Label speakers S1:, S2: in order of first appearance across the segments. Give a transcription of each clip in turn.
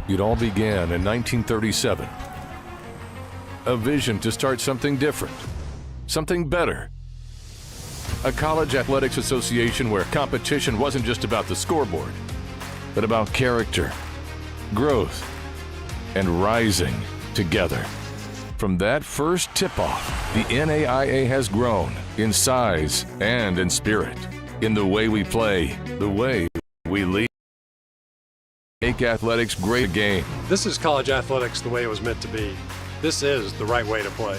S1: It all began in 1937. A vision to start something different, something better. A college athletics association where competition wasn't just about the scoreboard, but about character, growth, and rising together. From that first tip-off, the NAIA has grown in size and in spirit, in the way we play, the way we lead. Make athletics great again.
S2: This is college athletics the way it was meant to be. This is the right way to play.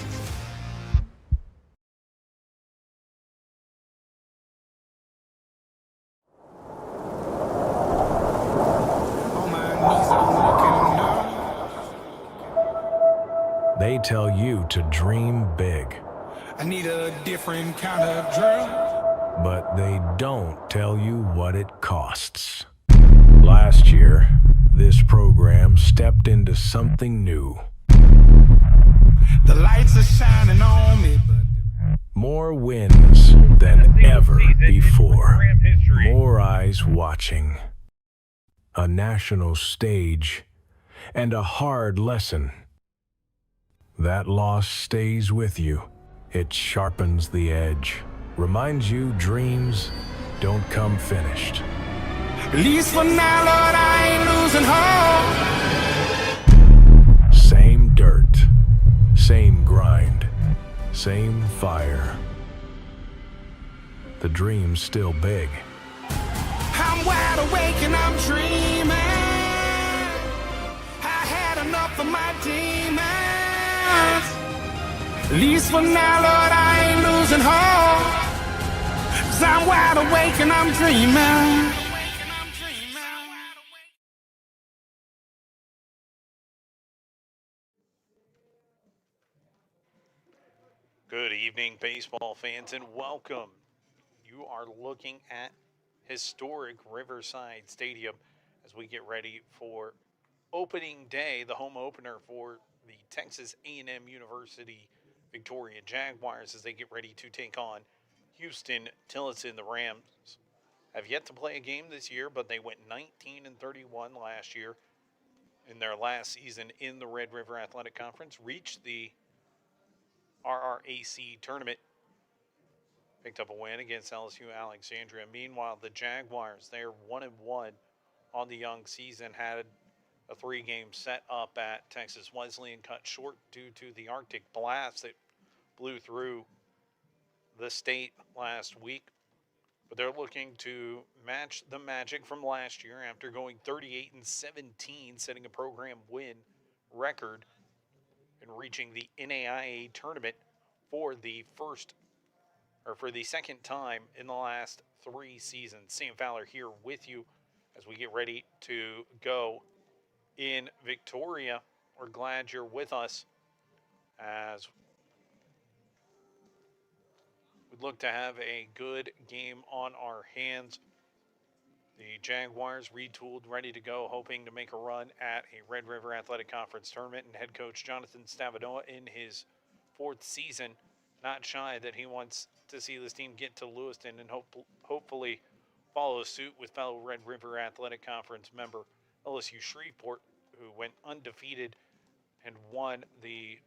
S3: They tell you to dream big.
S4: I need a different kind of drill.
S3: But they don't tell you what it costs. Last year, this program stepped into something new.
S4: The lights are shining on me.
S3: More wins than ever before. More eyes watching. A national stage and a hard lesson. That loss stays with you. It sharpens the edge. Reminds you dreams don't come finished.
S4: At least for now, Lord, I ain't losing hope.
S3: Same dirt, same grind, same fire. The dream's still big.
S4: I'm wide awake and I'm dreaming. I had enough of my demons. At least for now, Lord, I ain't losing hope. 'Cause I'm wide awake and I'm dreaming.
S5: Good evening, baseball fans, and welcome. You are looking at historic Riverside Stadium as we get ready for opening day, the home opener for the Texas A&M University Victoria Jaguars as they get ready to take on Huston-Tillotson. The Rams have yet to play a game this year, but they went 19-31 last year in their last season in the Red River Athletic Conference, reached the RRAC tournament, picked up a win against LSU Alexandria. Meanwhile, the Jaguars, they're 1-1 on the young season, had a 3-game set up at Texas Wesleyan, cut short due to the Arctic blast that blew through the state last week. But they're looking to match the magic from last year after going 38-17, setting a program win record and reaching the NAIA tournament for the second time in the last 3 seasons. Sam Fowler here with you as we get ready to go in Victoria. We're glad you're with us as we look to have a good game on our hands. The Jaguars retooled, ready to go, hoping to make a run at a Red River Athletic Conference tournament. And head coach Jonathan Stavanoa, in his 4th season, not shy that he wants to see this team get to Lewiston and hopefully follow suit with fellow Red River Athletic Conference member LSU Shreveport, who went undefeated and won the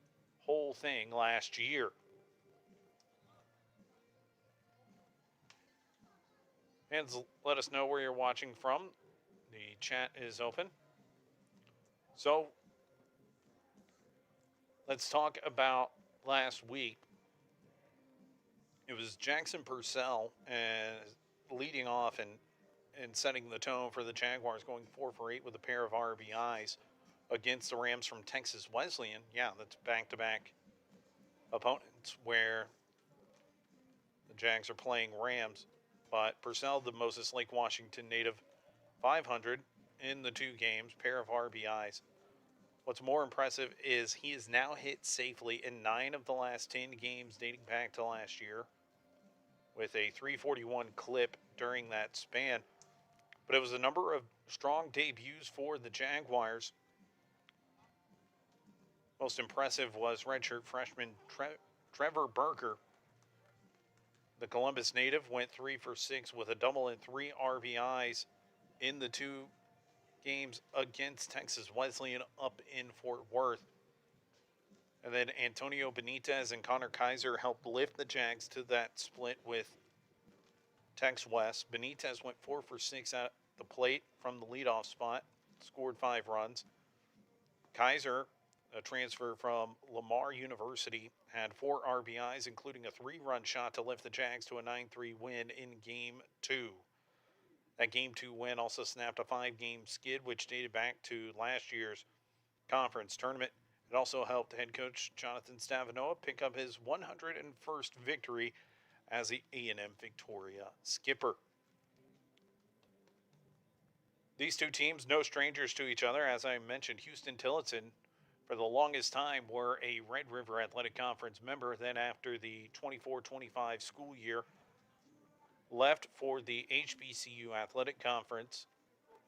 S5: whole thing last year. And let us know where you're watching from. The chat is open. So let's talk about last week. It was Jackson Purcell leading off and setting the tone for the Jaguars, going 4 for 8 with a pair of RBIs against the Rams from Texas Wesleyan. Yeah, that's back-to-back opponents where the Jags are playing Rams. But Purcell, the Moses Lake Washington native, 500 in the 2 games, pair of RBIs. What's more impressive is he has now hit safely in 9 of the last 10 games dating back to last year, with a 341 clip during that span. But it was a number of strong debuts for the Jaguars. Most impressive was redshirt freshman Trevor Berger. The Columbus native went 3 for 6 with a double and 3 RBIs in the 2 games against Texas Wesleyan up in Fort Worth. And then Antonio Benitez and Connor Kaiser helped lift the Jags to that split with Tex West. Benitez went 4 for 6 at the plate from the leadoff spot, scored 5 runs. Kaiser, a transfer from Lamar University, had 4 RBIs, including a 3-run shot to lift the Jags to a 9-3 win in Game 2. That Game 2 win also snapped a 5-game skid, which dated back to last year's conference tournament. It also helped head coach Jonathan Stavinoa pick up his 101st victory as the A&M-Victoria skipper. These two teams, no strangers to each other. As I mentioned, Huston-Tillotson, for the longest time, were a Red River Athletic Conference member. Then after the 24-25 school year, left for the HBCU Athletic Conference,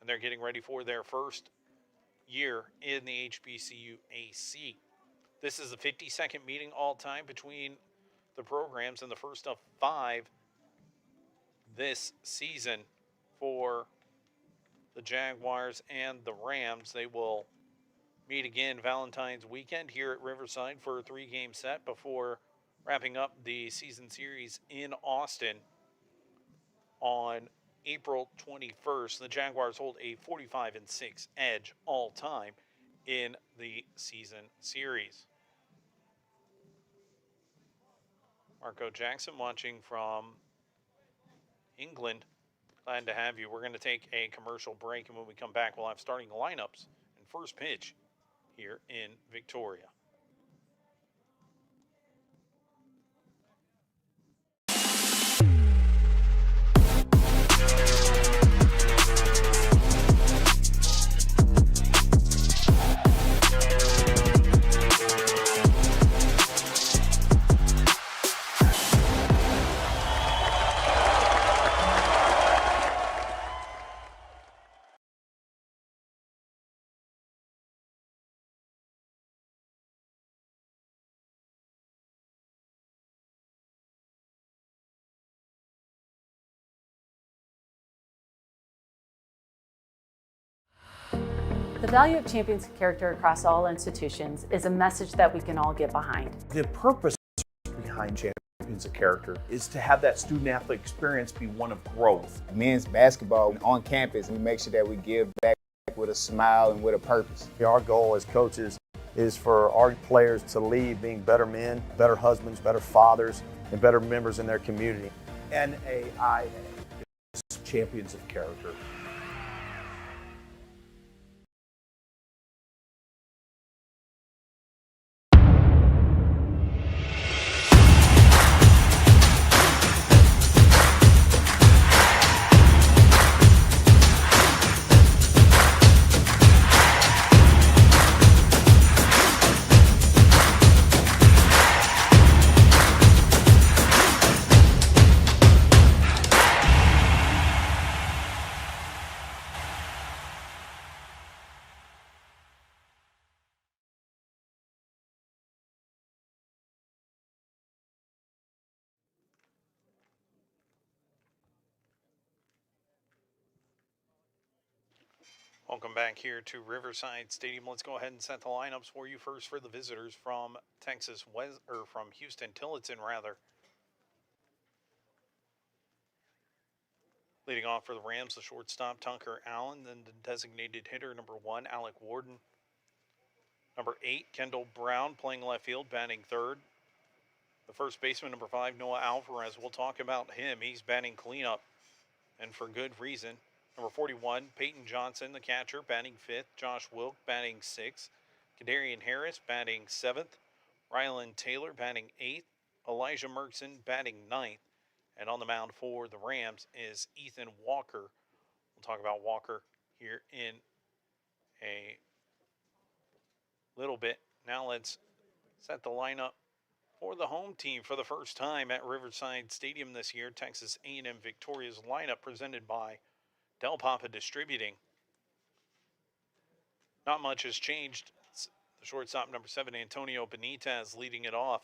S5: and they're getting ready for their first year in the HBCU AC. This is the 52nd meeting all-time between the programs and the first of 5 this season for the Jaguars and the Rams. They will meet again Valentine's weekend here at Riverside for a 3-game set before wrapping up the season series in Austin on April 21st. The Jaguars hold a 45-6 edge all-time in the season series. Marco Jackson watching from England. Glad to have you. We're going to take a commercial break, and when we come back, we'll have starting lineups and first pitch here in Victoria.
S6: The value of champions character across all institutions is a message that we can all get behind.
S7: The purpose behind Champions of Character is to have that student-athlete experience be one of growth.
S8: Men's basketball on campus, we make sure that we give back with a smile and with a purpose.
S9: Our goal as coaches is for our players to leave being better men, better husbands, better fathers, and better members in their community.
S7: NAIA is Champions of Character.
S5: Welcome back here to Riverside Stadium. Let's go ahead and set the lineups for you. First for the visitors from from Huston-Tillotson rather. Leading off for the Rams, the shortstop Tucker Allen, then the designated hitter number 1, Alec Warden. Number 8, Kendall Brown playing left field, batting third. The first baseman, number 5, Noah Alvarez. We'll talk about him. He's batting cleanup, and for good reason. Number 41, Peyton Johnson, the catcher, batting 5th. Josh Wilk, batting 6th. Kadarian Harris, batting 7th. Rylan Taylor, batting 8th. Elijah Merkson, batting 9th. And on the mound for the Rams is Ethan Walker. We'll talk about Walker here in a little bit. Now let's set the lineup for the home team for the first time at Riverside Stadium this year. Texas A&M-Victoria's lineup presented by Del Papa Distributing. Not much has changed. It's the shortstop, number 7, Antonio Benitez, leading it off.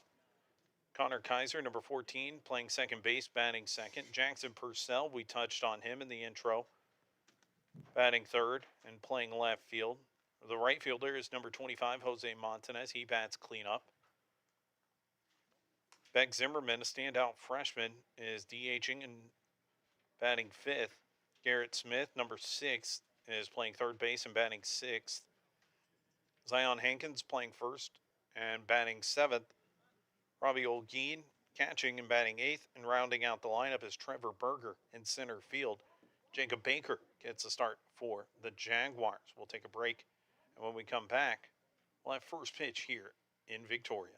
S5: Connor Kaiser, number 14, playing second base, batting second. Jackson Purcell, we touched on him in the intro. Batting third and playing left field. The right fielder is number 25, Jose Montanez. He bats cleanup. Beck Zimmerman, a standout freshman, is DHing and batting fifth. Garrett Smith, number 6, is playing third base and batting sixth. Zion Hankins playing first and batting seventh. Robbie Olguin catching and batting eighth. And rounding out the lineup is Trevor Berger in center field. Jacob Baker gets a start for the Jaguars. We'll take a break. And when we come back, we'll have first pitch here in Victoria.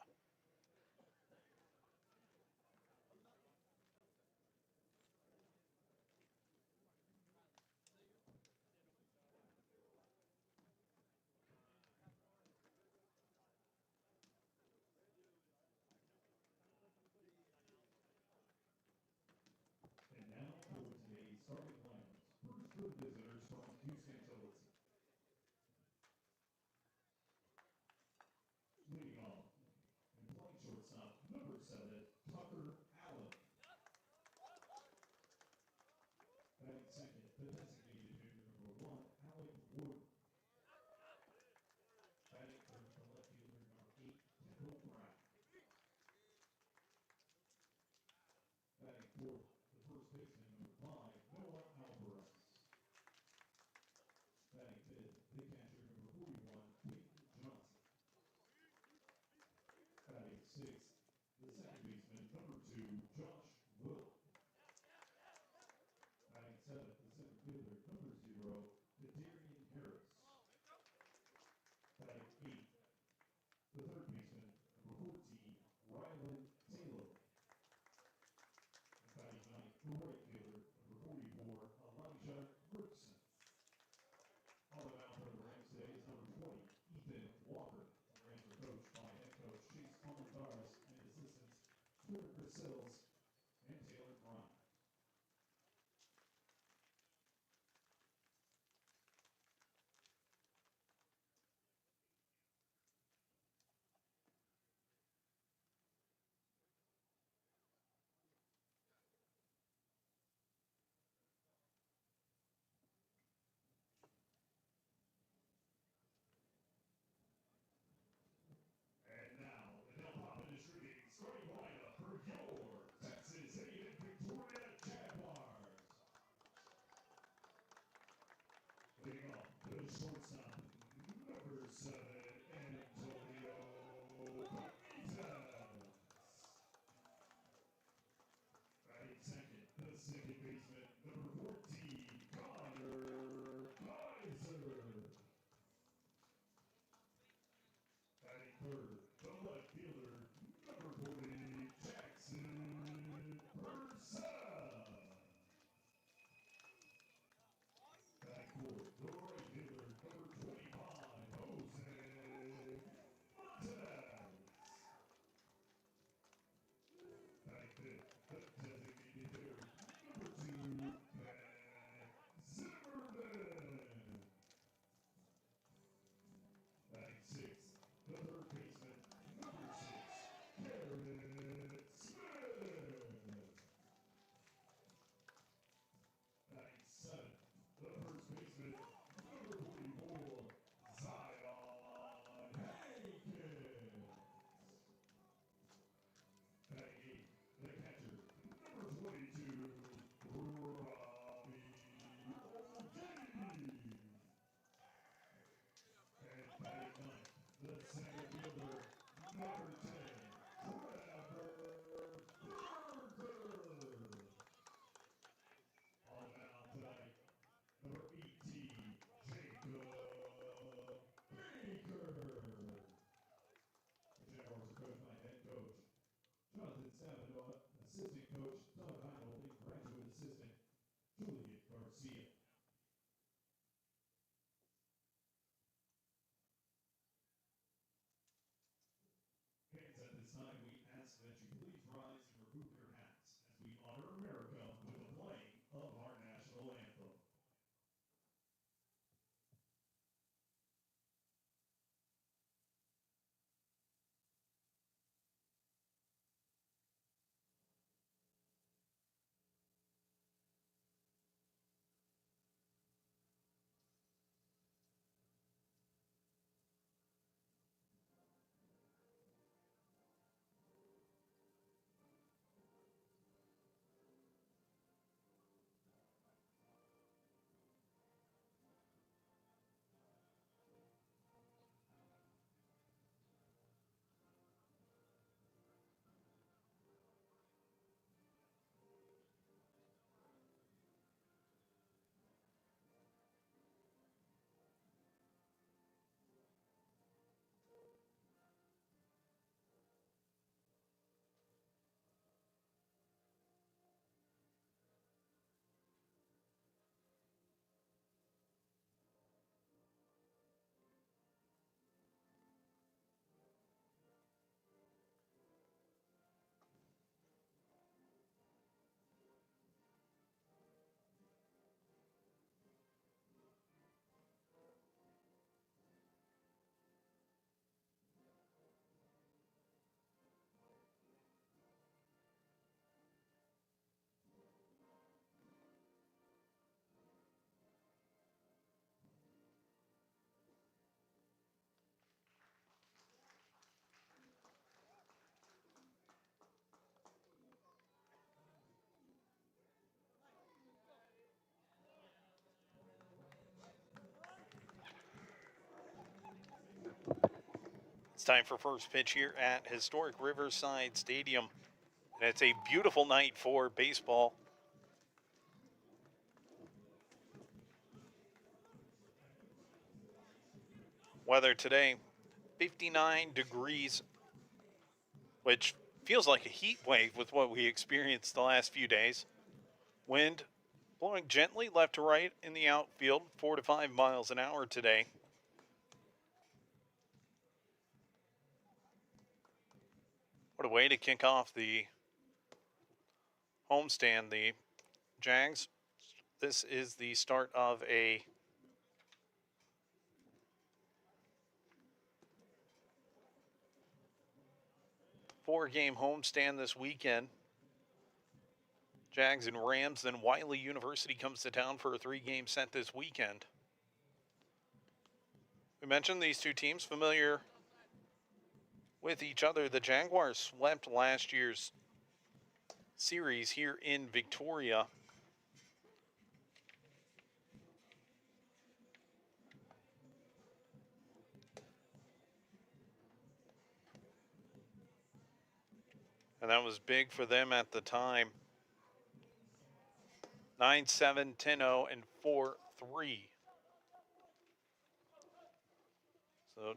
S10: Starting lineup for your Texas A&M-Victoria Jaguars. Leading off, the shortstop, number 7, Antonio Benitez. Batting second, the second baseman, number 14, Connor Kaiser. Batting third, the left fielder, number 40, Jackson Purcell. Batting fourth, the right fielder, number 25, Jose
S5: It's time for first pitch here at historic Riverside Stadium. And it's a beautiful night for baseball. Weather today, 59 degrees, which feels like a heat wave with what we experienced the last few days. Wind blowing gently left to right in the outfield, 4 to 5 miles an hour today. What a way to kick off the homestand. The Jags, this is the start of a four-game homestand this weekend. Jags and Rams, then Wiley University comes to town for a 3-game set this weekend. We mentioned these two teams familiar with each other. The Jaguars swept last year's series here in Victoria. And that was big for them at the time. 9-7, 10-0, and 4-3. So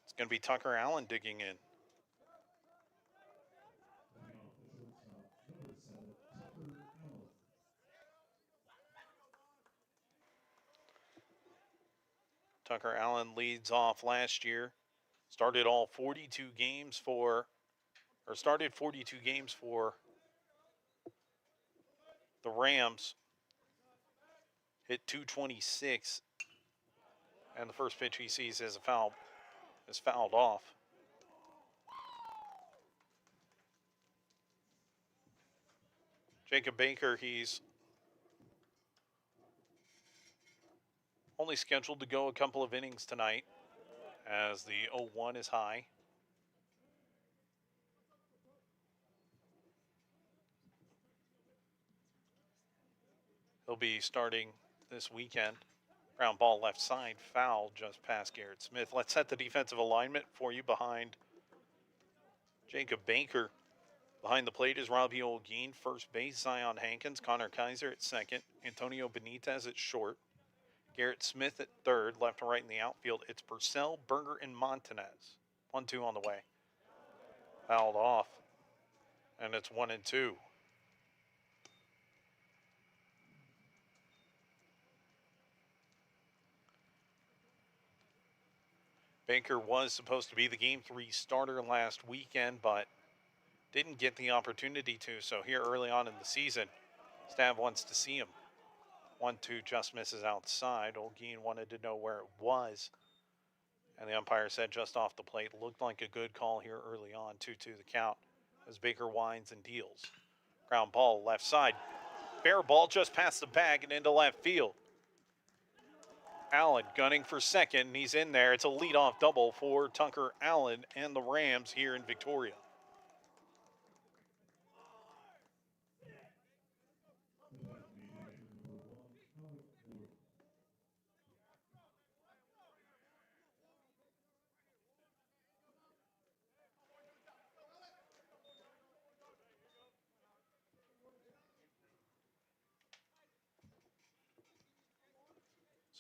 S5: it's going to be Tucker Allen digging in. Tucker Allen leads off last year. Started 42 games for the Rams. Hit .226, and the first pitch he sees is fouled off. Jacob Baker, he's only scheduled to go a couple of innings tonight, as the 0-1 is high. He'll be starting this weekend. Ground ball left side, foul just past Garrett Smith. Let's set the defensive alignment for you behind Jacob Baker. Behind the plate is Robbie Olguin. First base, Zion Hankins. Connor Kaiser at second. Antonio Benitez at short. Garrett Smith at third. Left and right in the outfield, it's Purcell, Berger, and Montanez. 1-2 on the way. Fouled off. And it's 1-2. Baker was supposed to be the Game 3 starter last weekend, but didn't get the opportunity to. So here early on in the season, Stav wants to see him. 1-2 just misses outside. Olguin wanted to know where it was, and the umpire said just off the plate. Looked like a good call here early on. 2-2 the count as Baker winds and deals. Ground ball left side. Fair ball just past the bag and into left field. Allen gunning for second, and he's in there. It's a leadoff double for Tucker Allen and the Rams here in Victoria.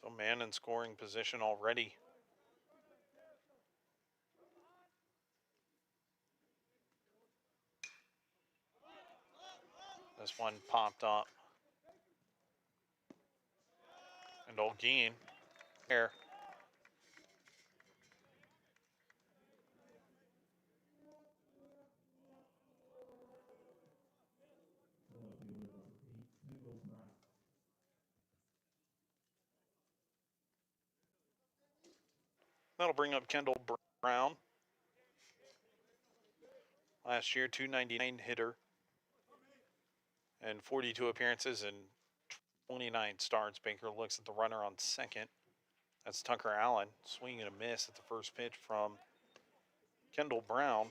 S5: So man in scoring position already. This one popped up. And Olguin here. That'll bring up Kendall Brown. Last year, .299 hitter and 42 appearances and 29 starts. Baker looks at the runner on second. That's Tucker Allen. Swing and a miss at the first pitch from Kendall Brown.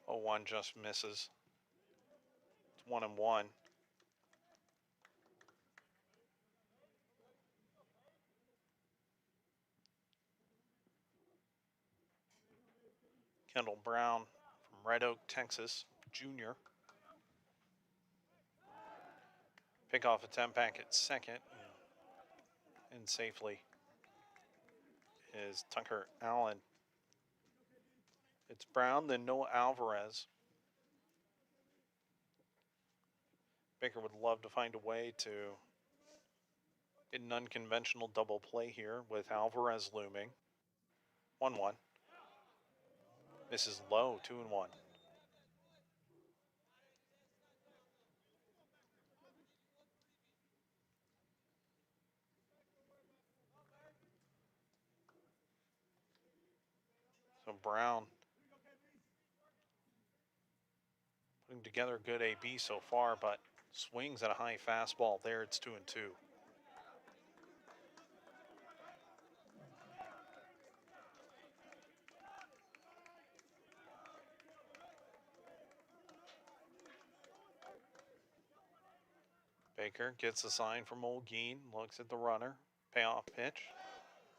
S5: 0-1 just misses. It's 1-1. Kendall Brown from Red Oak, Texas, junior. Pickoff attempt back at second. And safely is Tucker Allen. It's Brown, then Noah Alvarez. Baker would love to find a way to get an unconventional double play here with Alvarez looming. 1-1. Misses low, 2-1. So Brown putting together a good AB so far, but swings at a high fastball. There it's 2-2. Baker gets a sign from Olguin, looks at the runner, payoff pitch,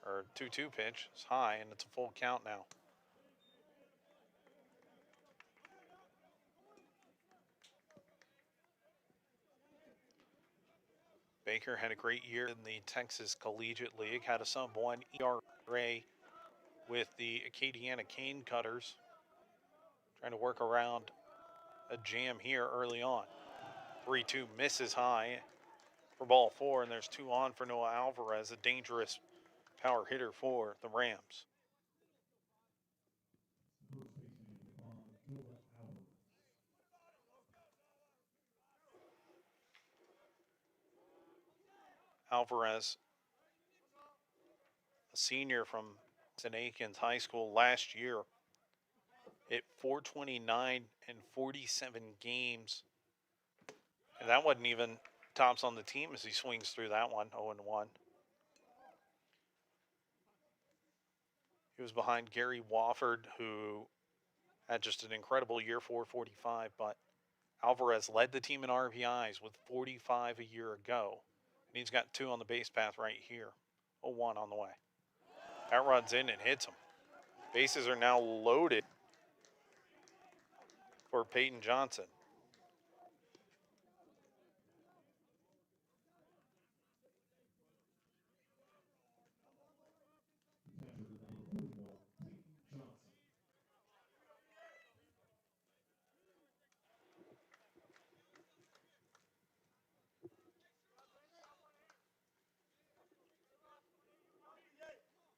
S5: or 2-2 pitch. It's high, and it's a full count now. Baker had a great year in the Texas Collegiate League, had a sub-1 ERA with the Acadiana Cane Cutters, trying to work around a jam here early on. 3-2 misses high for ball 4, and there's 2 on for Noah Alvarez, a dangerous power hitter for the Rams. Alvarez, a senior from St. Aikens High School last year, hit .429 in 47 games. And that wasn't even tops on the team as he swings through that one, 0-1. He was behind Gary Wofford, who had just an incredible year, 445, but Alvarez led the team in RBIs with 45 a year ago. And he's got 2 on the base path right here. 0-1 on the way. That runs in and hits him. Bases are now loaded for Peyton Johnson.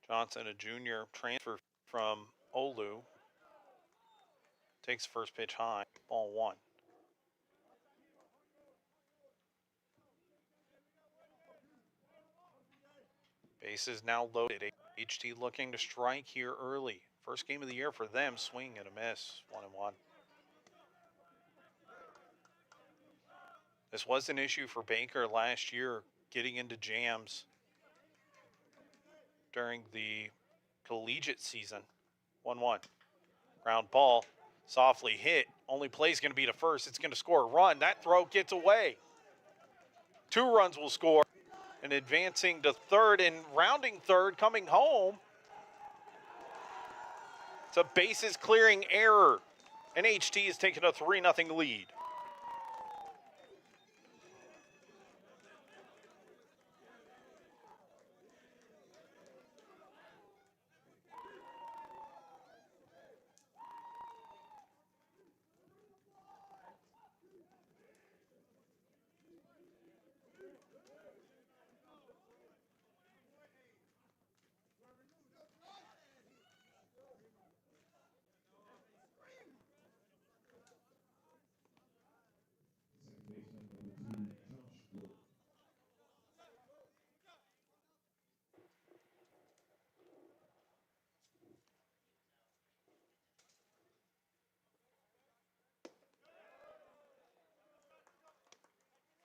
S5: Johnson, a junior transfer from Olu, takes first pitch high, ball 1. Bases now loaded. HT looking to strike here early. First game of the year for them, swing and a miss, 1-1. This was an issue for Baker last year, getting into jams during the collegiate season. 1-1. Ground ball, softly hit. Only play is going to be to first. It's going to score a run. That throw gets away. 2 runs will score. And advancing to third and rounding third, coming home. It's a bases clearing error. And HT is taking a 3-0 lead.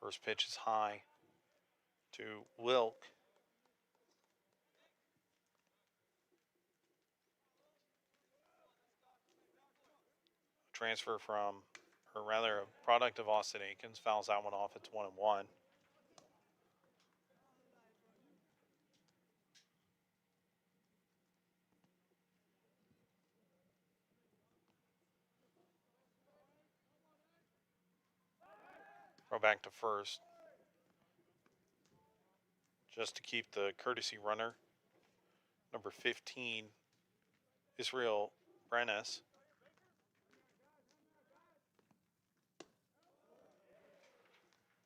S5: First pitch is high to Wilk. transfer from, or rather a product of Austin Aikens, fouls that one off. It's 1-1. Throw back to first. Just to keep the courtesy runner. Number 15, Israel Brenes.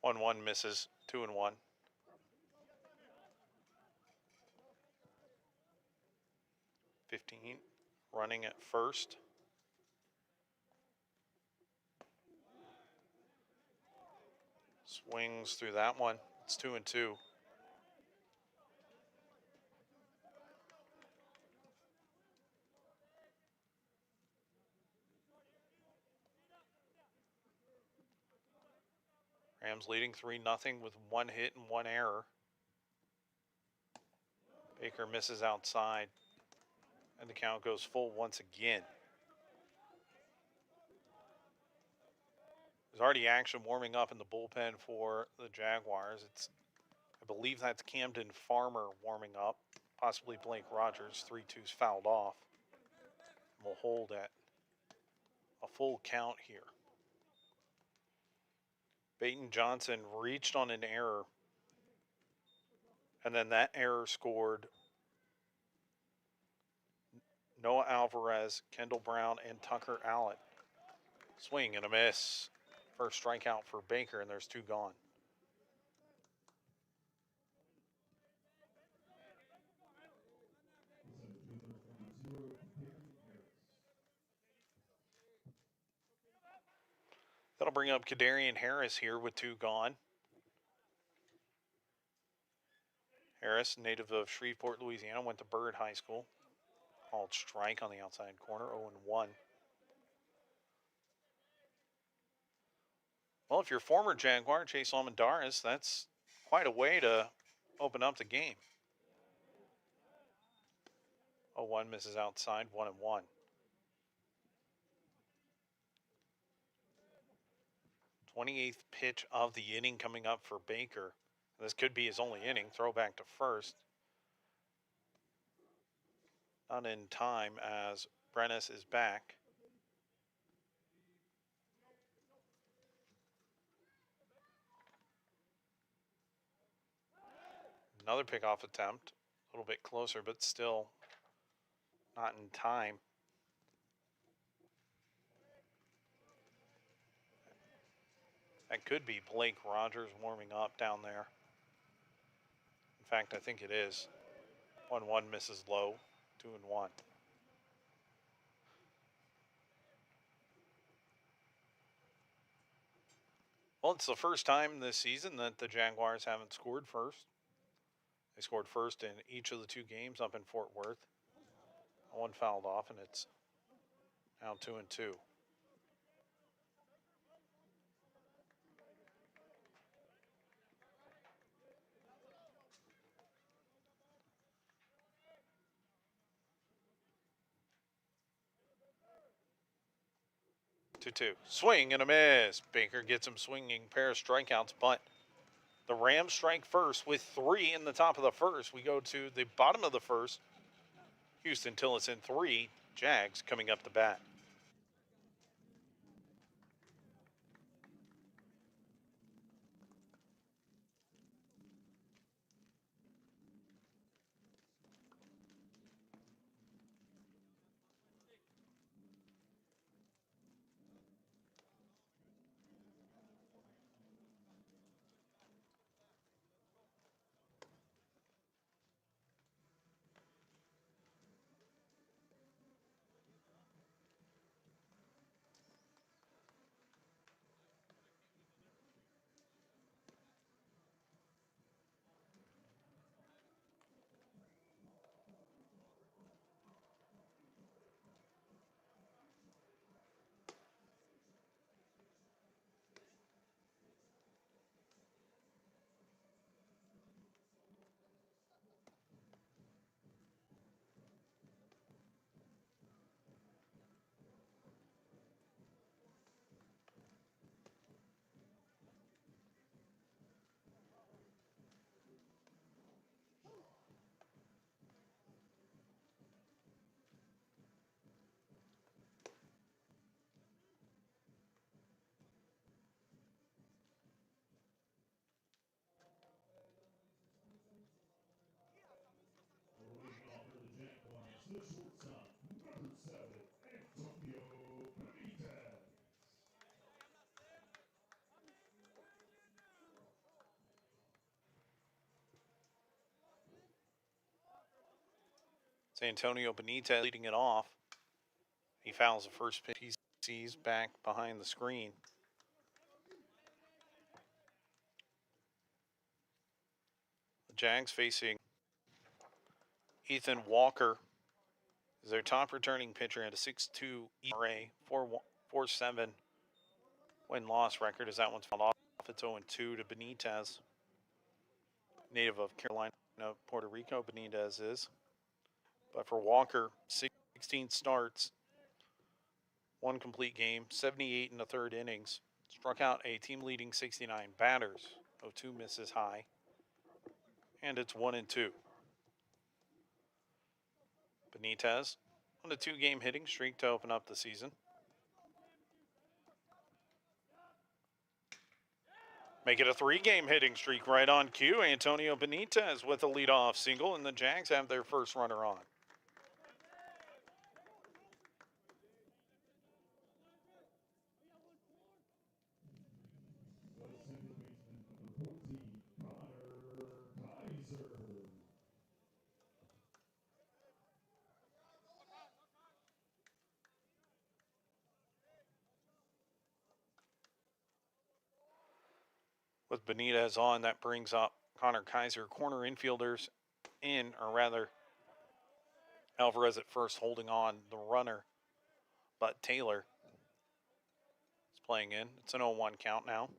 S5: One misses, 2-1. Running at first. Swings through that one. It's 2-2. Rams leading 3-0 with 1 hit and 1 error. Baker misses outside, and the count goes full once again. There's already action warming up in the bullpen for the Jaguars. I believe that's Camden Farmer warming up, possibly Blake Rogers. 3-2's fouled off. We'll hold at a full count here. Peyton Johnson reached on an error, and then that error scored Noah Alvarez, Kendall Brown, and Tucker Allen. Swing and a miss. First strikeout for Baker, and there's 2 gone. That'll bring up Kadarian Harris here with 2 gone. Harris, native of Shreveport, Louisiana, went to Byrd High School. Called strike on the outside corner, 0-1. Well, if you're former Jaguar, Chase Almendarez, that's quite a way to open up the game. 0-1 misses outside, 1-1. 28th pitch of the inning coming up for Baker. This could be his only inning. Throw back to first. Not in time as Brenes is back. Another pickoff attempt. A little bit closer, but still not in time. That could be Blake Rogers warming up down there. In fact, I think it is. 1-1 misses low. 2-1. Well, it's the first time this season that the Jaguars haven't scored first. They scored first in each of the 2 games up in Fort Worth. One fouled off, and it's now 2-2. Swing and a miss. Baker gets him swinging, pair of strikeouts, but the Rams strike first with 3 in the top of the first. We go to the bottom of the first. Huston-Tillotson 3, Jags coming up the bat. It's Antonio Benitez leading it off. He fouls the first pitch he sees back behind the screen. The Jags facing Ethan Walker is their top returning pitcher at a 6.2 ERA, 4.47 win-loss record as that one's fouled off. It's 0-2 to Benitez. Native of Carolina, Puerto Rico, Benitez is. But for Walker, 16 starts, 1 complete game, 78 in the third innings. Struck out a team-leading 69 batters. 0-2 misses high. And it's 1-2. Benitez on a 2-game hitting streak to open up the season. Make it a 3-game hitting streak right on cue. Antonio Benitez with a leadoff single, and the Jags have their first runner on. With Benitez on, that brings up Connor Kaiser, corner infielders in, or rather, Alvarez at first holding on the runner, but Taylor is playing in. It's an 0-1 count now.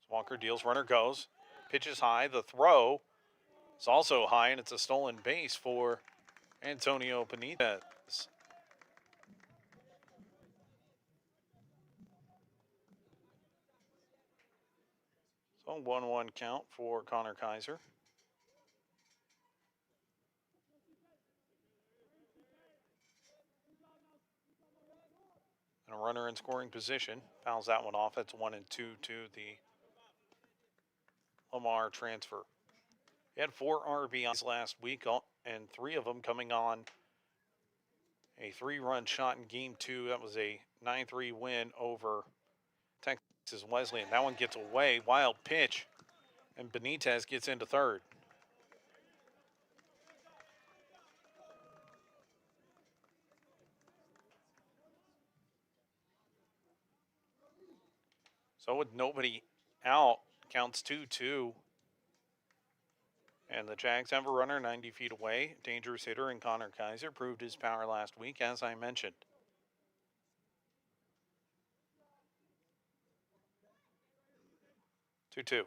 S5: Walker deals, runner goes, pitches high, the throw is also high, and it's a stolen base for Antonio Benitez. So 1-1 count for Connor Kaiser. And a runner in scoring position. Fouls that one off. It's 1-2 to the Lamar transfer. He had 4 RBIs last week, and 3 of them coming on a 3-run shot in Game 2. That was a 9-3 win over Texas Wesleyan. That one gets away. Wild pitch. And Benitez gets into third. So with nobody out, counts 2-2. And the Jags have a runner 90 feet away. Dangerous hitter in Connor Kaiser proved his power last week, as I mentioned. Two.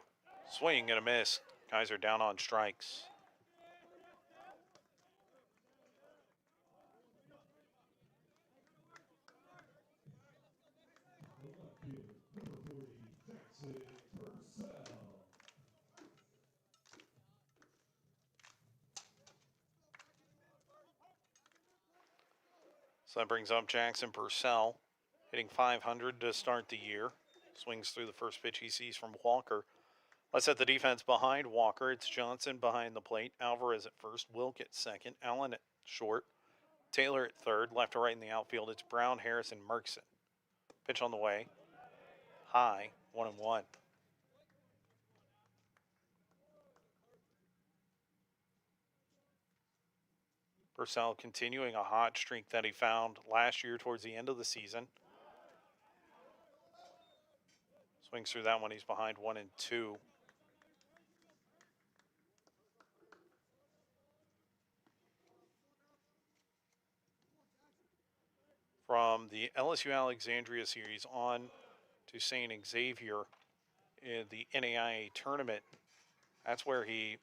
S5: Swing and a miss. Kaiser down on strikes. So that brings up Jackson Purcell, hitting .500 to start the year. Swings through the first pitch he sees from Walker. Let's set the defense behind Walker. It's Johnson behind the plate. Alvarez at first. Wilk at second. Allen at short. Taylor at third. Left to right in the outfield. It's Brown, Harris, and Merksen. Pitch on the way. High. 1-1. Purcell continuing a hot streak that he found last year towards the end of the season. Swings through that one. He's behind 1-2. From the LSU Alexandria series on to St. Xavier in the NAIA tournament, that's where he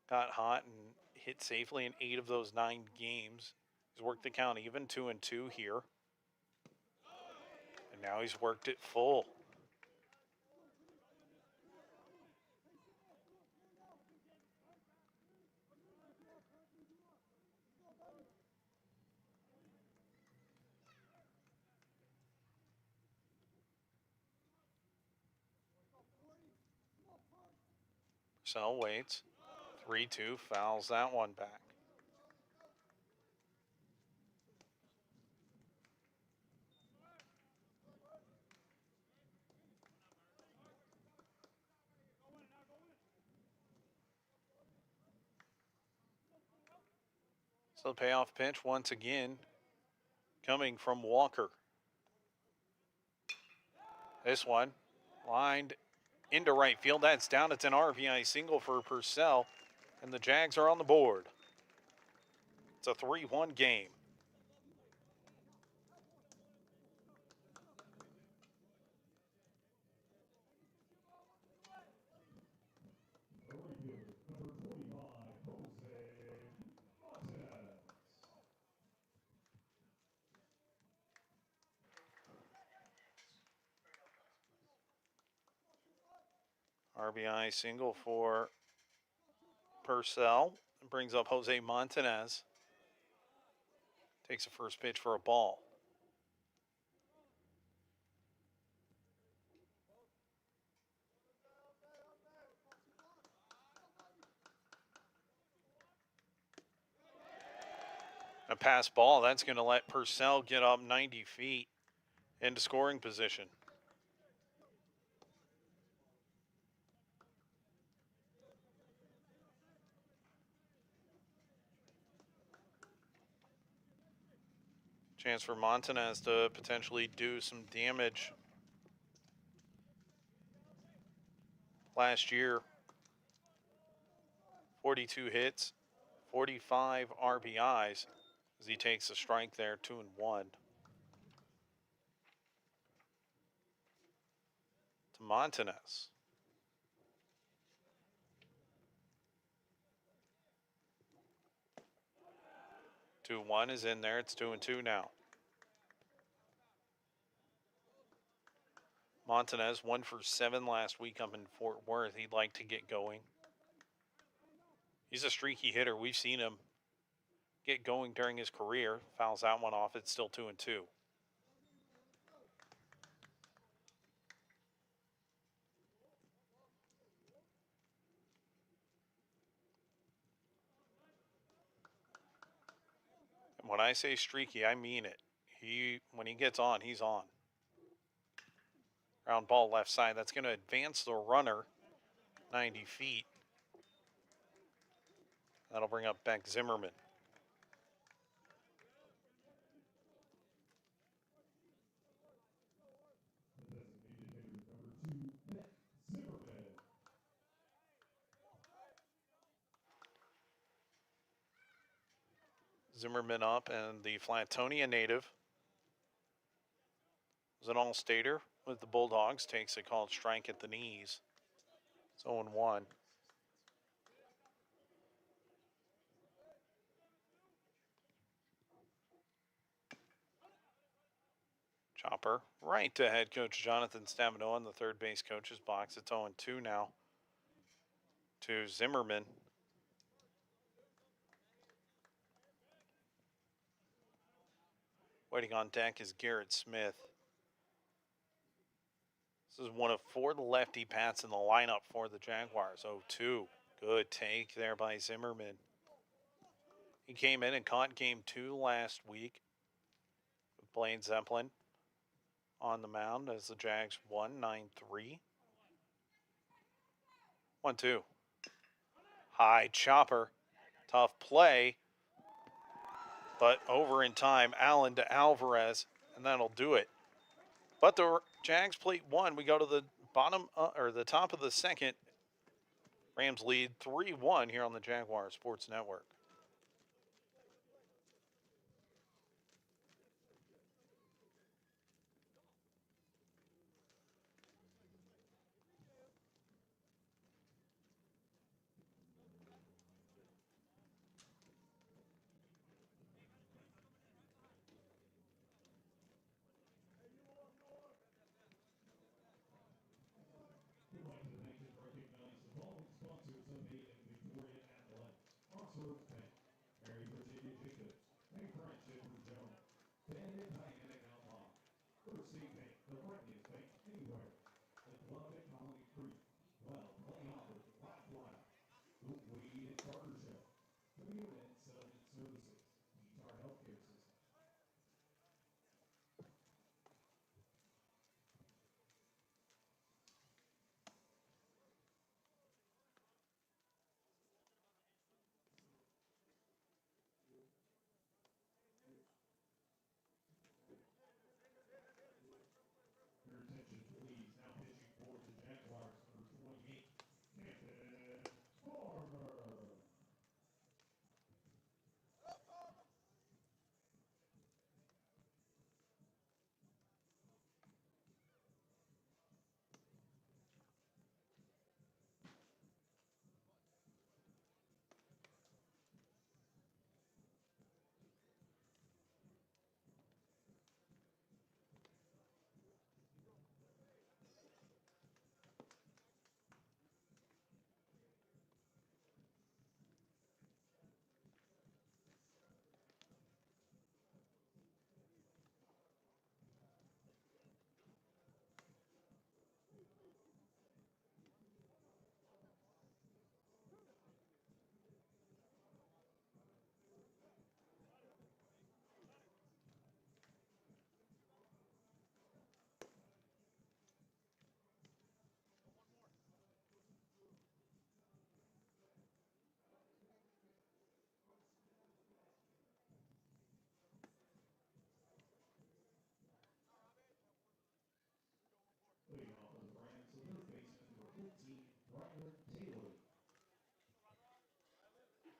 S5: got hot and hit safely in 8 of those 9 games. He's worked the count even, 2-2 here. And now he's worked it full. Purcell waits. 3-2, fouls that one back. So the payoff pitch once again coming from Walker. This one lined into right field. That's down. It's an RBI single for Purcell, and the Jags are on the board. It's a 3-1 game. RBI single for Purcell. Brings up Jose Montanez. Takes the first pitch for a ball. A pass ball. That's going to let Purcell get up 90 feet into scoring position. Chance for Montanez to potentially do some damage. Last year, 42 hits, 45 RBIs as he takes a strike there, 2-1. To Montanez. 2-1 is in there. It's 2-2 now. Montanez 1 for 7 last week up in Fort Worth. He'd like to get going. He's a streaky hitter. We've seen him get going during his career. Fouls that one off. It's still 2-2. And when I say streaky, I mean it. When he gets on, he's on. Round ball left side. That's going to advance the runner 90 feet. That'll bring up Beck Zimmerman. Zimmerman up, and the Flatonia native was an all-stater with the Bulldogs. Takes a called strike at the knees. It's 0-1. Chopper right to head coach Jonathan Stavino in the third base coach's box. It's 0-2 now to Zimmerman. Waiting on deck is Garrett Smith. This is one of 4 lefty bats in the lineup for the Jaguars. 0-2. Good take there by Zimmerman. He came in and caught game 2 last week with Blaine Zeppelin on the mound as the Jags won 9-3. 1-2. High chopper. Tough play. But over in time, Allen to Alvarez, and that'll do it. But the Jags plate 1. We go to the bottom or the top of the second. Rams lead 3-1 here on the Jaguar Sports Network.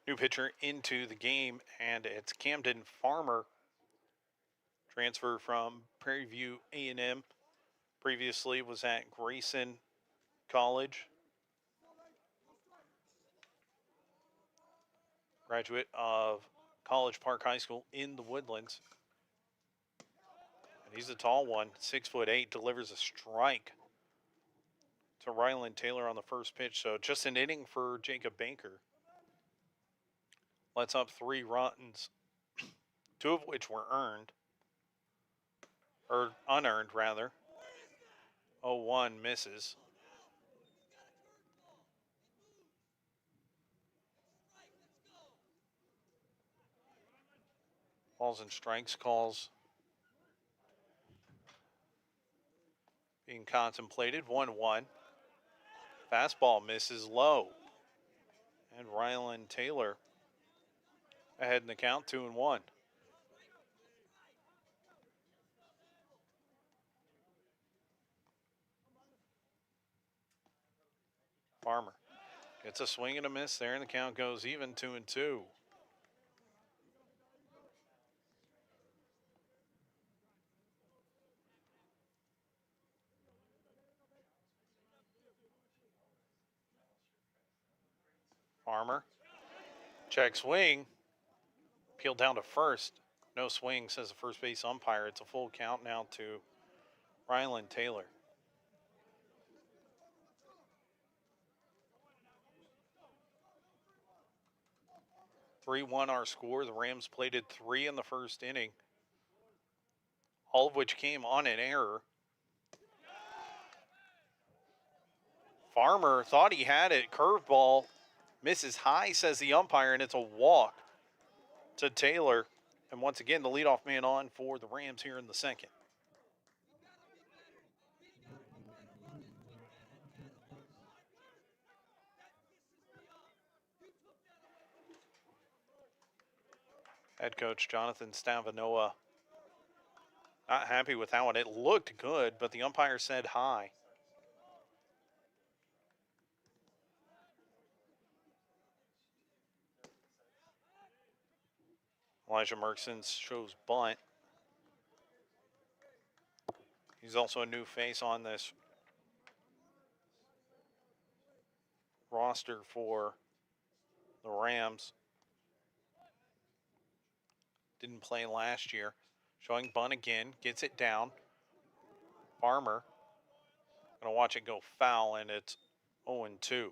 S5: new pitcher into the game, and it's Camden Farmer, transfer from Prairie View A&M. Previously was at Grayson College. Graduate of College Park High School in the Woodlands. And he's a tall one, 6'8", delivers a strike to Ryland Taylor on the first pitch. So just an inning for Jacob Baker. Lets up 3 runs, 2 of which were earned, or unearned rather. 0-1 misses. Balls and strikes calls being contemplated. 1-1. Fastball misses low. And Ryland Taylor ahead in the count, 2-1. Farmer gets a swing and a miss there, and the count goes even, 2-2. Farmer, check swing, peeled down to first. No swing, says the first base umpire. It's a full count now to Ryland Taylor. 3-1 our score. The Rams plated 3 in the first inning, all of which came on an error. Farmer thought he had it. Curveball misses high, says the umpire, and it's a walk to Taylor. And once again, the leadoff man on for the Rams here in the second. Head coach Jonathan Stavanoa not happy with that one. It looked good, but the umpire said high. Elijah Merkson shows bunt. He's also a new face on this roster for the Rams. Didn't play last year. Showing bunt again, gets it down. Farmer gonna watch it go foul, and it's 0-2.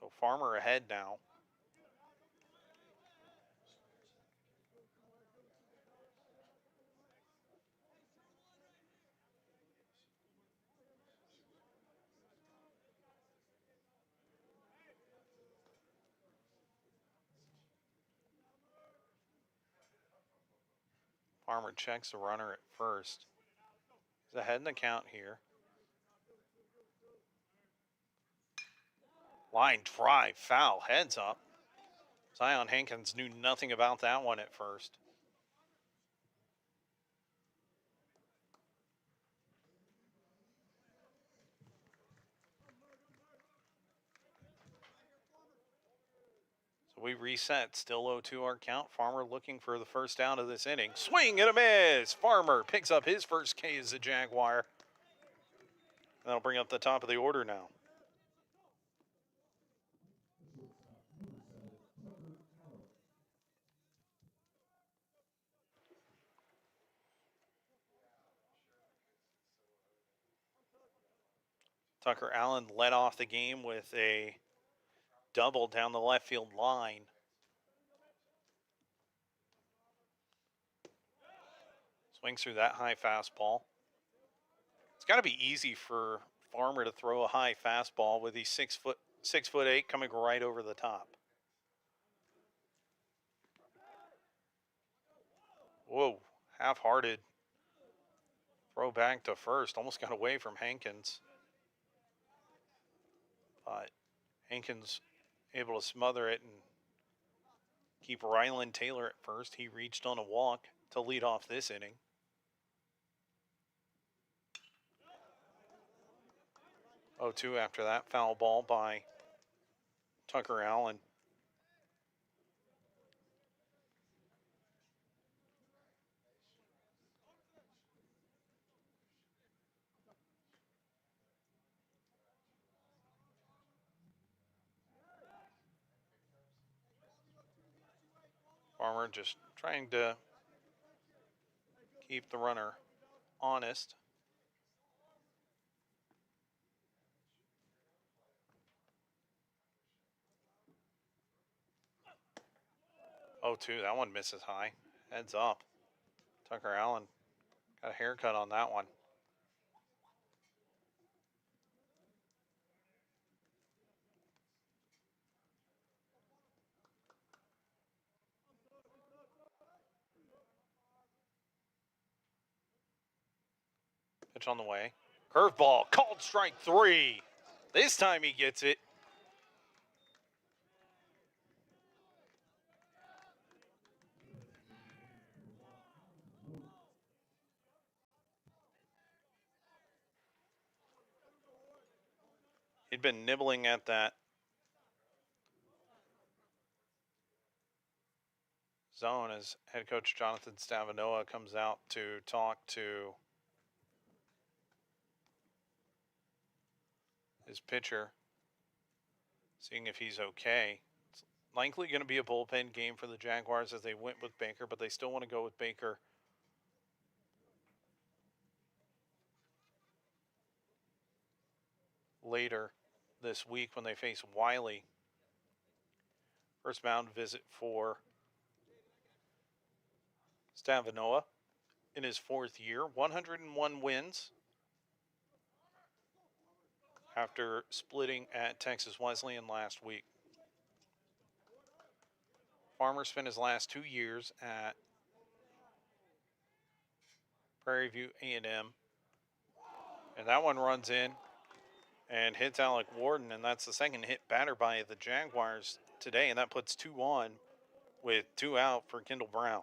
S5: So Farmer ahead now. Farmer checks the runner at first. He's ahead in the count here. Line drive, foul, heads up. Zion Hankins knew nothing about that one at first. So we reset, still 0-2 our count. Farmer looking for the first down of this inning. Swing and a miss. Farmer picks up his first K as a Jaguar. That'll bring up the top of the order now. Tucker Allen led off the game with a double down the left field line. Swings through that high fastball. It's got to be easy for Farmer to throw a high fastball with these 6'8" coming right over the top. Whoa, half-hearted throw back to first. Almost got away from Hankins. But Hankins able to smother it and keep Ryland Taylor at first. He reached on a walk to lead off this inning. Oh, 2 after that foul ball by Tucker Allen. Farmer just trying to keep the runner honest. Oh, 2. That one misses high. Heads up. Tucker Allen got a haircut on that one. Pitch on the way. Curveball. Called strike 3. This time he gets it. He'd been nibbling at that zone as head coach Jonathan Stavanoa comes out to talk to his pitcher, seeing if he's okay. It's likely going to be a bullpen game for the Jaguars as they went with Baker, but they still want to go with Baker later this week when they face Wiley. First mound visit for Stavanoa in his 4th year, 101 wins after splitting at Texas Wesleyan last week. Farmer spent his last 2 years at Prairie View A&M, and that one runs in and hits Alec Warden, and that's the second hit batter by the Jaguars today, and that puts 2 on with 2 out for Kendall Brown.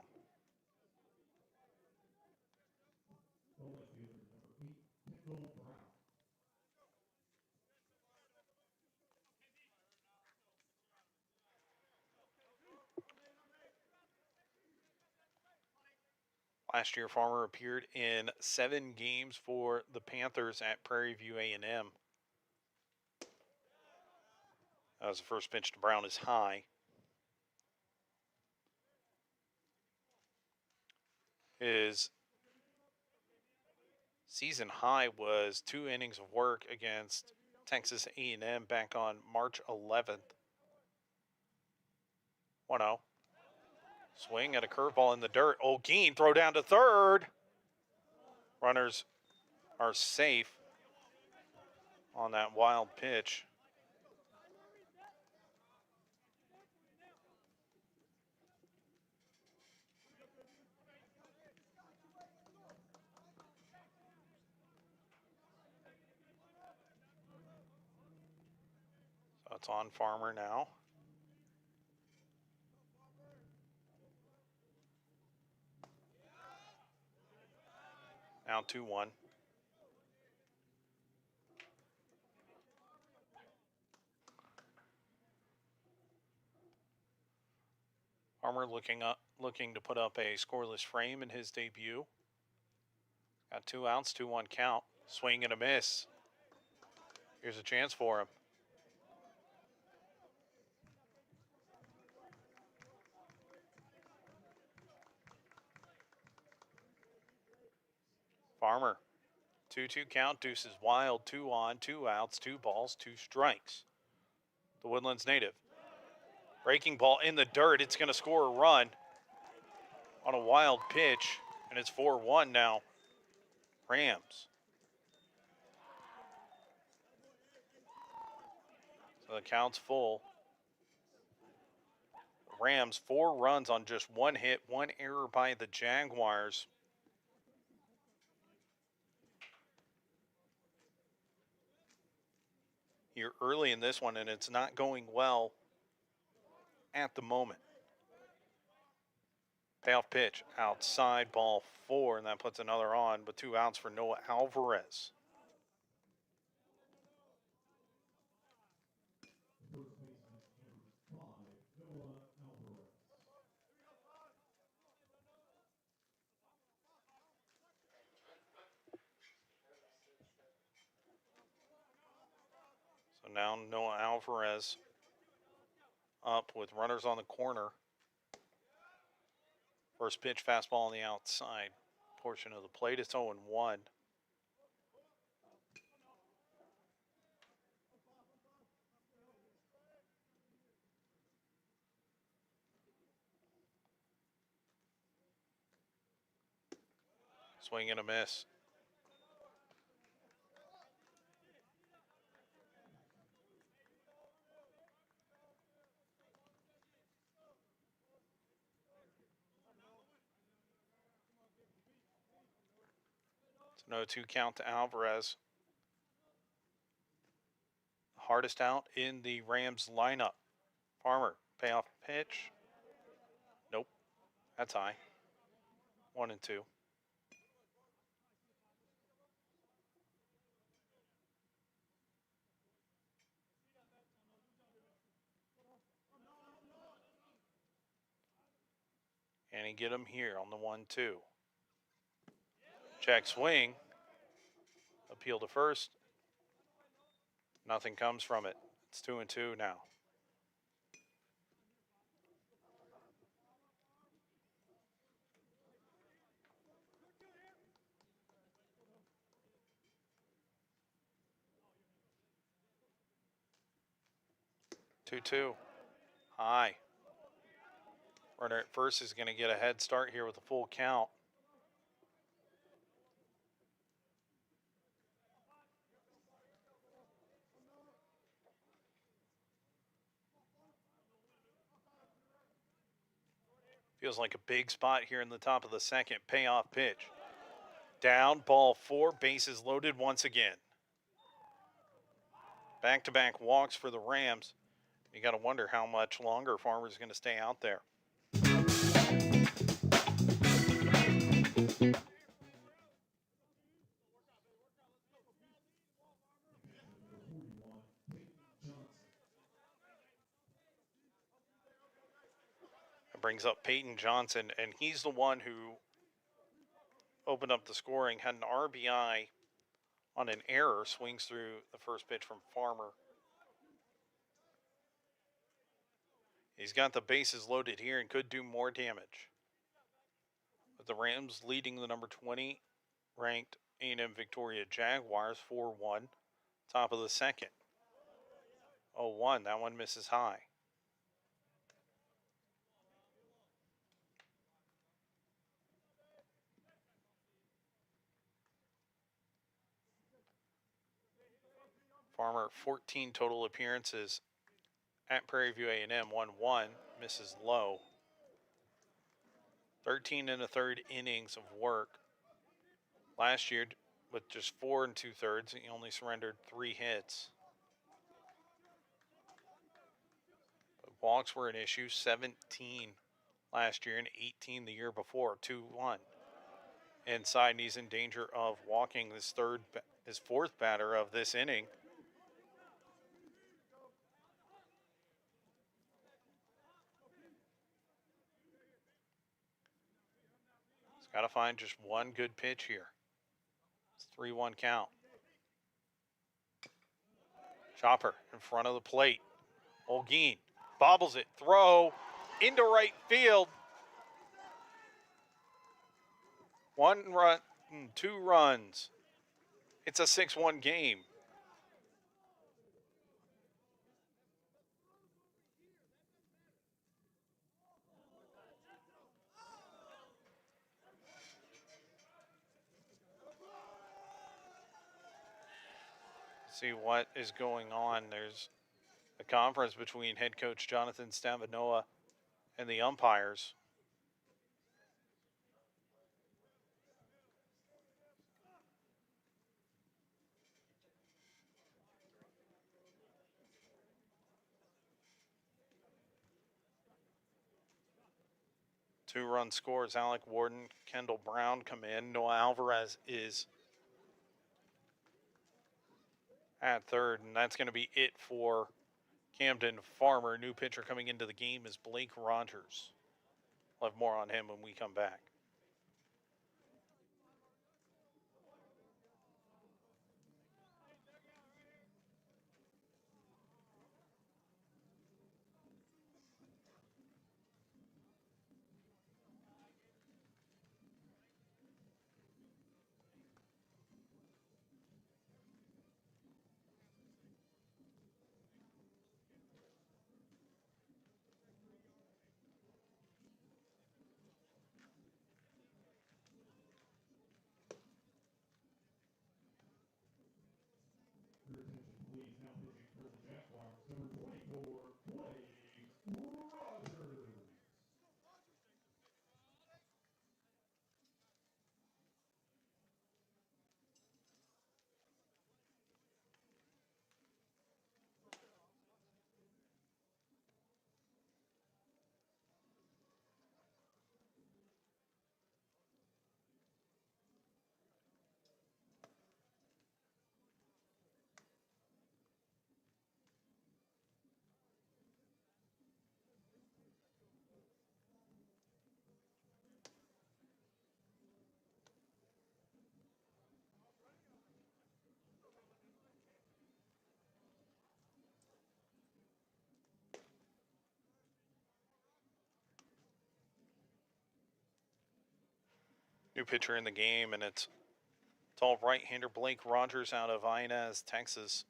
S5: Last year, Farmer appeared in 7 games for the Panthers at Prairie View A&M. That was the first pitch to Brown is high. His season high was 2 innings of work against Texas A&M back on March 11th. 1-0. Swing at a curveball in the dirt. O'Gean throw down to third. Runners are safe on that wild pitch. So it's on Farmer now. Now 2-1. Farmer looking to put up a scoreless frame in his debut. Got 2 outs, 2-1 count. Swing and a miss. Here's a chance for him. Farmer, 2-2 count, deuces wild, 2 on, 2 outs, 2 balls, 2 strikes. The Woodlands native. Breaking ball in the dirt. It's going to score a run on a wild pitch, and it's 4-1 now. Rams. So the count's full. Rams, 4 runs on just 1 hit, 1 error by the Jaguars. Here early in this one, and it's not going well at the moment. Payoff pitch outside, ball 4, and that puts another on with 2 outs for Noah Alvarez. now Noah Alvarez up with runners on the corner. First pitch fastball on the outside portion of the plate. It's 0-1. Swing and a miss. It's an 0-2 count to Alvarez. Hardest out in the Rams lineup. Farmer, payoff pitch. Nope, that's high. 1-2. And he get him here on the 1-2. Check swing. Appeal to first. Nothing comes from it. It's 2-2 now. Two. High. Runner at first is going to get a head start here with a full count. Feels like a big spot here in the top of the second. Payoff pitch. Down, ball 4, bases loaded once again. Back-to-back walks for the Rams. You got to wonder how much longer Farmer's going to stay out there. It brings up Peyton Johnson, and he's the one who opened up the scoring, had an RBI on an error, swings through the first pitch from Farmer. He's got the bases loaded here and could do more damage. With the Rams leading the number 20 ranked A&M-Victoria Jaguars 4-1, top of the second. 0-1, that one misses high. Farmer, 14 total appearances at Prairie View A&M, 1-1, misses low. 13 1/3 innings of work. Last year, with just 4 2/3, he only surrendered 3 hits. But walks were an issue, 17 last year and 18 the year before, 2-1. Inside, and he's in danger of walking his fourth batter of this inning. He's got to find just one good pitch here. It's 3-1 count. Chopper in front of the plate. Olguin bobbles it, throw into right field. 1 run, 2 runs. It's a 6-1 game. See what is going on. There's a conference between head coach Jonathan Stavanoa and the umpires. Two-run scores. Alec Warden, Kendall Brown come in. Noah Alvarez is at third, and that's going to be it for Camden Farmer. New pitcher coming into the game is Blake Rogers. We'll have more on him when we come back.
S10: Number 24, Blake Rogers.
S5: New pitcher in the game, and it's tall right-hander Blake Rogers out of Inez, Texas.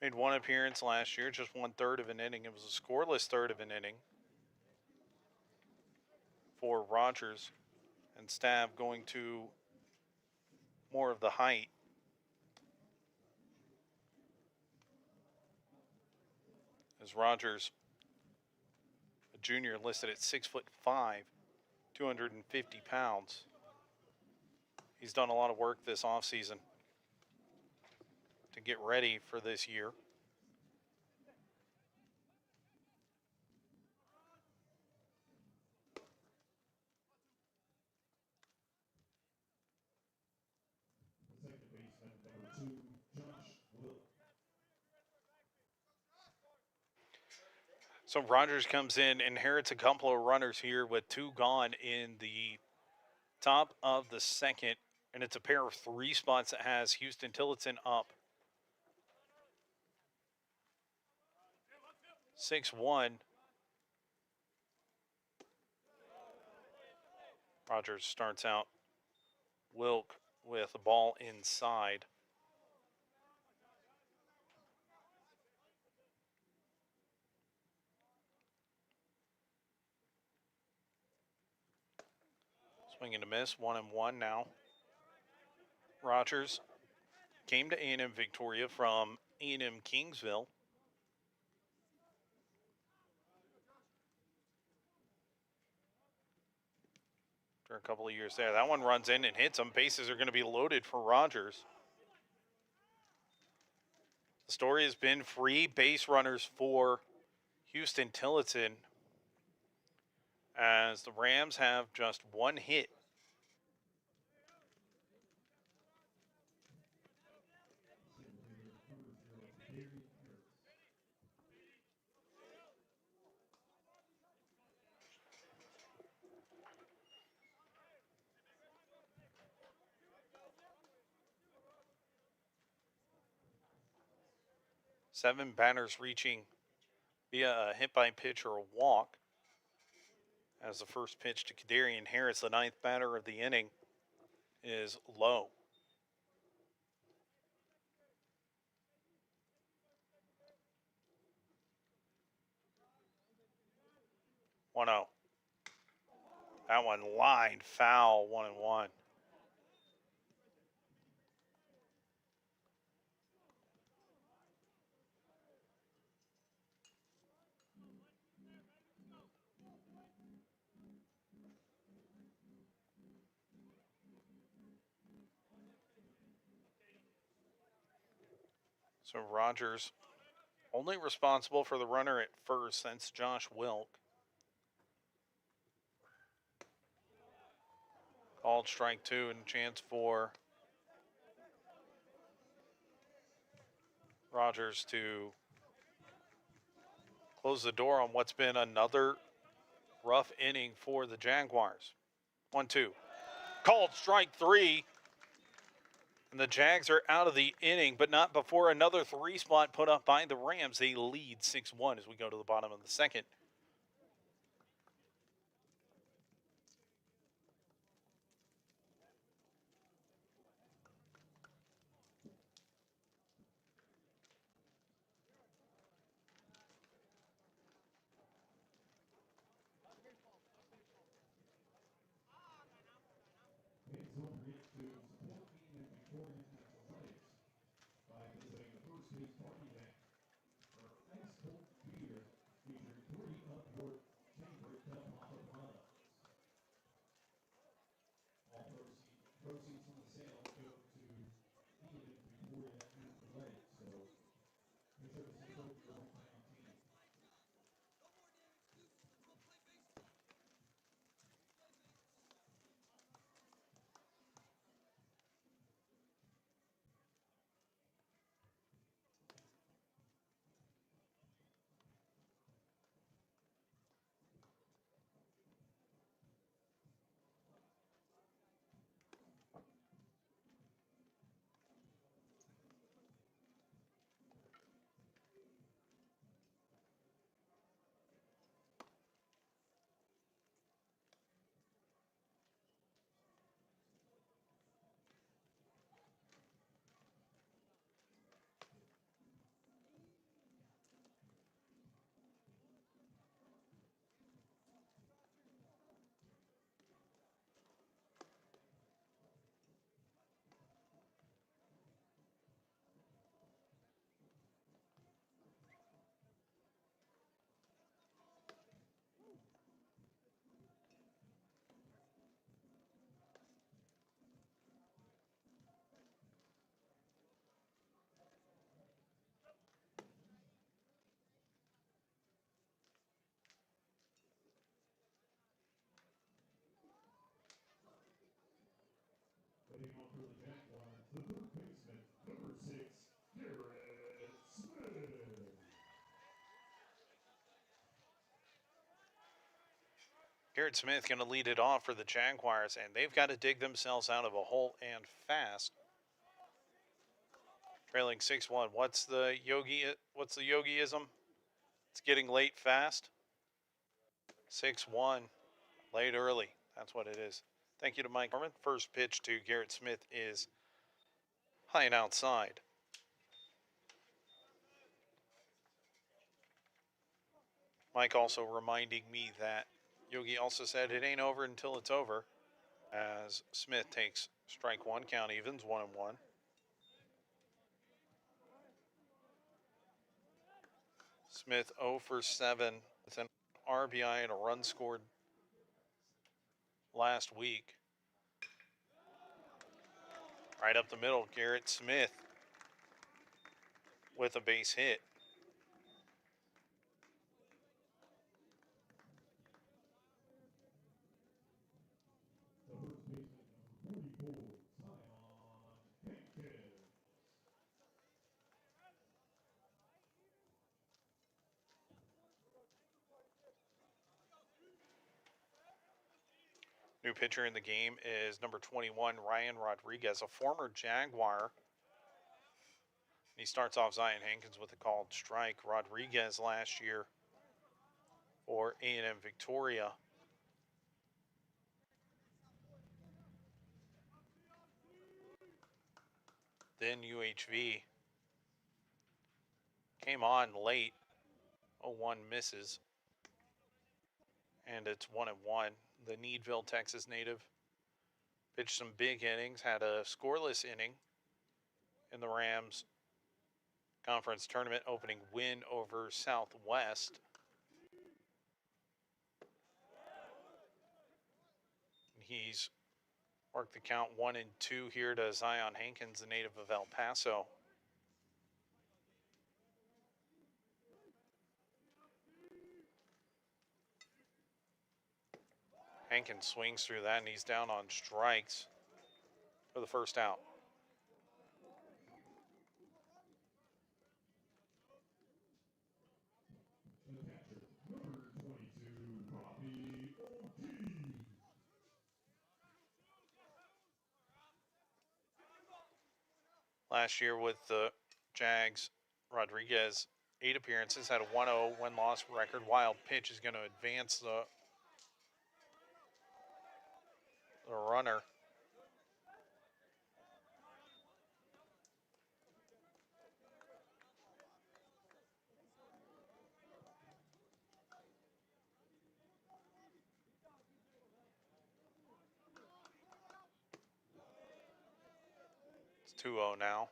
S5: Made one appearance last year, just 1/3 of an inning. It was a scoreless third of an inning for Rogers, and Stab going to more of the height. As Rogers, a junior, listed at 6'5", 250 pounds. He's done a lot of work this offseason to get ready for this year.
S10: Second baseman, number 2, Josh Wilk.
S5: So Rogers comes in, inherits a couple of runners here with 2 gone in the top of the second, and it's a pair of 3 spots that has Huston-Tillotson up 6-1. Rogers starts out Wilk with the ball inside. Swing and a miss, 1-1 now. Rogers came to A&M-Victoria from A&M Kingsville. For a couple of years there. That one runs in and hits him. Bases are going to be loaded for Rogers. The story has been free base runners for Huston-Tillotson, as the Rams have just 1 hit. Seven batters reaching via a hit by pitch or a walk. As the first pitch to Kadarian Harris, the 9th batter of the inning, is low. One 0. That one lined foul, 1-1. So Rogers only responsible for the runner at first since Josh Wilk. Called strike 2 and a chance for Rogers to close the door on what's been another rough inning for the Jaguars. 1-2. Called strike 3. And the Jags are out of the inning, but not before another 3 spot put up by the Rams. They lead 6-1 as we go to the bottom of the second.
S10: Fans over to support A&M-Victoria Athletics by visiting the States party event for ice cold beer featuring 3 of your favorite Del Papa products. All proceeds from the sale go to A&M-Victoria Athletics. So make sure to support your hometown team. Heading off for the Jaguars, the third baseman, number 6, Garrett Smith.
S5: Garrett Smith going to lead it off for the Jaguars, and they've got to dig themselves out of a hole and fast. Trailing 6-1. What's the yogiism? It's getting late fast. 6-1. Late early. That's what it is. Thank you to Mike Norman. First pitch to Garrett Smith is high and outside. Mike also reminding me that Yogi also said it ain't over until it's over, as Smith takes strike one, count evens, 1-1. Smith 0 for 7 with an RBI and a run scored last week. Right up the middle, Garrett Smith with a base hit.
S10: The first baseman, number 44, Zion Hankins.
S5: New pitcher in the game is number 21, Ryan Rodriguez, a former Jaguar. He starts off Zion Hankins with a called strike. Rodriguez last year for A&M-Victoria. Then UHV came on late. 0-1 misses. And it's 1-1. The Needville, Texas native pitched some big innings, had a scoreless inning in the Rams conference tournament opening win over Southwest. He's worked the count 1-2 here to Zion Hankins, the native of El Paso. Hankins swings through that, and he's down on strikes for the first out.
S10: The catcher, number 22, Bobby O'Gee.
S5: Last year with the Jags, Rodriguez, 8 appearances, had a 1-0 win-loss record. Wild pitch is going to advance the runner. It's 2-0 now.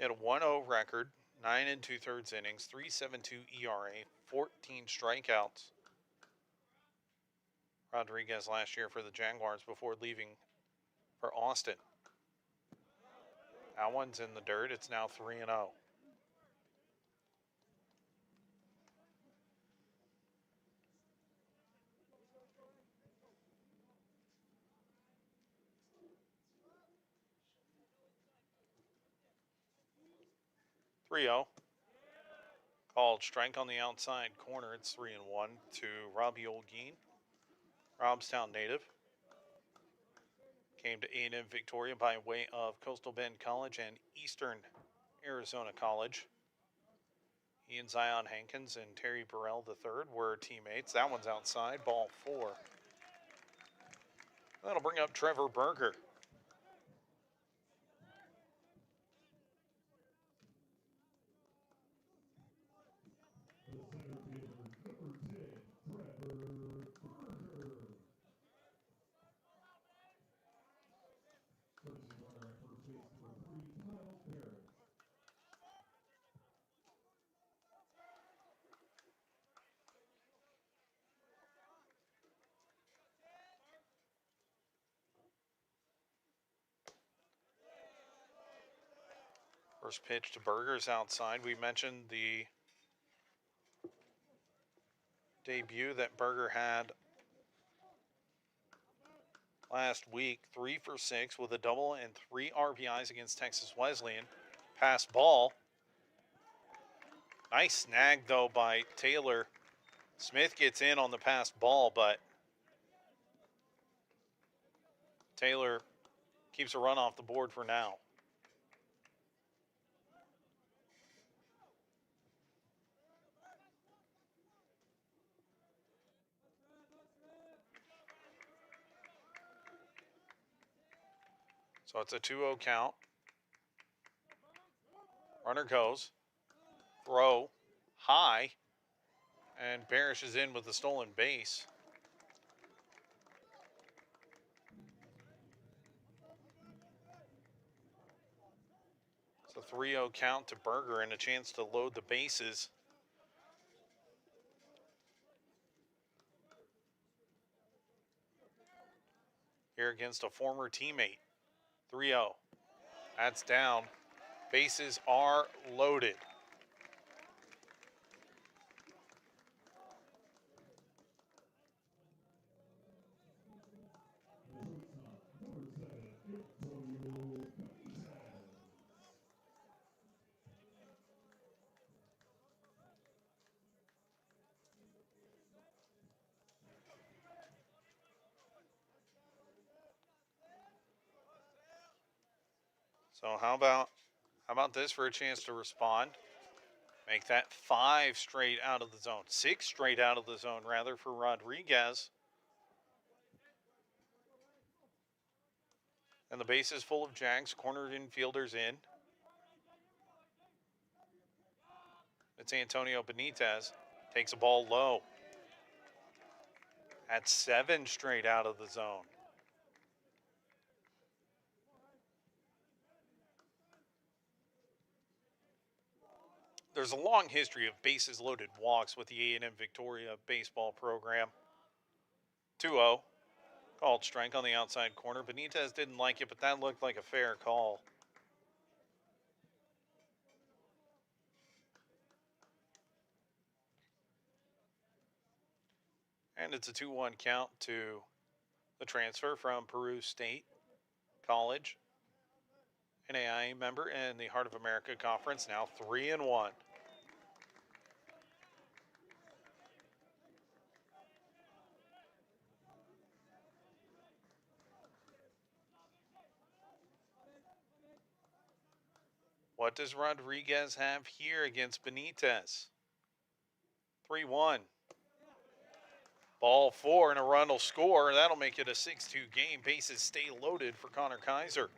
S5: He had a 1-0 record, 9 2/3 innings, 3.72 ERA, 14 strikeouts. Rodriguez last year for the Jaguars before leaving for Austin. That one's in the dirt. It's now 3-0. Called strike on the outside corner. It's 3-1 to Robbie Olguin, Robstown native. Came to A&M-Victoria by way of Coastal Bend College and Eastern Arizona College. He and Zion Hankins and Terry Burrell III were teammates. That one's outside, ball 4. That'll bring up Trevor Berger. First pitch to Berger's outside. We mentioned the debut that Berger had last week, 3 for 6 with a double and 3 RBIs against Texas Wesleyan. Pass ball. Nice snag, though, by Taylor. Smith gets in on the pass ball, but Taylor keeps a run off the board for now. So it's a 2-0 count. Runner goes. Throw high. And Parrish is in with the stolen base. It's a 3-0 count to Berger and a chance to load the bases. Here against a former teammate. 3-0. That's down. Bases are loaded. So how about this for a chance to respond? Make that 5 straight out of the zone. 6 straight out of the zone, rather, for Rodriguez. And the base is full of Jags, cornered infielders in. It's Antonio Benitez. Takes a ball low. That's 7 straight out of the zone. There's a long history of bases loaded walks with the A&M-Victoria baseball program. 2-0. Called strike on the outside corner. Benitez didn't like it, but that looked like a fair call. And it's a 2-1 count to the transfer from Peru State College. NAIA member in the Heart of America Conference, now 3-1. What does Rodriguez have here against Benitez? 3-1. Ball 4 and a run will score. That'll make it a 6-2 game. Bases stay loaded for Connor Kaiser.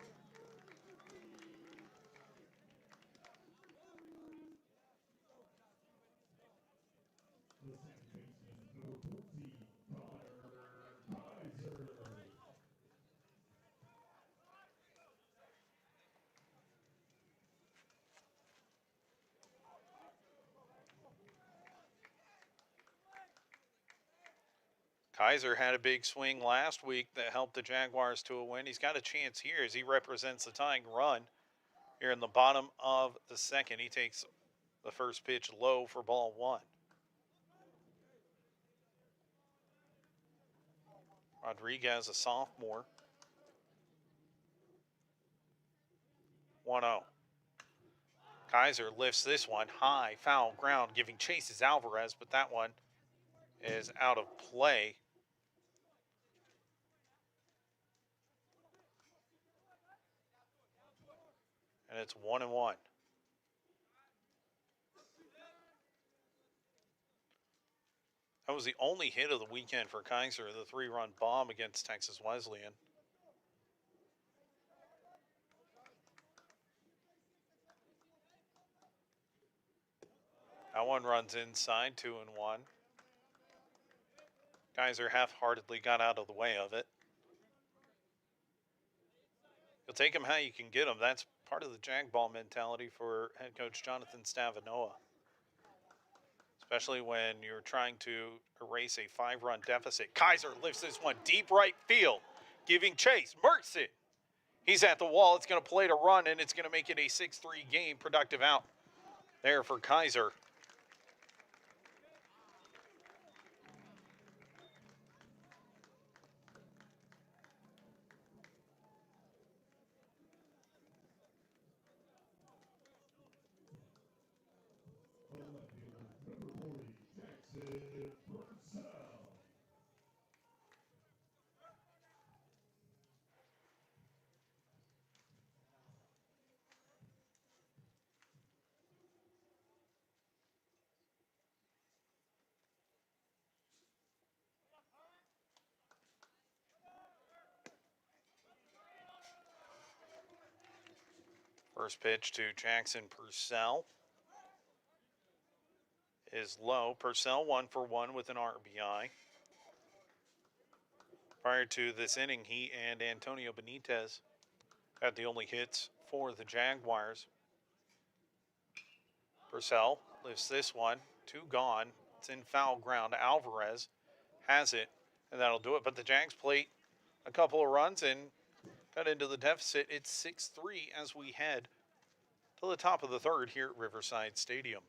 S5: Kaiser had a big swing last week that helped the Jaguars to a win. He's got a chance here as he represents the tying run here in the bottom of the second. He takes the first pitch low for ball one. Rodriguez, a sophomore. 1-0. Kaiser lifts this one high, foul ground, giving chases Alvarez, but that one is out of play. And it's 1-1. That was the only hit of the weekend for Kaiser, the 3-run bomb against Texas Wesleyan. That one runs inside, 2-1. Kaiser half-heartedly got out of the way of it. You'll take him how you can get him. That's part of the Jag ball mentality for head coach Jonathan Stavanoa. Especially when you're trying to erase a 5-run deficit. Kaiser lifts this one deep right field, giving chase. Mertson. He's at the wall. It's going to play to run, and it's going to make it a 6-3 game. Productive out there for Kaiser. First pitch to Jackson Purcell is low. Purcell 1 for 1 with an RBI. Prior to this inning, he and Antonio Benitez had the only hits for the Jaguars. Purcell lifts this one, 2 gone. It's in foul ground. Alvarez has it, and that'll do it. But the Jags plate a couple of runs and got into the deficit. It's 6-3 as we head to the top of the third here at Riverside Stadium.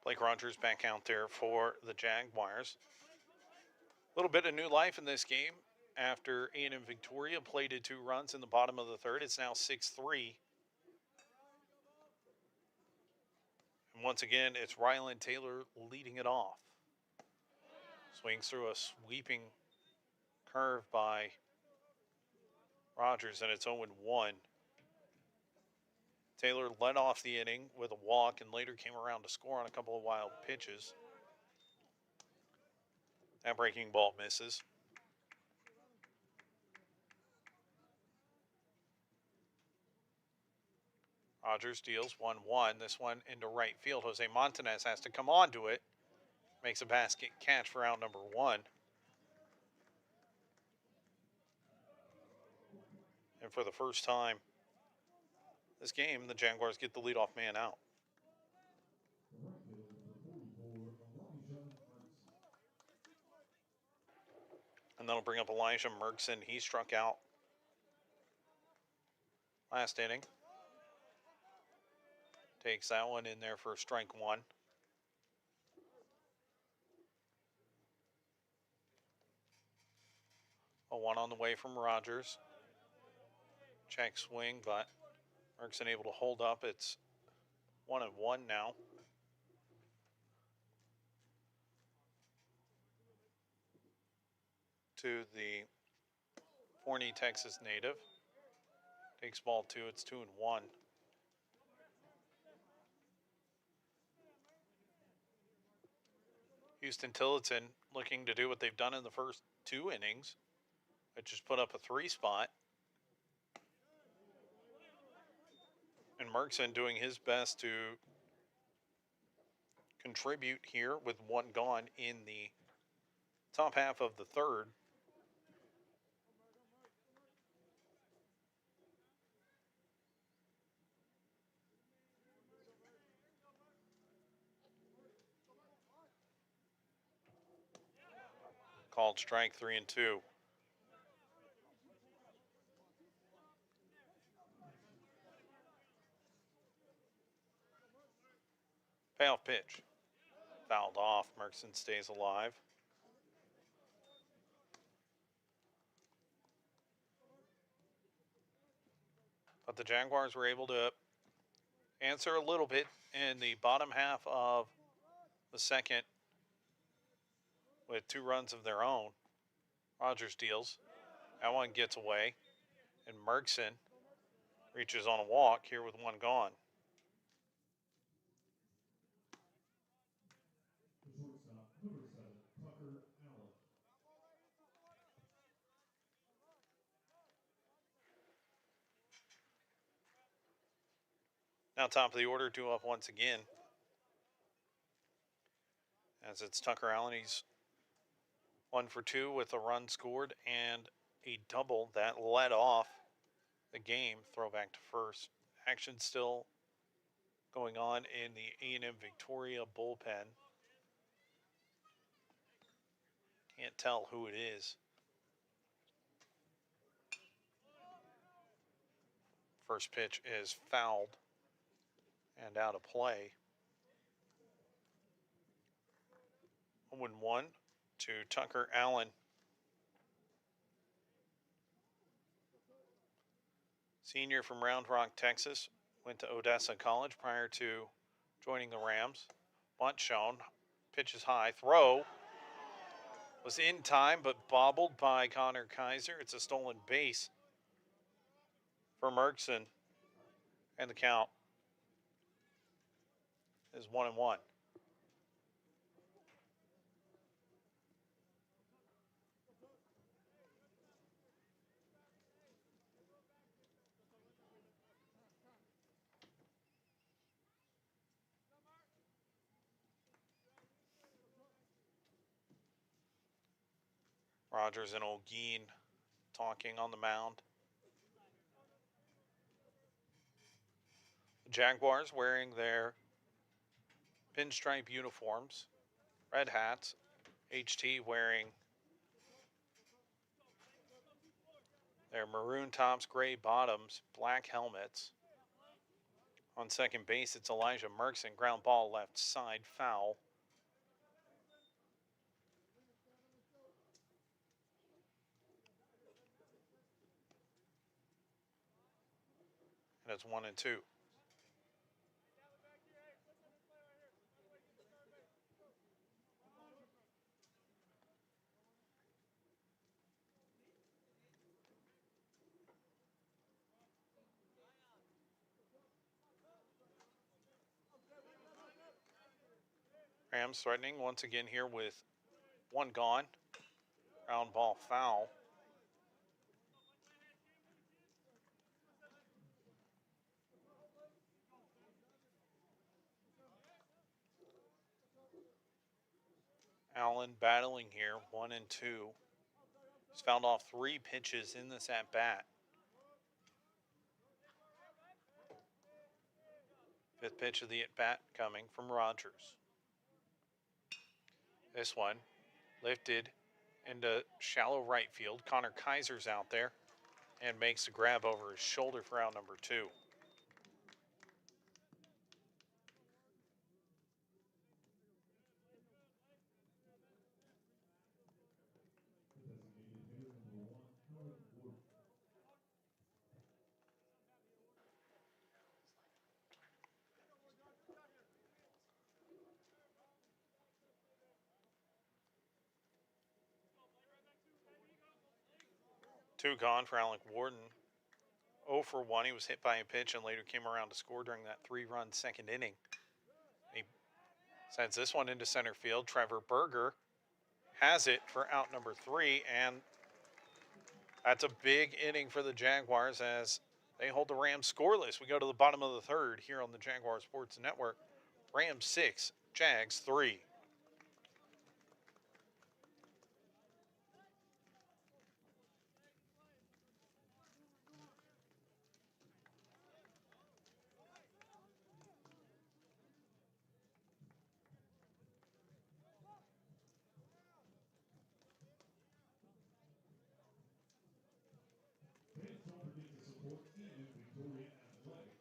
S5: Blake Rogers back out there for the Jaguars. A little bit of new life in this game after A&M-Victoria plated 2 runs in the bottom of the third. It's now 6-3. And once again, it's Rylan Taylor leading it off. Swings through a sweeping curve by Rogers, and it's 0-1. Taylor led off the inning with a walk and later came around to score on a couple of wild pitches. That breaking ball misses. Rogers deals 1-1. This one into right field. Jose Montanez has to come on to it. Makes a basket catch for out number 1. And for the first time this game, the Jaguars get the leadoff man out. And that'll bring up Elijah Merksen. He struck out last inning. Takes that one in there for strike 1. A 1 on the way from Rogers. Check swing, but Merksen able to hold up. It's 1-1 now. To the Forney, Texas native. Takes ball 2. It's 2-1. Huston-Tillotson looking to do what they've done in the first 2 innings. It just put up a 3 spot. And Merksen doing his best to contribute here with 1 gone in the top half of the third. Called strike 3-2. Payoff pitch. Fouled off. Merksen stays alive. But the Jaguars were able to answer a little bit in the bottom half of the second with 2 runs of their own. Rogers deals. That one gets away. And Merksen reaches on a walk here with 1 gone.
S10: The shortstop, number 7, Tucker Allen.
S5: Now top of the order, 2 up once again. As it's Tucker Allen, he's 1 for 2 with a run scored and a double that led off the game. Throw back to first. Action still going on in the A&M-Victoria bullpen. Can't tell who it is. First pitch is fouled and out of play. 0-1 to Tucker Allen. Senior from Round Rock, Texas. Went to Odessa College prior to joining the Rams. Bunt shown. Pitch is high. Throw was in time, but bobbled by Connor Kaiser. It's a stolen base for Merksen. And the count is 1-1. Rogers and Olguin talking on the mound. The Jaguars wearing their pinstripe uniforms, red hats. HT wearing their maroon tops, gray bottoms, black helmets. On second base, it's Elijah Merksen. Ground ball left side, foul. And it's 1-2. Rams threatening once again here with one gone. Ground ball foul. Allen battling here, 1-2. He's fouled off 3 pitches in this at bat. Fifth pitch of the at bat coming from Rogers. This one lifted into shallow right field. Connor Kaiser's out there and makes a grab over his shoulder for out number 2. Two gone for Alec Warden. 0 for 1. He was hit by a pitch and later came around to score during that 3-run second inning. He sends this one into center field. Trevor Berger has it for out number 3, and that's a big inning for the Jaguars as they hold the Rams scoreless. We go to the bottom of the third here on the Jaguar Sports Network. Rams 6, Jags 3.
S10: Fans, don't forget to support A&M-Victoria Athletics.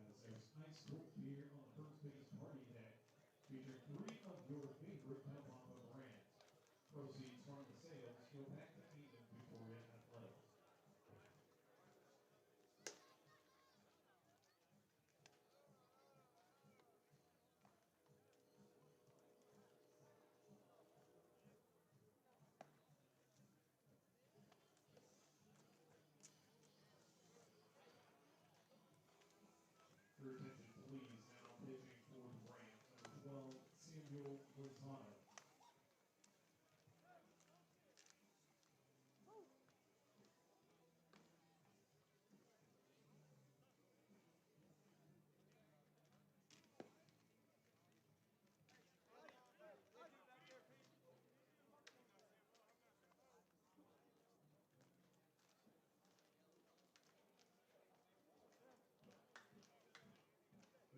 S10: As there's ice cold beer on the first base party deck, featuring 3 of your favorite Papa brands. Proceeds from the sales go back to A&M-Victoria Athletics. Your attention, please. Now pitching for the Rams, number 12, Samuel Lozano.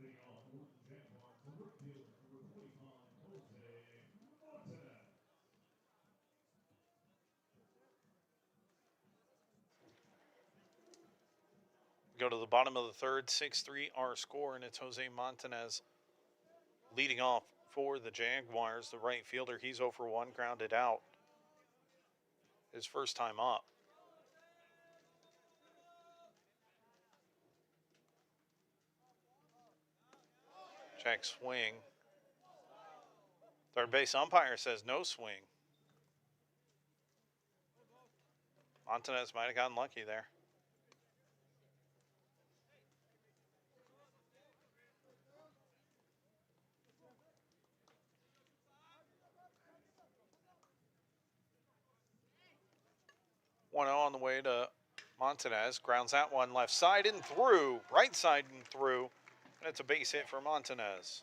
S10: Leading off for the Jaguars, the right fielder, number 25, Jose Martinez.
S5: We go to the bottom of the third, 6-3 our score, and it's Jose Montanez leading off for the Jaguars. The right fielder, he's 0 for 1, grounded out. His first time up. Check swing. Third base umpire says no swing. Montanez might have gotten lucky there. One on the way to Montanez. Grounds that one left side and through. Right side and through. And it's a base hit for Montanez.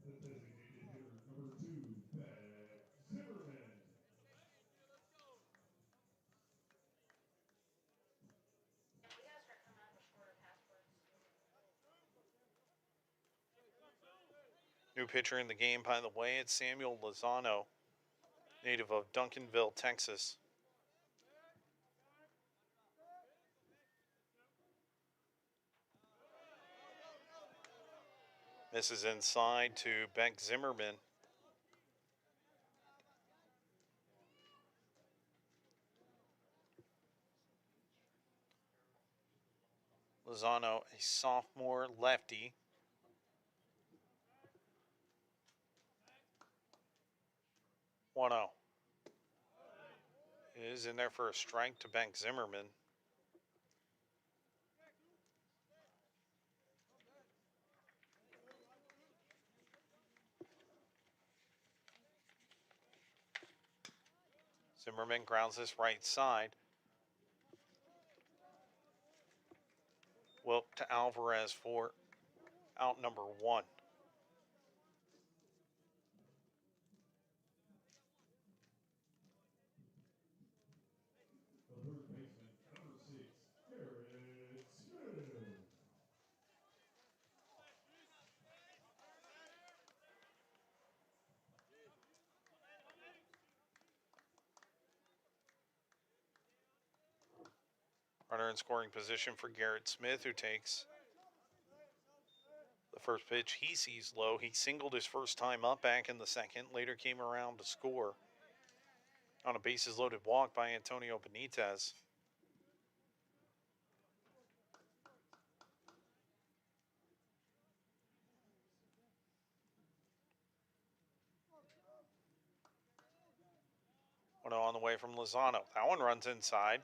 S10: The designated hitter, number 2, Pat Zimmerman.
S5: New pitcher in the game, by the way, it's Samuel Lozano, native of Duncanville, Texas. Misses inside to Beck Zimmerman. Lozano, a sophomore lefty. One 0 is in there for a strike to Beck Zimmerman. Zimmerman grounds this right side. Wilk to Alvarez for out number 1.
S10: The third baseman, number 6, Garrett Smith.
S5: Runner in scoring position for Garrett Smith, who takes the first pitch. He sees low. He singled his first time up back in the second. Later came around to score on a bases loaded walk by Antonio Benitez. One on the way from Lozano. That one runs inside.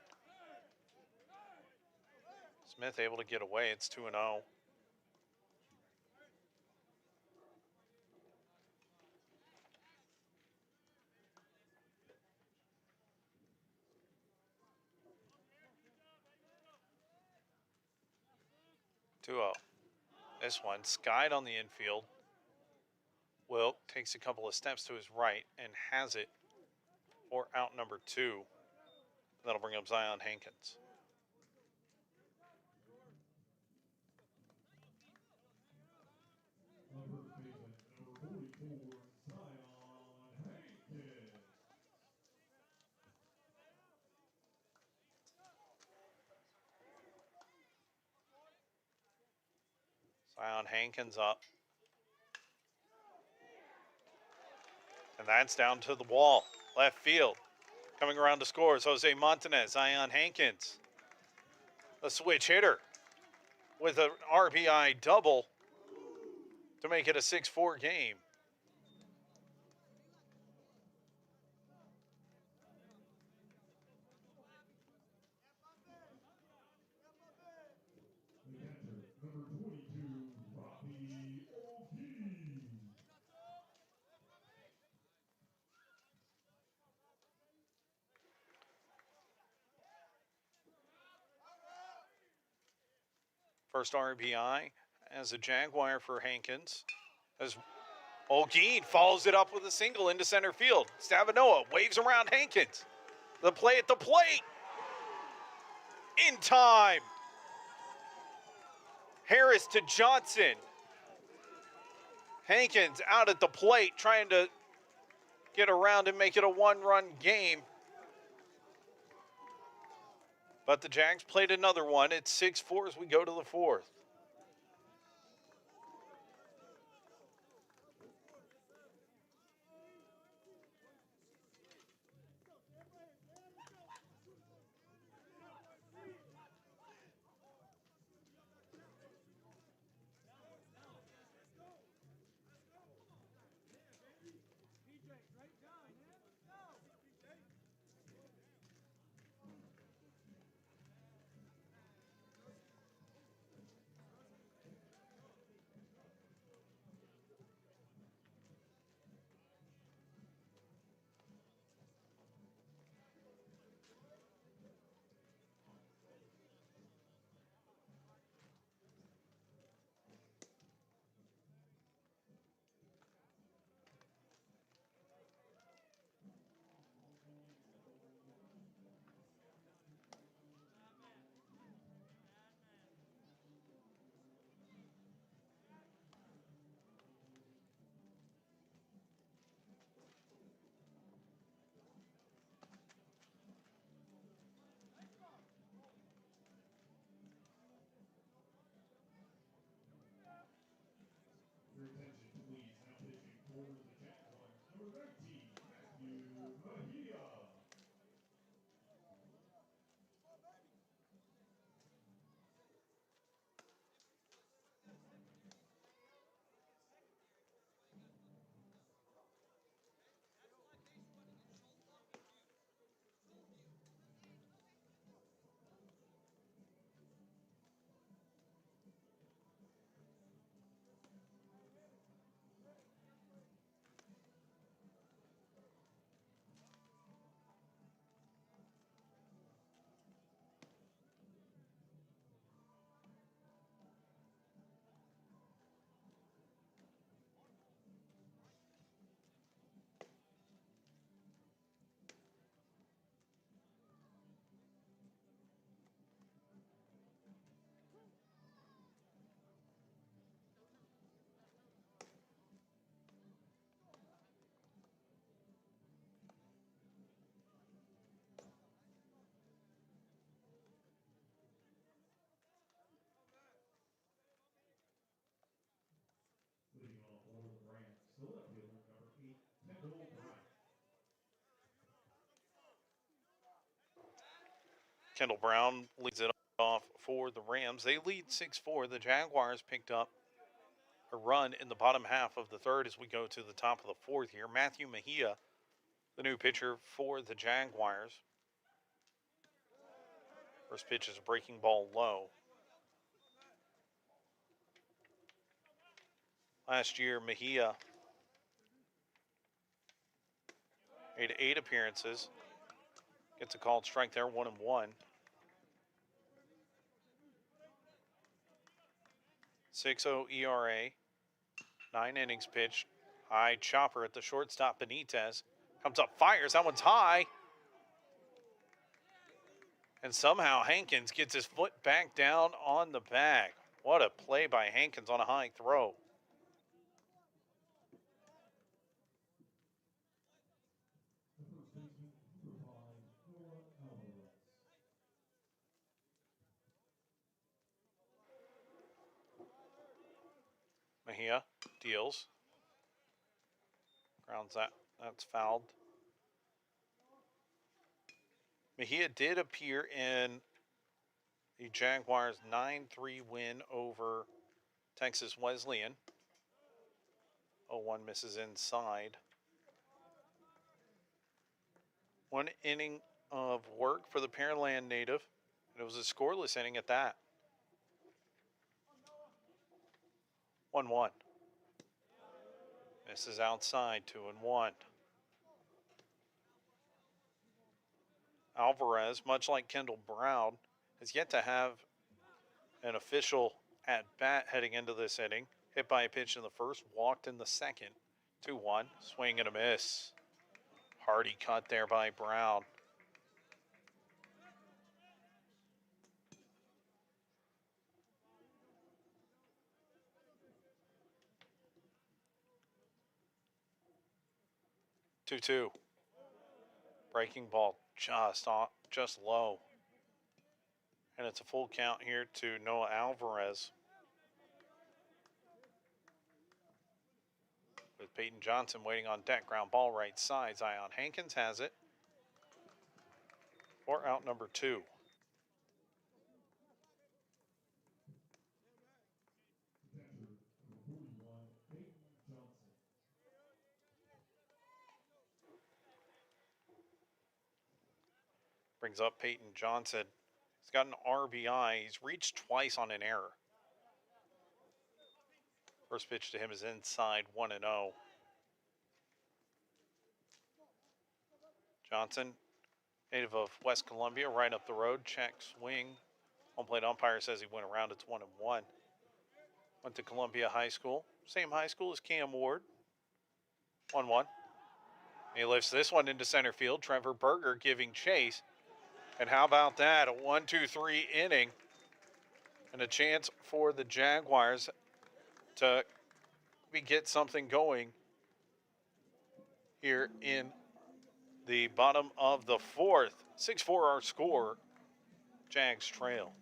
S5: Smith able to get away. It's 2-0. This one skied on the infield. Wilk takes a couple of steps to his right and has it for out number 2. That'll bring up Zion Hankins.
S10: The first baseman, number 44, Zion Hankins.
S5: Zion Hankins up. And that's down to the wall. Left field. Coming around to score is Jose Montanez. Zion Hankins, a switch hitter, with an RBI double to make it a 6-4 game.
S10: The catcher, number 22, Robbie O'Keefe.
S5: First RBI as a Jaguar for Hankins. As Olguin follows it up with a single into center field. Stavinoa waves around Hankins. The play at the plate. In time. Harris to Johnson. Hankins out at the plate trying to get around and make it a 1-run game. But the Jags played another one. It's 6-4 as we go to the 4th. Kendall Brown leads it off for the Rams. They lead 6-4. The Jaguars picked up a run in the bottom half of the third as we go to the top of the fourth here. Matthew Mejia, the new pitcher for the Jaguars. First pitch is a breaking ball low. Last year, Mejia made 8 appearances. Gets a called strike there, 1-1. 6.0 ERA, 9 innings pitched. High chopper at the shortstop, Benitez. Comes up, fires, that one's high. And somehow Hankins gets his foot back down on the bag. What a play by Hankins on a high throw. Mejia deals. Grounds that. That's fouled. Mejia did appear in the Jaguars' 9-3 win over Texas Wesleyan. 0-1 misses inside. 1 inning of work for the Pearland native. And it was a scoreless inning at that. 1-1. Misses outside, 2-1. Alvarez, much like Kendall Brown, has yet to have an official at-bat heading into this inning. Hit by a pitch in the first, walked in the second. 2-1, swing and a miss. Hardy cut there by Brown. Two. Breaking ball just low. And it's a full count here to Noah Alvarez. With Peyton Johnson waiting on deck. Ground ball right side. Zion Hankins has it for out number 2. Brings up Peyton Johnson. He's got an RBI. He's reached twice on an error. First pitch to him is inside, 1-0. Johnson, native of West Columbia, right up the road. Check swing. Home plate umpire says he went around. It's 1-1. Went to Columbia High School. Same high school as Cam Ward. 1-1. He lifts this one into center field. Trevor Berger giving chase. And how about that? A 1-2-3 inning. And a chance for the Jaguars to get something going here in the bottom of the fourth. 6-4 our score. Jags trail.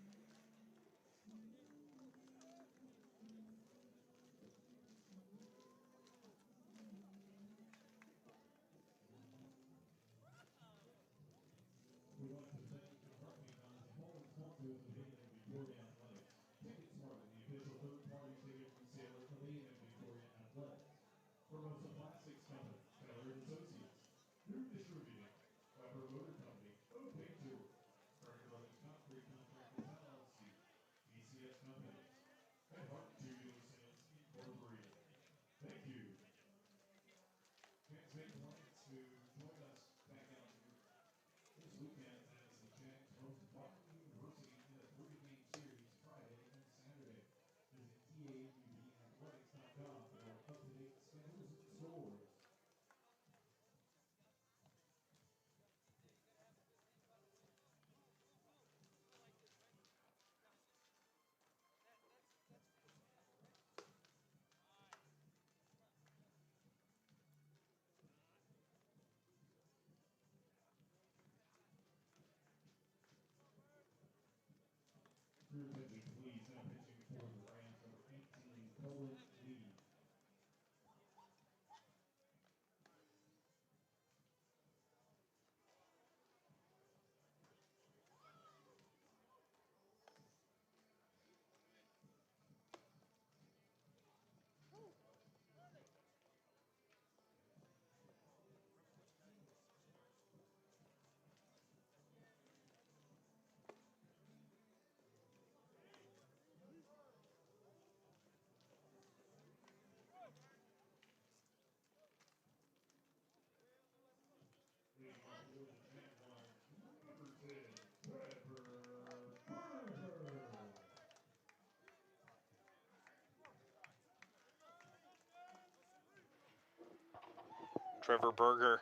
S5: Trevor Berger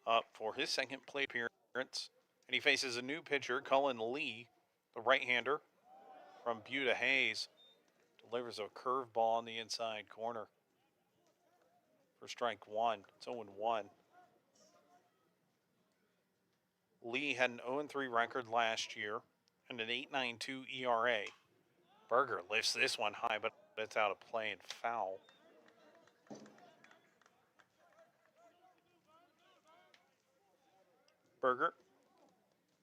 S5: up for his second plate appearance. And he faces a new pitcher, Cullen Lee, the right-hander from Buda Hayes. Delivers a curveball on the inside corner for strike one. It's 0-1. Lee had an 0-3 record last year and an 8.92 ERA. Berger lifts this one high, but it's out of play and foul. Berger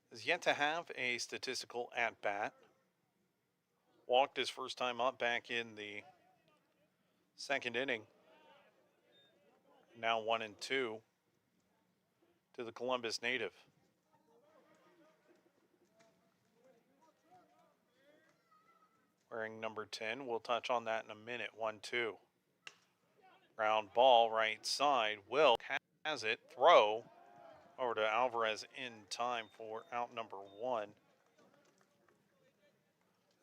S5: has yet to have a statistical at-bat. Walked his first time up back in the second inning. Now 1-2 to the Columbus native. Wearing number 10. We'll touch on that in a minute. 1-2. Ground ball right side. Will has it. Throw over to Alvarez in time for out number 1.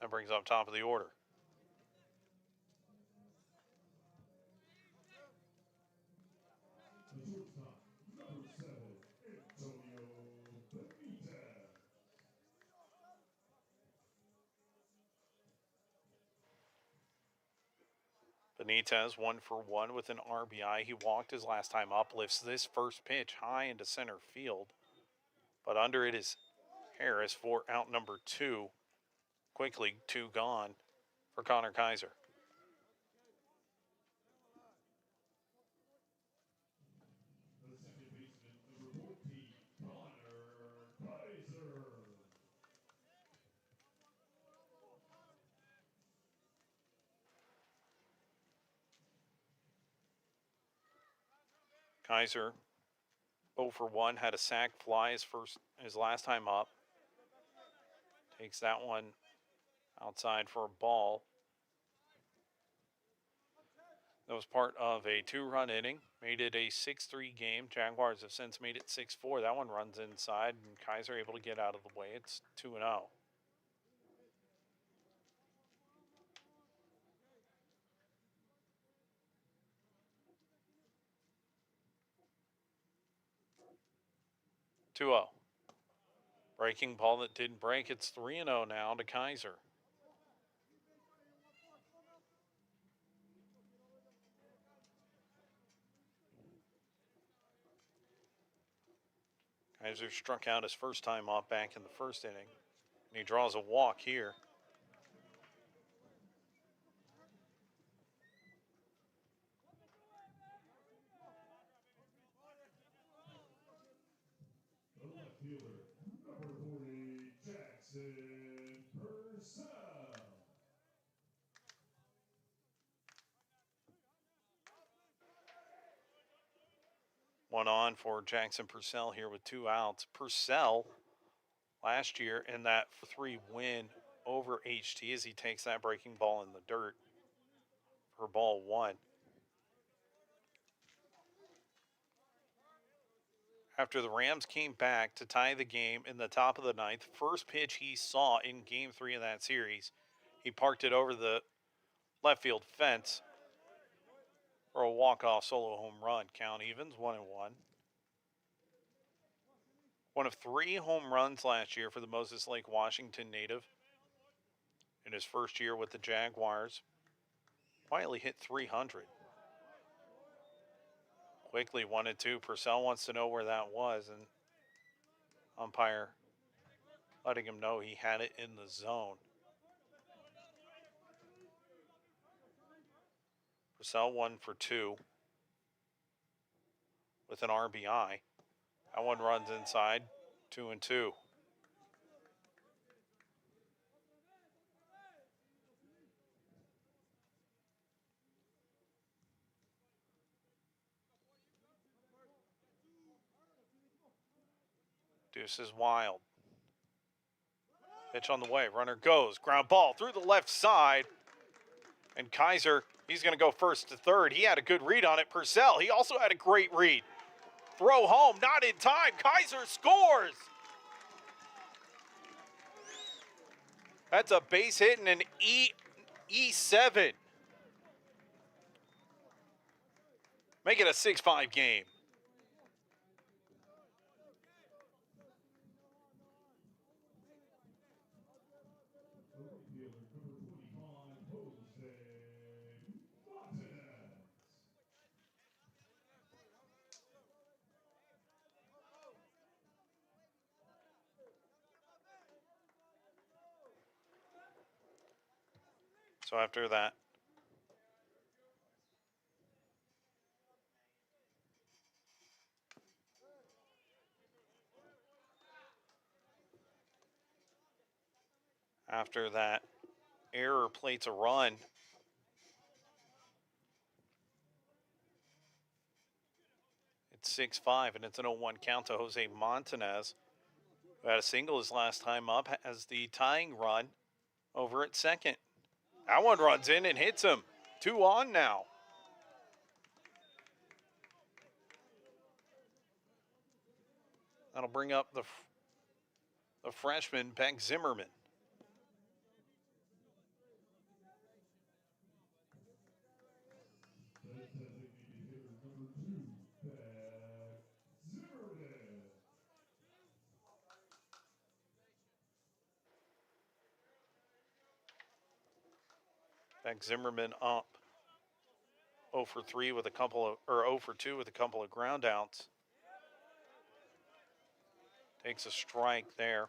S5: That brings up top of the order. Benitez 1 for 1 with an RBI. He walked his last time up, lifts this first pitch high into center field. But under it is Harris for out number 2. Quickly, 2 gone for Connor Kaiser. Kaiser 0 for 1, had a sac fly his last time up. Takes that one outside for a ball. That was part of a 2-run inning. Made it a 6-3 game. Jaguars have since made it 6-4. That one runs inside, and Kaiser able to get out of the way. It's 2-0. Breaking ball that didn't break. It's 3-0 now to Kaiser. Kaiser struck out his first time up back in the first inning. And he draws a walk here. One on for Jackson Purcell here with 2 outs. Purcell last year in that 3 win over HT as he takes that breaking ball in the dirt for ball 1. After the Rams came back to tie the game in the top of the 9th, first pitch he saw in game 3 of that series, he parked it over the left field fence for a walk-off solo home run. Count evens, 1-1. One of 3 home runs last year for the Moses Lake Washington native in his first year with the Jaguars. Quietly hit 300. Quickly 1-2. Purcell wants to know where that was, and umpire letting him know he had it in the zone. Purcell 1 for 2 with an RBI. That one runs inside, 2-2. Deuce is wild. Pitch on the way. Runner goes. Ground ball through the left side. And Kaiser, he's going to go first to third. He had a good read on it. Purcell, he also had a great read. Throw home, not in time. Kaiser scores. That's a base hit and an E7. Make it a 6-5 game. So after that, error plates a run. It's 6-5, and it's an 0-1 count to Jose Montanez, who had a single his last time up, has the tying run over at second. That one runs in and hits him. 2 on now. That'll bring up the freshman, Beck Zimmerman. Beck Zimmerman up 0 for 3 with a couple of, or 0 for 2 with a couple of ground outs. Takes a strike there.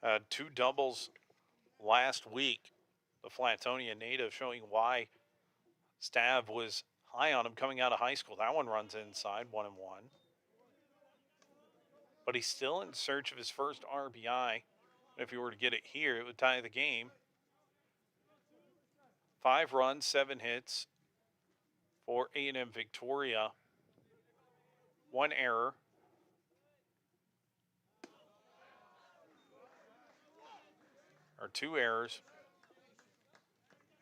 S5: Had 2 doubles last week. The Flatonia native showing why Stav was high on him coming out of high school. That one runs inside, 1-1. But he's still in search of his first RBI. If he were to get it here, it would tie the game. 5 runs, 7 hits for A&M-Victoria. 1 error. Or 2 errors.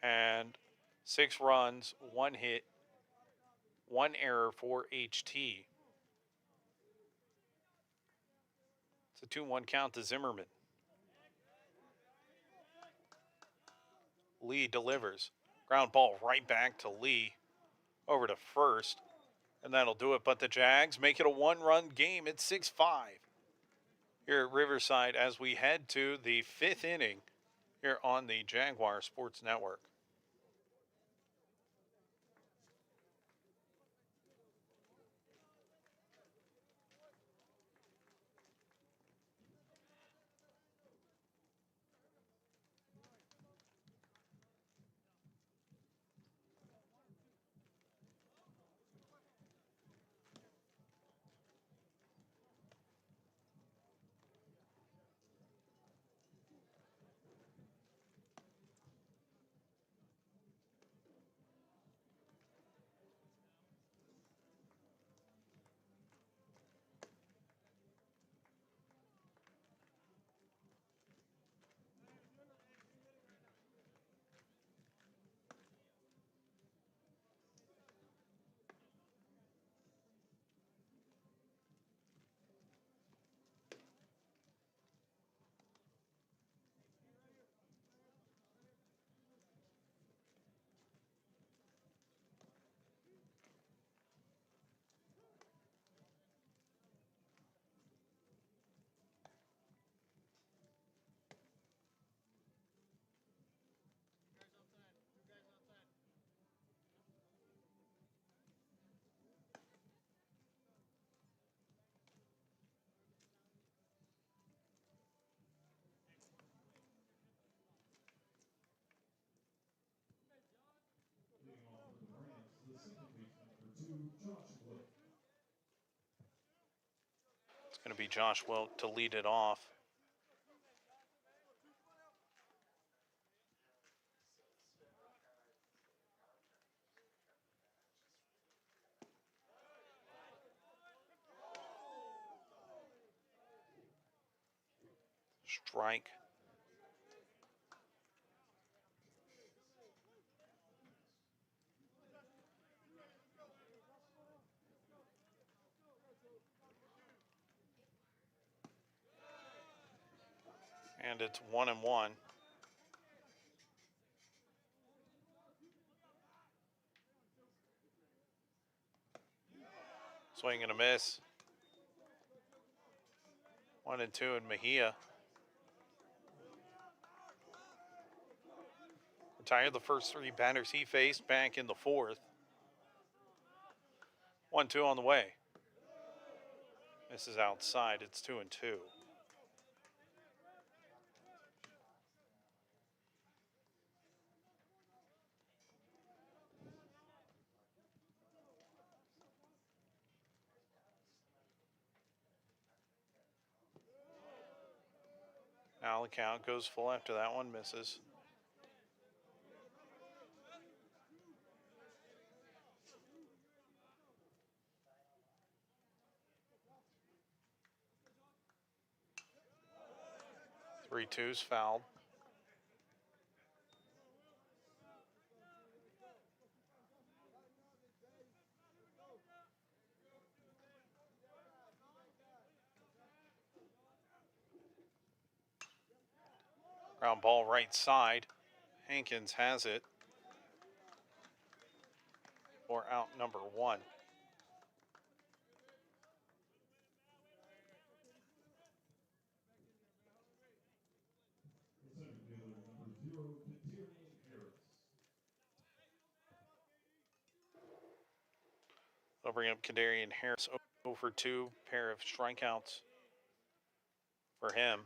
S5: And 6 runs, 1 hit, 1 error for HT. It's a 2-1 count to Zimmerman. Lee delivers. Ground ball right back to Lee. Over to first. And that'll do it. But the Jags make it a 1-run game. It's 6-5. Here at Riverside as we head to the 5th inning here on the Jaguar Sports Network. It's going to be Josh Wilk to lead it off. Strike. And it's 1-1. Swing and a miss. 1-2 in Mejia. Retired the first 3 batters he faced back in the 4th. 1-2 on the way. This is outside. It's 2-2. Now the count goes full after that one misses. Three twos fouled. Ground ball right side. Hankins has it for out number 1.
S10: The center fielder, number 0, Kadarian Harris.
S5: They'll bring up Kadarian Harris 0 for 2, pair of strikeouts for him.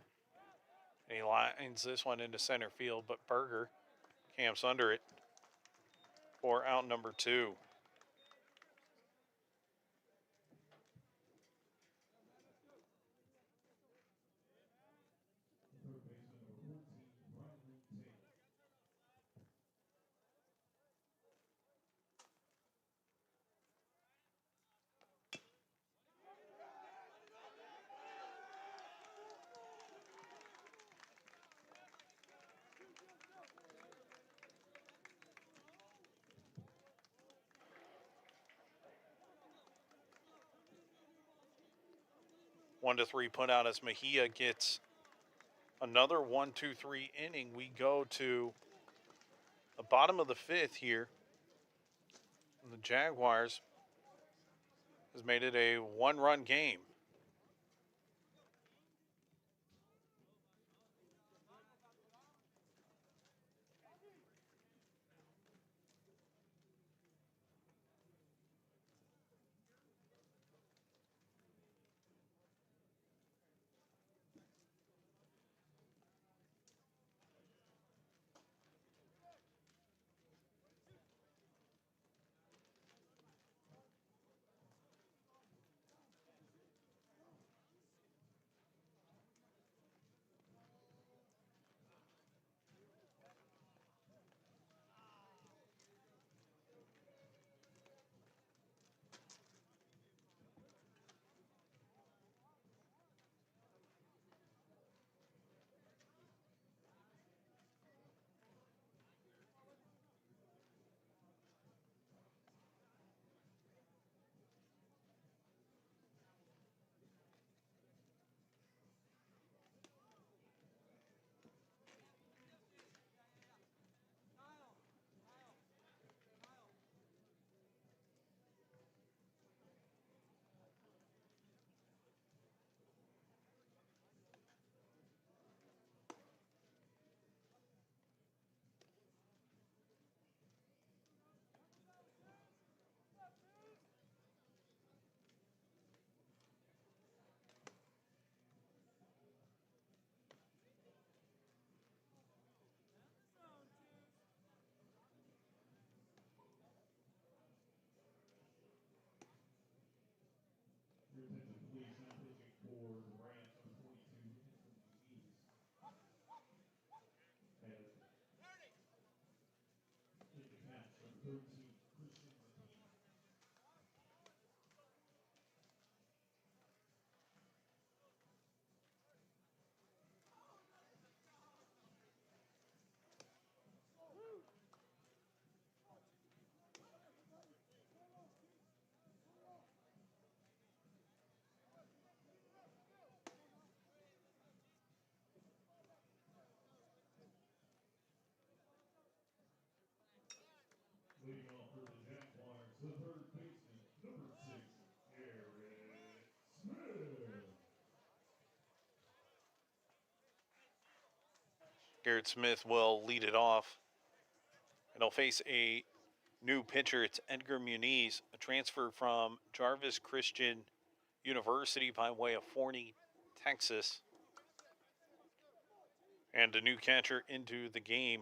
S5: And he lines this one into center field, but Berger camps under it for out number 2.
S10: Third baseman, number 14, Bradley Taylor.
S5: One to three put out as Mejia gets another 1-2-3 inning. We go to the bottom of the 5th here. And the Jaguars has made it a 1-run game.
S10: Leading off for the Jaguars, the third baseman, number 6, Garrett Smith.
S5: Garrett Smith will lead it off. And he'll face a new pitcher. It's Edgar Muniz, a transfer from Jarvis Christian University by way of Forney, Texas. And a new catcher into the game.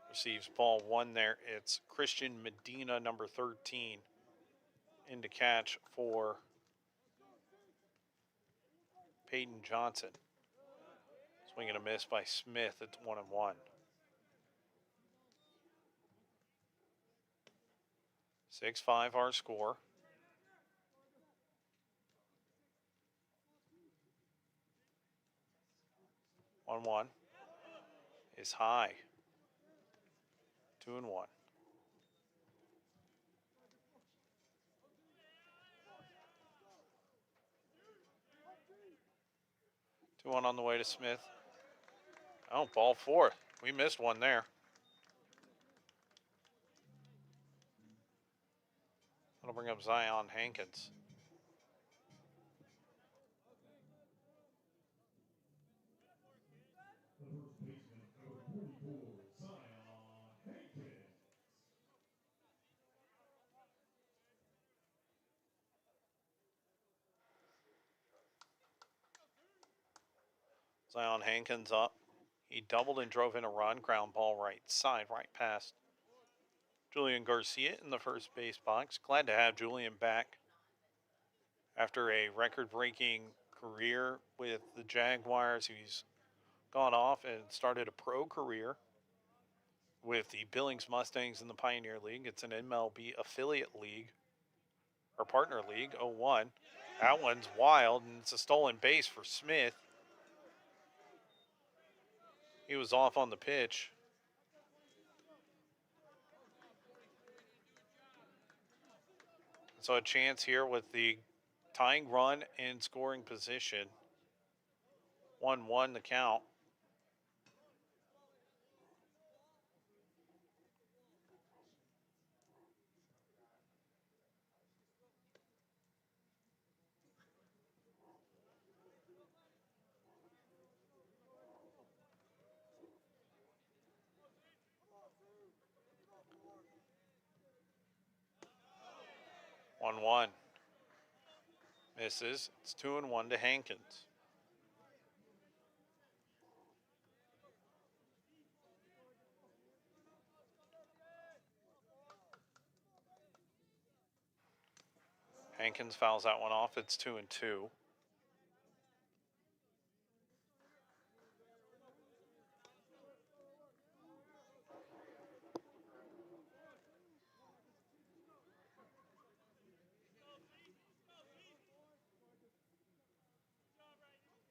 S5: Receives ball one there. It's Christian Medina, number 13, in to catch for Peyton Johnson. Swing and a miss by Smith. It's 1-1. 6-5 our score. One is high. 2-1. 2-1 on the way to Smith. Oh, ball four. We missed one there. That'll bring up Zion Hankins.
S10: The first baseman, number 44, Zion Hankins.
S5: Zion Hankins up. He doubled and drove in a run. Ground ball right side, right past Julian Garcia in the first base box. Glad to have Julian back after a record-breaking career with the Jaguars. He's gone off and started a pro career with the Billings Mustangs in the Pioneer League. It's an MLB affiliate league, or partner league, 01. That one's wild, and it's a stolen base for Smith. He was off on the pitch. So a chance here with the tying run in scoring position. 1-1 the count. One misses. It's 2-1 to Hankins. Hankins fouls that one off. It's 2-2.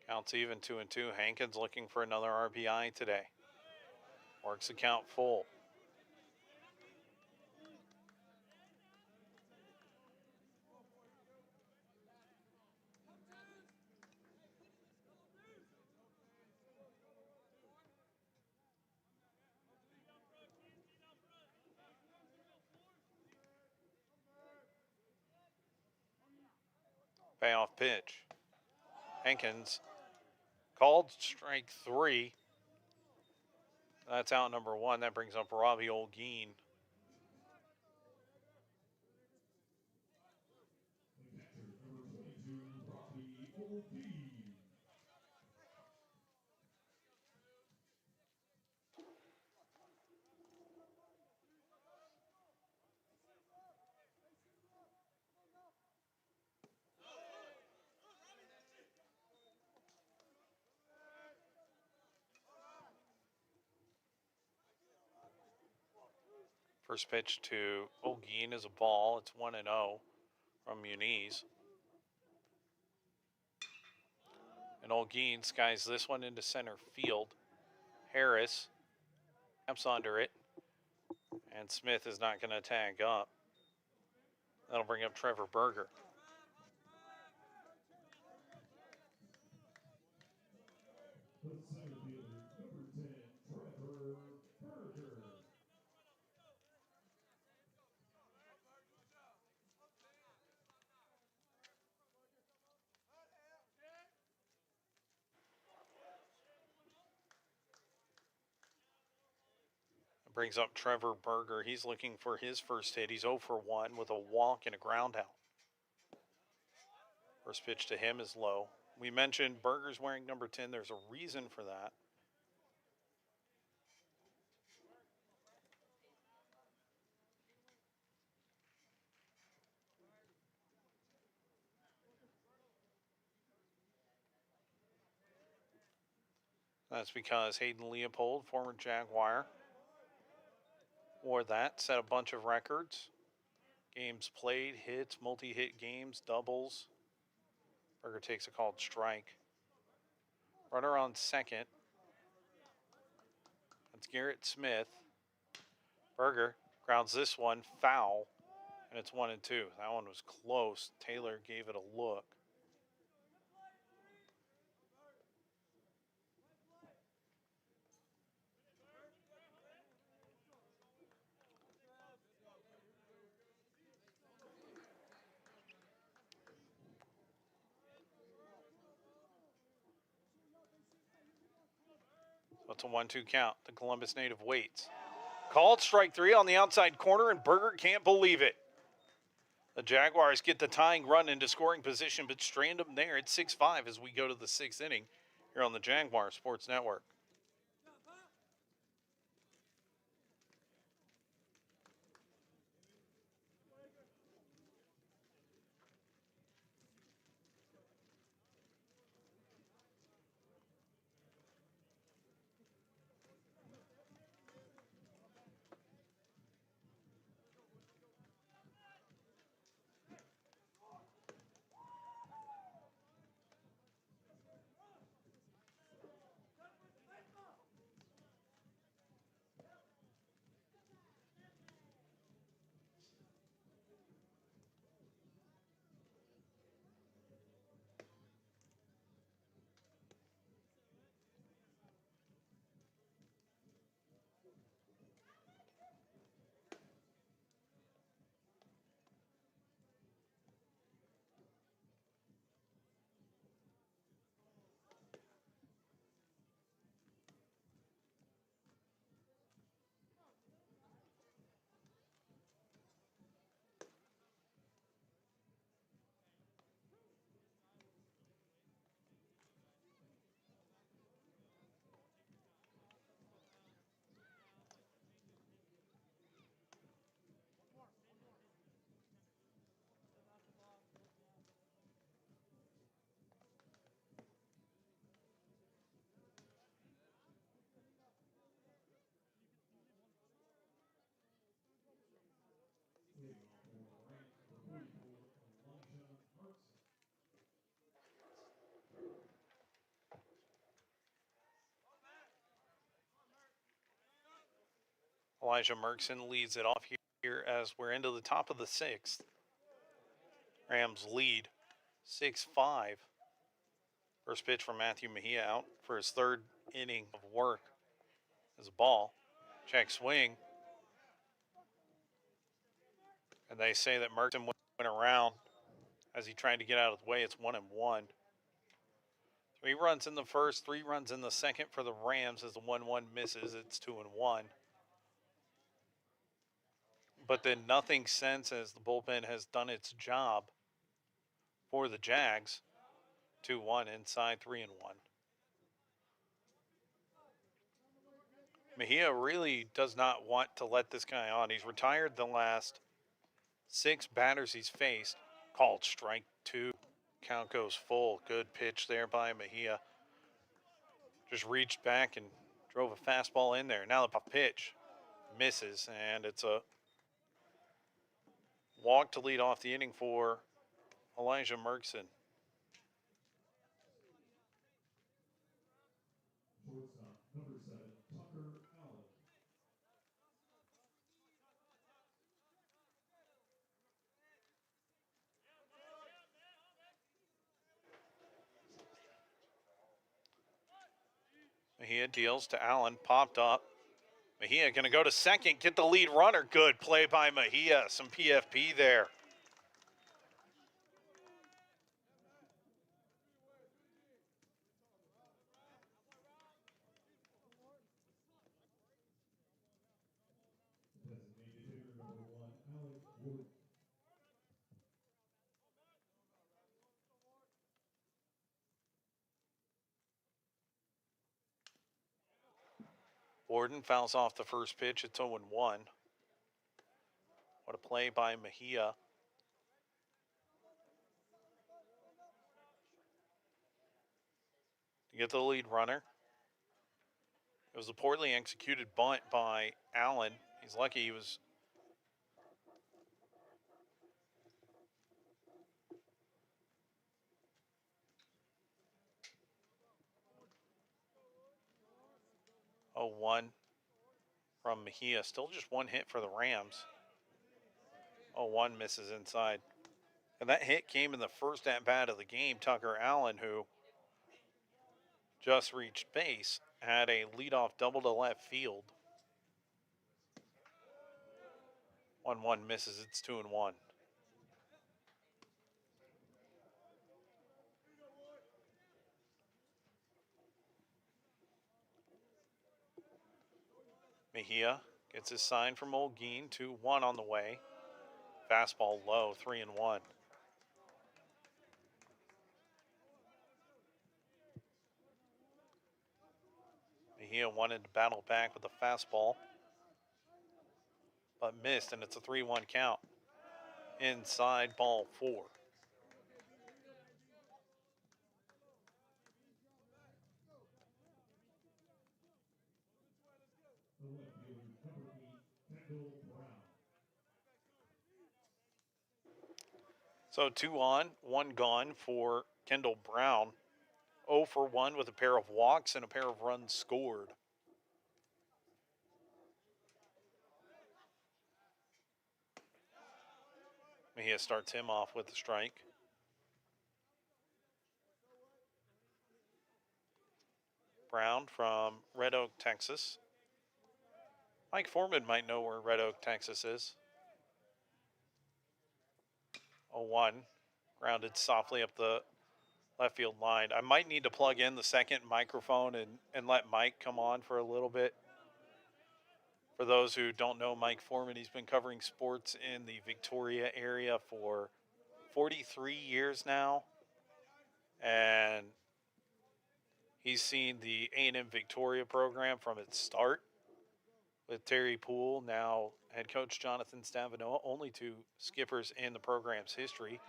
S5: Counts even 2-2. Hankins looking for another RBI today. Works the count full. Payoff pitch. Hankins called strike three. That's out number one. That brings up Robbie Olguin.
S10: The catcher, number 22, Robbie Olguin.
S5: First pitch to Olguin is a ball. It's 1-0 from Muniz. And Olguin skies this one into center field. Harris taps under it. And Smith is not going to tag up. That'll bring up Trevor Berger.
S10: The center fielder, number 10,
S5: Brings up Trevor Berger. He's looking for his first hit. He's 0 for 1 with a walk and a ground out. First pitch to him is low. We mentioned Berger's wearing number 10. There's a reason for that. That's because Hayden Leopold, former Jaguar, wore that, set a bunch of records. Games played, hits, multi-hit games, doubles. Berger takes a called strike. Runner on second. That's Garrett Smith. Berger grounds this one foul, and it's 1-2. That one was close. Taylor gave it a look. So it's a 1-2 count. The Columbus native waits. Called strike 3 on the outside corner, and Berger can't believe it. The Jaguars get the tying run into scoring position, but strand them there at 6-5 as we go to the 6th inning here on the Jaguar Sports Network. Elijah Merkson leads it off here as we're into the top of the 6th. Rams lead 6-5. First pitch from Matthew Mejia out for his 3rd inning of work. As a ball. Check swing. And they say that Merkson went around as he tried to get out of the way. It's 1-1. 3 runs in the first, 3 runs in the second for the Rams as the 1-1 misses. It's 2-1. But then nothing since as the bullpen has done its job for the Jags. 2-1 inside, 3-1. Mejia really does not want to let this guy on. He's retired the last 6 batters he's faced. Called strike 2. Count goes full. Good pitch there by Mejia. Just reached back and drove a fastball in there. Now the pitch misses, and it's a walk to lead off the inning for Elijah Merkson.
S10: Shortstop, number 7, Tucker Allen.
S5: Mejia deals to Allen, popped up. Mejia going to go to second, get the lead runner. Good play by Mejia. Some PFP there. Borden fouls off the first pitch. It's 0-1. What a play by Mejia. To get the lead runner. It was a poorly executed bunt by Allen. He's lucky he was... Oh, 1 from Mejia. Still just one hit for the Rams. Oh, 1 misses inside. And that hit came in the first at-bat of the game. Tucker Allen, who just reached base, had a leadoff double to left field. 1-1 misses. It's 2-1. Mejia gets his sign from Olguin. 2-1 on the way. Fastball low, 3-1. Mejia wanted to battle back with a fastball, but missed, and it's a 3-1 count. Inside, ball 4.
S10: The left fielder, number 8, Kendall Brown.
S5: So 2 on, 1 gone for Kendall Brown. 0 for 1 with a pair of walks and a pair of runs scored. Mejia starts him off with a strike. Brown from Red Oak, Texas. Mike Foreman might know where Red Oak, Texas is. 0-1. Grounded softly up the left field line. I might need to plug in the second microphone and let Mike come on for a little bit. For those who don't know Mike Foreman, he's been covering sports in the Victoria area for 43 years now. And he's seen the A&M-Victoria program from its start with Terry Poole, now head coach Jonathan Stavino, only 2 skippers in the program's history.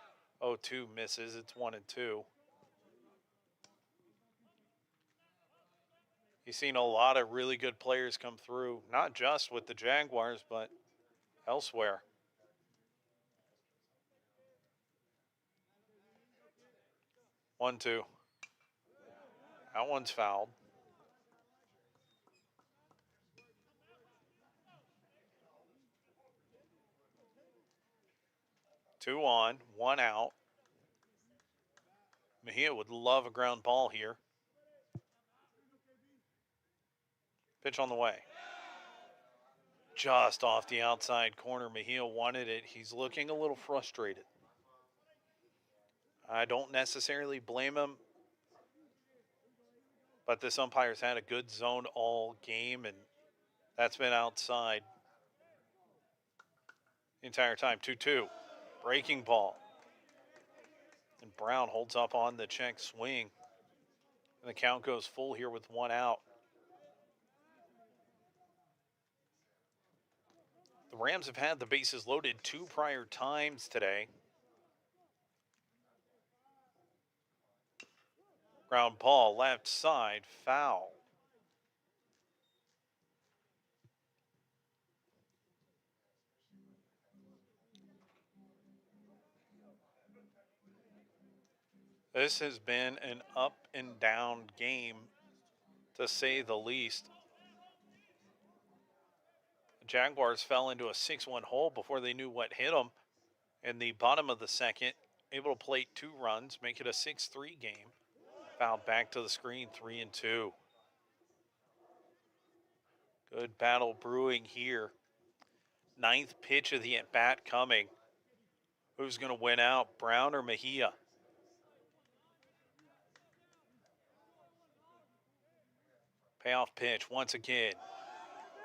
S5: 0-2 misses. It's 1-2. He's seen a lot of really good players come through, not just with the Jaguars, but elsewhere. One, 2. That one's fouled. Two on, 1 out. Mejia would love a ground ball here. Pitch on the way. Just off the outside corner. Mejia wanted it. He's looking a little frustrated. I don't necessarily blame him, but this umpire's had a good zone all game, and that's been outside the entire time. 2-2. Breaking ball. And Brown holds up on the check swing. And the count goes full here with 1 out. The Rams have had the bases loaded 2 prior times today. Ground ball, left side, foul. This has been an up and down game, to say the least. The Jaguars fell into a 6-1 hole before they knew what hit them. In the bottom of the second, able to plate 2 runs, make it a 6-3 game. Fouled back to the screen, 3-2. Good battle brewing here. 9th pitch of the at-bat coming. Who's going to win out, Brown or Mejia? Payoff pitch once again.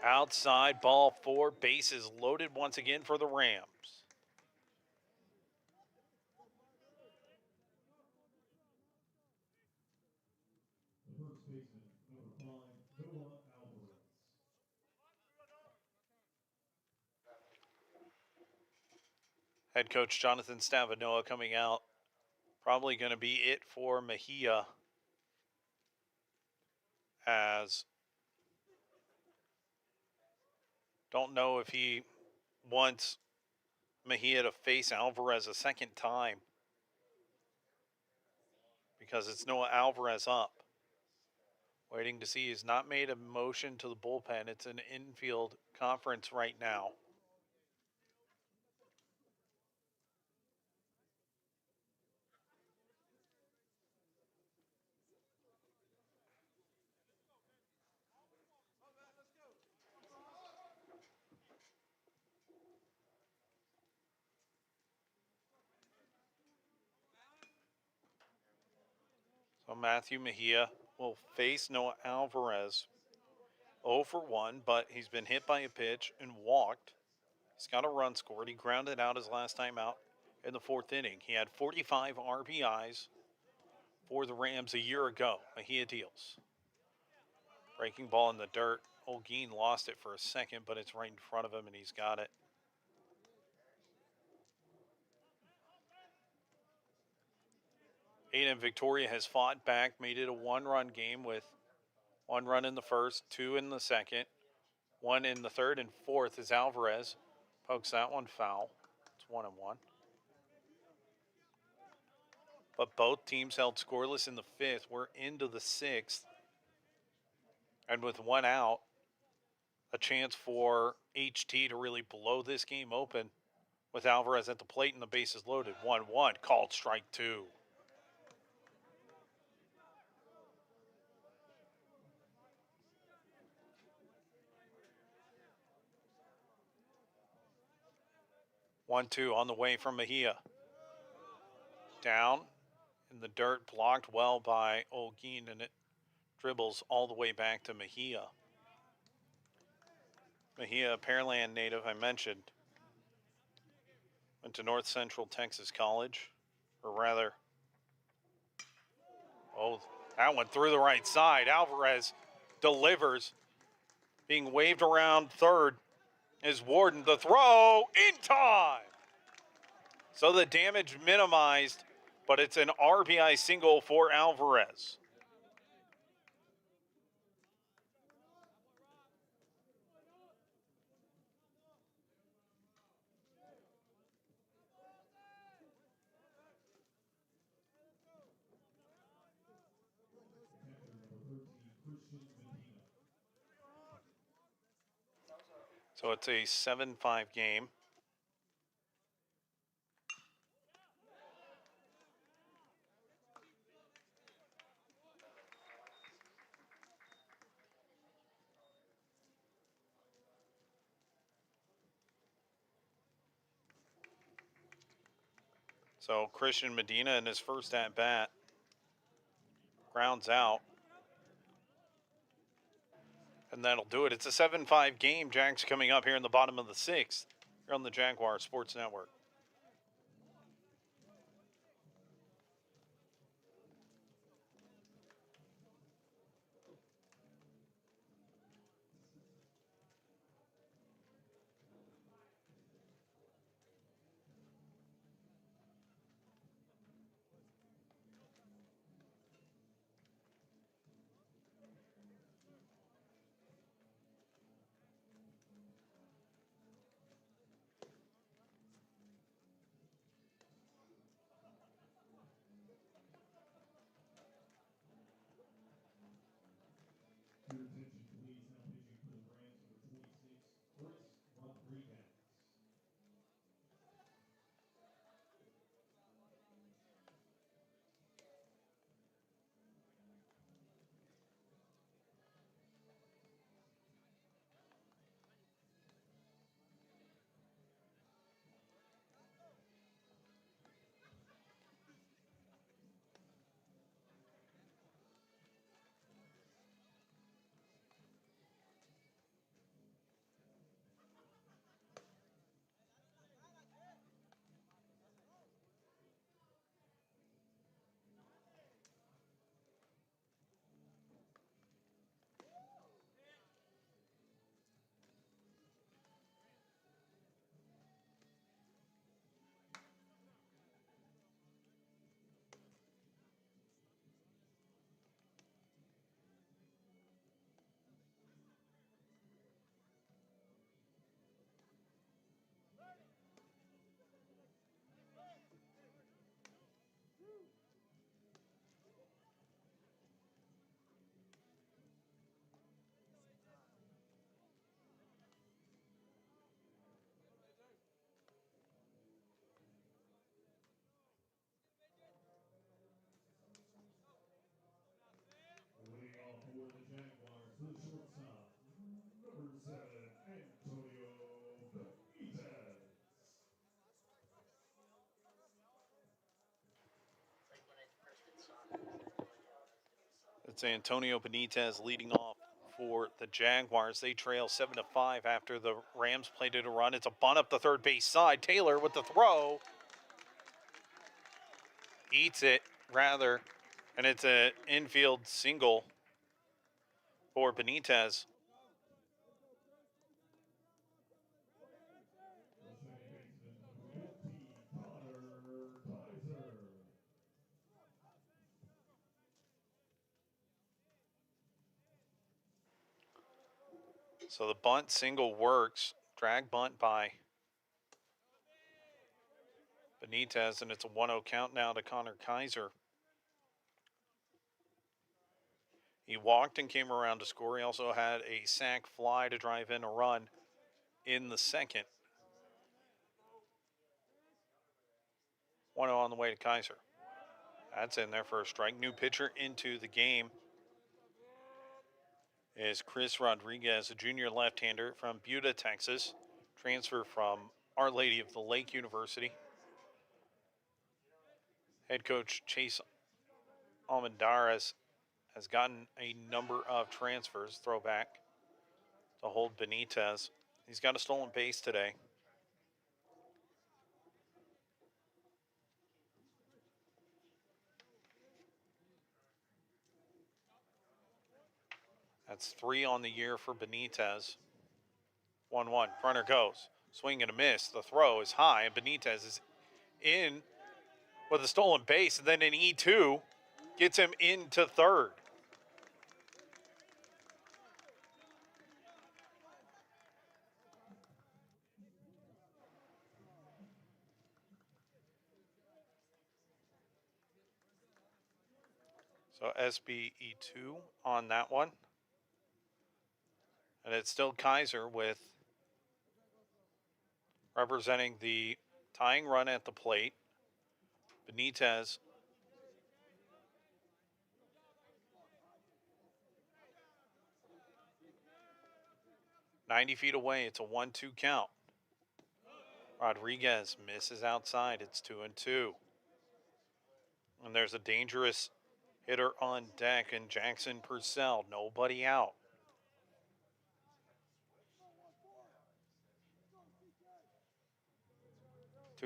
S5: Outside, ball 4, bases loaded once again for the Rams.
S10: The first baseman, number 5, Noah Alvarez.
S5: Head coach Jonathan Stavanoa coming out. Probably going to be it for Mejia, as don't know if he wants Mejia to face Alvarez a second time, because it's Noah Alvarez up. Waiting to see. He's not made a motion to the bullpen. It's an infield conference right now. So Matthew Mejia will face Noah Alvarez. 0 for 1, but he's been hit by a pitch and walked. He's got a run scored. He grounded out his last time out in the 4th inning. He had 45 RBIs for the Rams a year ago. Mejia deals. Breaking ball in the dirt. Olguin lost it for a second, but it's right in front of him, and he's got it. A&M-Victoria has fought back, made it a 1-run game with 1 run in the first, 2 in the second, 1 in the third, and 4th as Alvarez pokes that one foul. It's 1-1. But both teams held scoreless in the 5th. We're into the 6th. And with 1 out, a chance for HT to really blow this game open with Alvarez at the plate and the bases loaded. 1-1, called strike 2. One, two on the way from Mejia. Down in the dirt, blocked well by Olguin, and it dribbles all the way back to Mejia. Mejia, a Pearland native, I mentioned. Went to North Central Texas College, or rather, that went through the right side. Alvarez delivers, being waved around third is Warden. The throw in time. So the damage minimized, but it's an RBI single for Alvarez. So it's a 7-5 game. So Christian Medina in his first at-bat grounds out. And that'll do it. It's a 7-5 game. Jags coming up here in the bottom of the 6th. Here on the Jaguar Sports Network.
S10: the shortstop, number 7, Antonio Benitez.
S5: It's Antonio Benitez leading off for the Jaguars. They trail 7-5 after the Rams played it a run. It's a bunt up the third base side. Taylor with the throw. Eats it, rather. And it's an infield single for Benitez.
S10: The second baseman, number 15, Connor Kaiser.
S5: So the bunt single works. Drag bunt by Benitez, and it's a 1-0 count now to Connor Kaiser. He walked and came around to score. He also had a sac fly to drive in a run in the second. 1-0 on the way to Kaiser. That's in there for a strike. New pitcher into the game is Chris Rodriguez, a junior left-hander from Buda, Texas. Transfer from Our Lady of the Lake University. Head coach Chase Almendarez has gotten a number of transfers. Throwback to hold Benitez. He's got a stolen base today. That's 3 on the year for Benitez. 1-1. Runner goes. Swing and a miss. The throw is high, and Benitez is in with a stolen base, and then an E2 gets him into third. So SBE2 on that one. And it's still Kaiser with representing the tying run at the plate. Benitez .90 feet away. It's a 1-2 count. Rodriguez misses outside. It's 2-2. And there's a dangerous hitter on deck, and Jackson Purcell. Nobody out.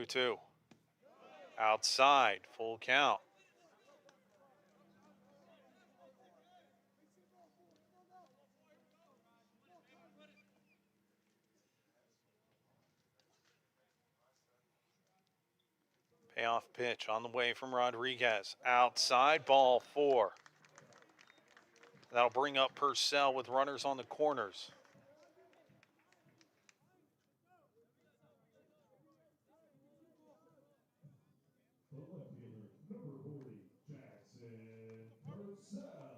S5: Two. Outside. Full count. Payoff pitch on the way from Rodriguez. Outside, ball 4. That'll bring up Purcell with runners on the corners.
S10: The left fielder, number 40, Jackson Purcell.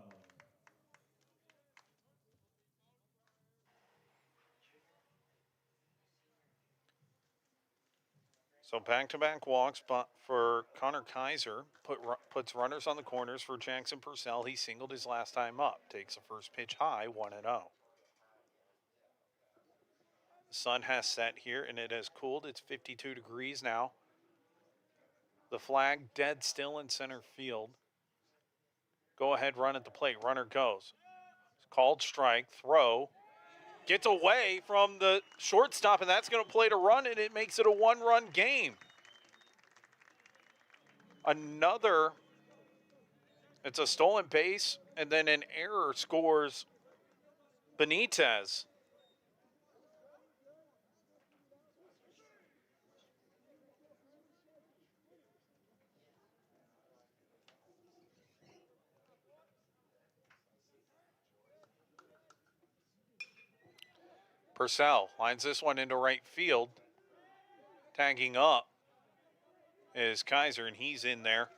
S5: So back-to-back walks but for Connor Kaiser. Puts runners on the corners for Jackson Purcell. He singled his last time up. Takes a first pitch high, 1-0. The sun has set here, and it has cooled. It's 52 degrees now. The flag dead still in center field. Go ahead run at the plate. Runner goes. Called strike. Throw. Gets away from the shortstop, and that's going to play to run, and it makes it a 1-run game. It's a stolen base, and then an error scores Benitez. Purcell lines this one into right field. Tagging up is Kaiser, and he's in there.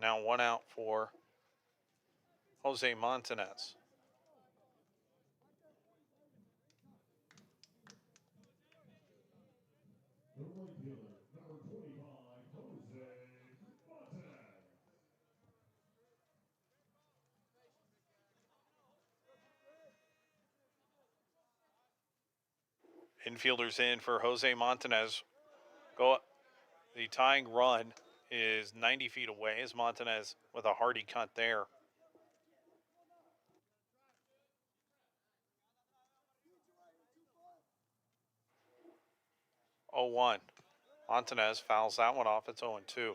S5: Now 1 out for Jose Montanez.
S10: The right fielder, number 25,
S5: Infielders in for Jose Montanez. The tying run is 90 feet away as Montanez with a hearty cut there. Oh, 1. Montanez fouls that one off. It's 0-2.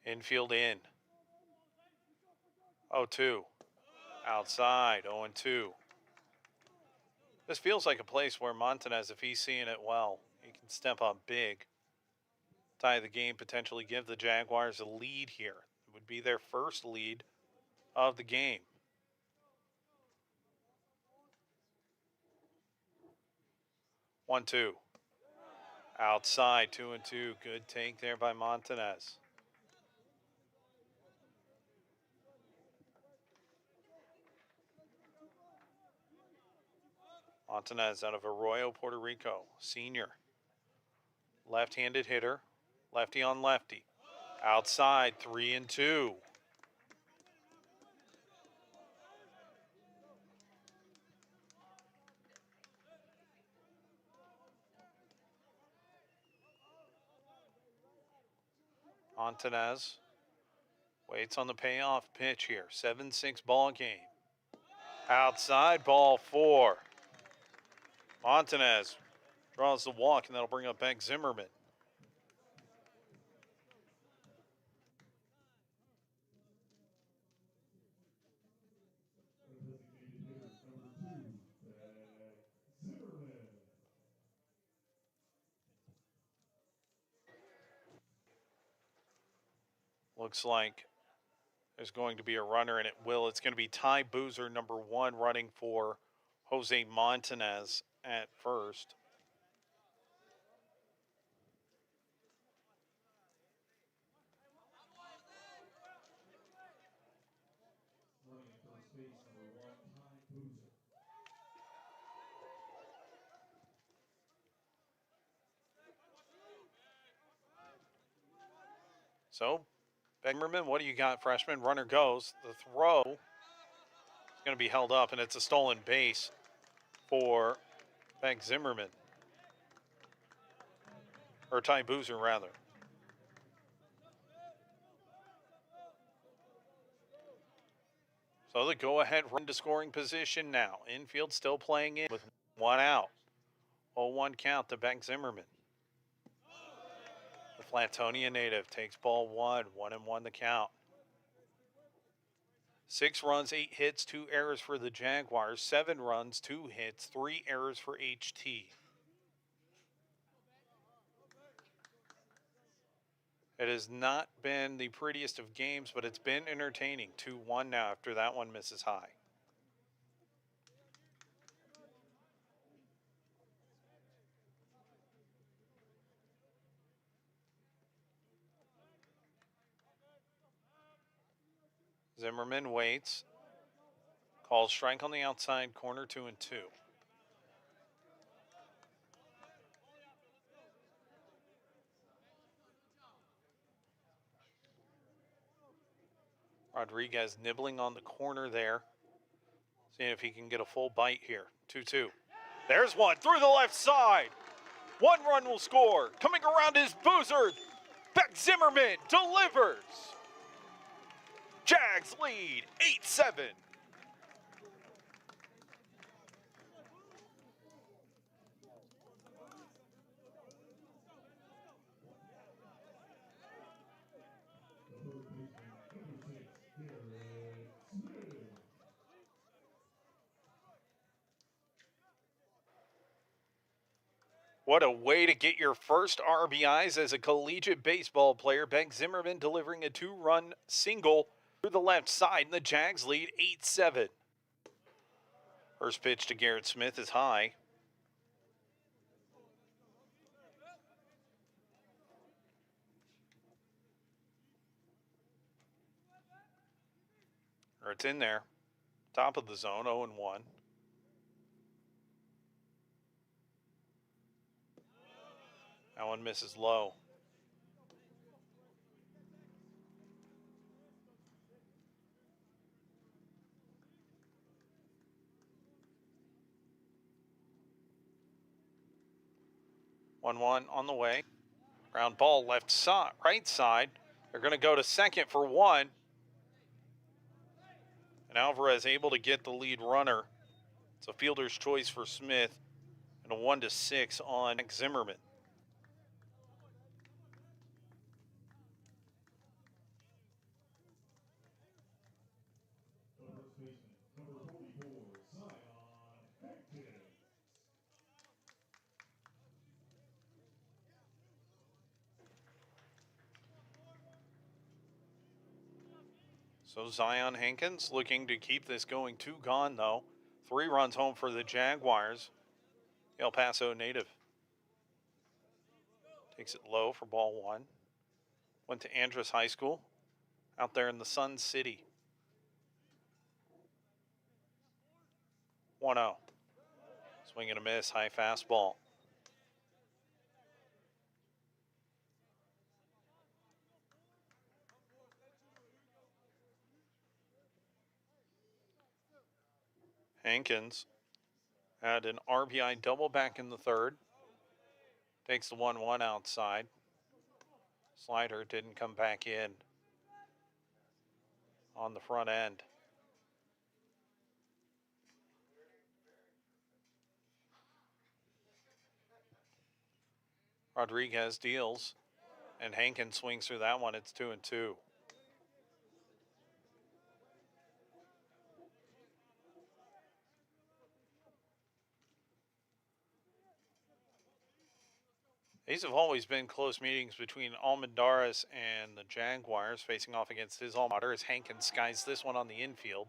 S5: Infield in. 0-2. Outside. 0-2. This feels like a place where Montanez, if he's seeing it well, he can step up big. Tie the game, potentially give the Jaguars a lead here. It would be their first lead of the game. 1-2. Outside, 2-2. Good take there by Montanez. Montanez out of Arroyo, Puerto Rico. Senior. Left-handed hitter. Lefty on lefty. Outside, 3-2. Montanez waits on the payoff pitch here. 7-6 ball game. Outside, ball 4. Montanez draws the walk, and that'll bring up Beck Zimmerman. Looks like there's going to be a runner, and it will. It's going to be Ty Boozer, number 1, running for Jose Montanez at first. So, Begmerman, what do you got, freshman? Runner goes. The throw is going to be held up, and it's a stolen base for Beck Zimmerman. Or Ty Boozer, rather. So the go-ahead run to scoring position now. Infield still playing in with 1 out. 0-1 count to Beck Zimmerman. The Flatonia native takes ball 1. 1-1 the count. 6 runs, 8 hits, 2 errors for the Jaguars. 7 runs, 2 hits, 3 errors for HT. It has not been the prettiest of games, but it's been entertaining. 2-1 now after that one misses high. Zimmerman waits. Calls strike on the outside corner, 2-2. Rodriguez nibbling on the corner there. Seeing if he can get a full bite here. 2-2. There's one through the left side. 1 run will score. Coming around is Boozer. Beck Zimmerman delivers. Jags lead 8-7. What a way to get your first RBIs as a collegiate baseball player. Beck Zimmerman delivering a 2-run single through the left side, and the Jags lead 8-7. First pitch to Garrett Smith is high. Or it's in there. Top of the zone, 0-1. That one misses low. One on the way. Ground ball left side, right side. They're going to go to second for one. And Alvarez able to get the lead runner. It's a fielder's choice for Smith and a 1-6 on Zimmerman. So Zion Hankins looking to keep this going. 2 gone, though. 3 runs home for the Jaguars. El Paso native. Takes it low for ball 1. Went to Andrus High School out there in the Sun City. 1-0. Swing and a miss, high fastball. Hankins had an RBI double back in the 3rd. Takes the 1-1 outside. Slider didn't come back in on the front end. Rodriguez deals, and Hankins swings through that one. It's 2-2. These have always been close meetings between Almendares and the Jaguars, facing off against his alma mater as Hankins skies this one on the infield.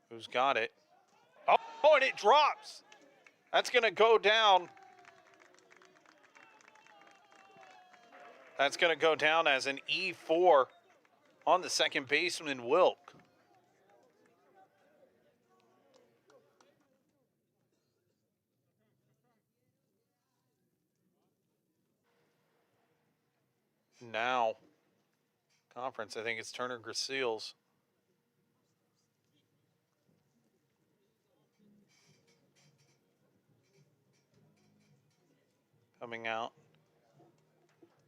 S5: Who's got it? Oh, and it drops. That's going to go down. That's going to go down as an E4 on the second baseman, Wilk. Now, conference, I think it's Turner Gracils. Coming out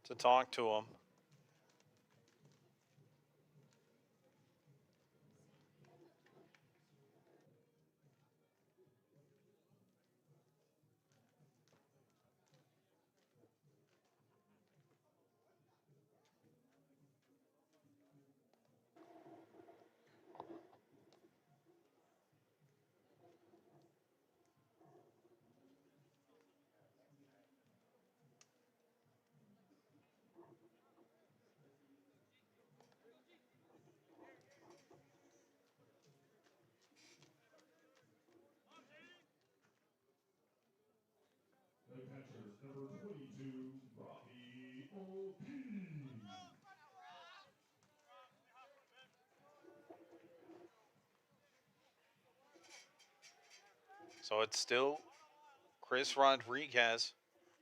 S5: to talk to him. So it's still Chris Rodriguez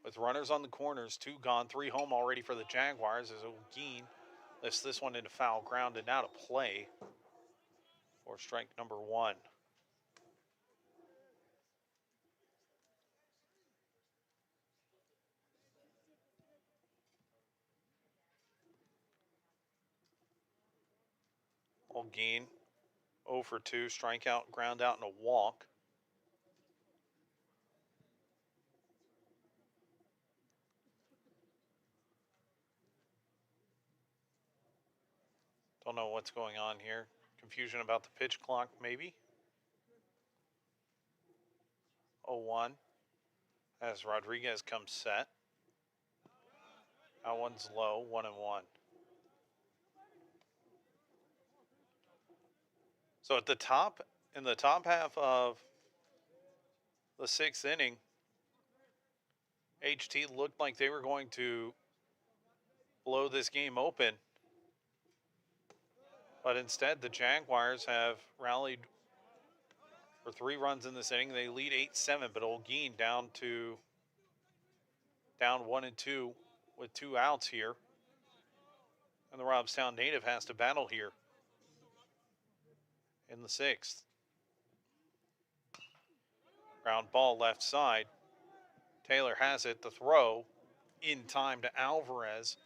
S5: with runners on the corners, 2 gone, 3 home already for the Jaguars as O'Gein lifts this one into foul ground and out of play for strike number 1. O'Gein 0 for 2, strikeout, ground out, and a walk. Don't know what's going on here. Confusion about the pitch clock, maybe. 0-1 as Rodriguez comes set. That one's low, 1-1. So at the top, in the top half of the 6th inning, HT looked like they were going to blow this game open. But instead, the Jaguars have rallied for 3 runs in this inning. They lead 8-7, but O'Gein down to Down 1-2 with 2 outs here. And the Robstown native has to battle here in the 6th. Ground ball left side. Taylor has it. The throw in time to Alvarez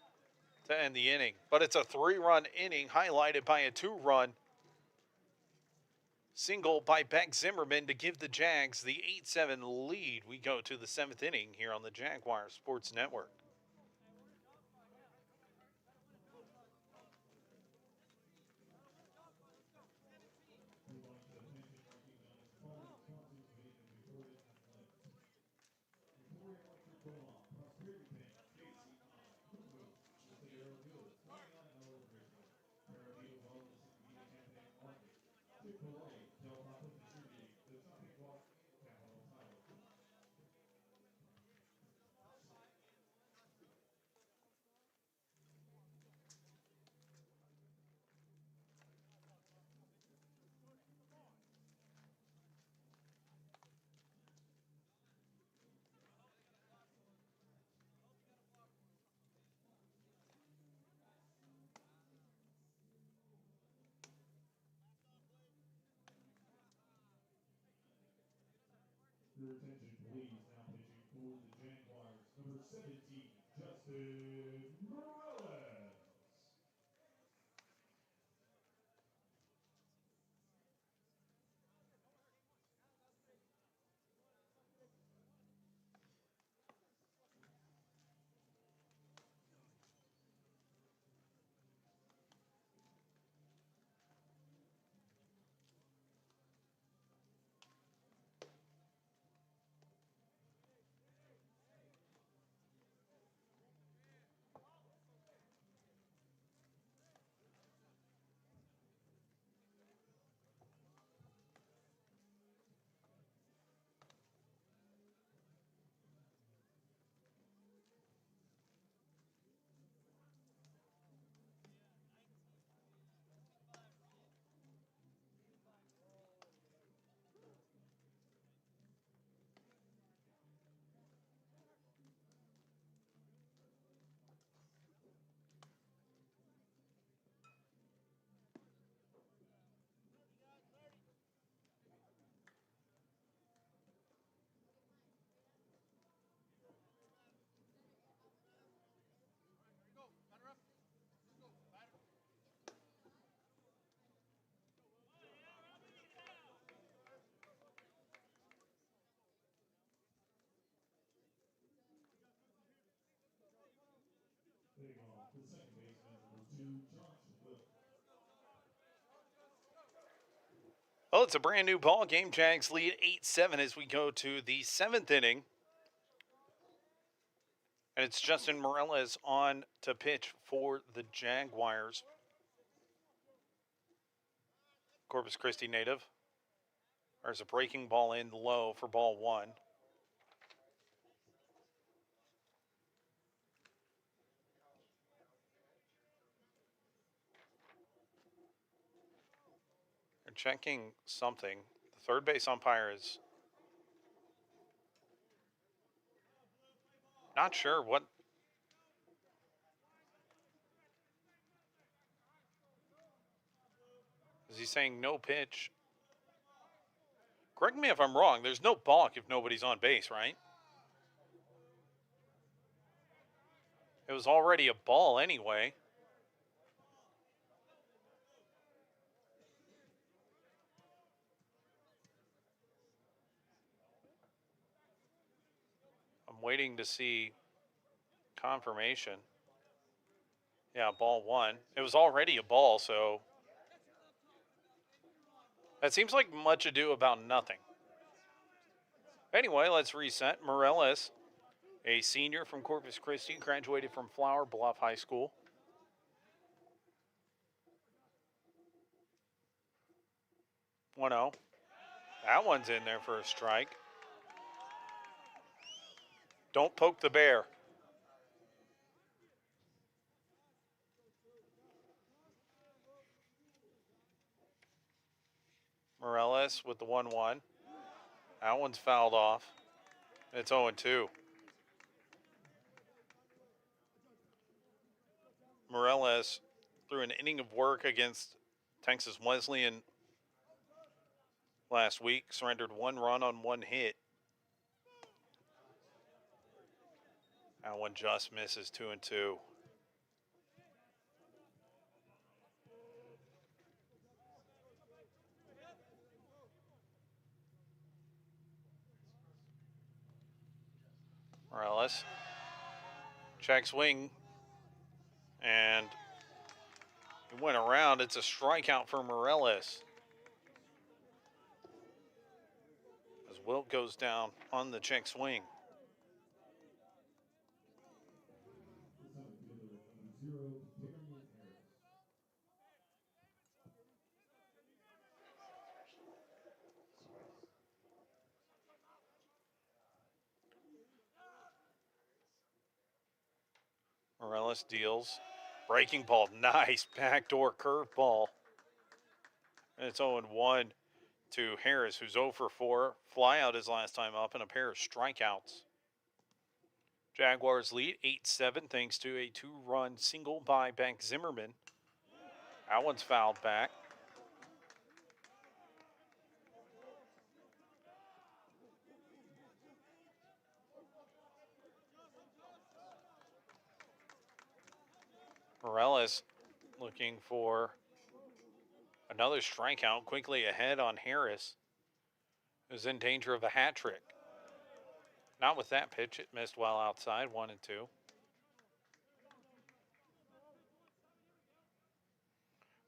S5: to end the inning. But it's a 3-run inning highlighted by a 2-run single by Beck Zimmerman to give the Jags the 8-7 lead. We go to the 7th inning here on the Jaguars Sports Network.
S10: Your attention, please. Now pitching for the Jaguars, number 17, Justin Morales. Leading off, the second baseman, number 2, Josh Wilk.
S5: Well, it's a brand new ball game. Jags lead 8-7 as we go to the 7th inning. And it's Justin Morales on to pitch for the Jaguars. Corpus Christi native. There's a breaking ball in low for ball 1. They're checking something. The third base umpire is not sure what. Is he saying no pitch? Correct me if I'm wrong. There's no balk if nobody's on base, right? It was already a ball anyway. I'm waiting to see confirmation. Yeah, ball 1. It was already a ball, so that seems like much ado about nothing. Anyway, let's reset. Morales, a senior from Corpus Christi, graduated from Flower Bluff High School. That one's in there for a strike. Don't poke the bear. Morales with the 1-1. That one's fouled off. It's 0-2. Morales threw an inning of work against Texas Wesleyan last week, surrendered 1 run on 1 hit. That one just misses 2-2. Morales. Check swing. And it went around. It's a strikeout for Morales. As Wilt goes down on the check swing. Morales deals. Breaking ball. Nice backdoor curveball. And it's 0-1 to Harris, who's 0 for 4. Flyout his last time up and a pair of strikeouts. Jaguars lead 8-7 thanks to a 2-run single by Beck Zimmerman. That one's fouled back. Morales looking for another strikeout, quickly ahead on Harris, who's in danger of a hat trick. Not with that pitch. It missed well outside, 1-2.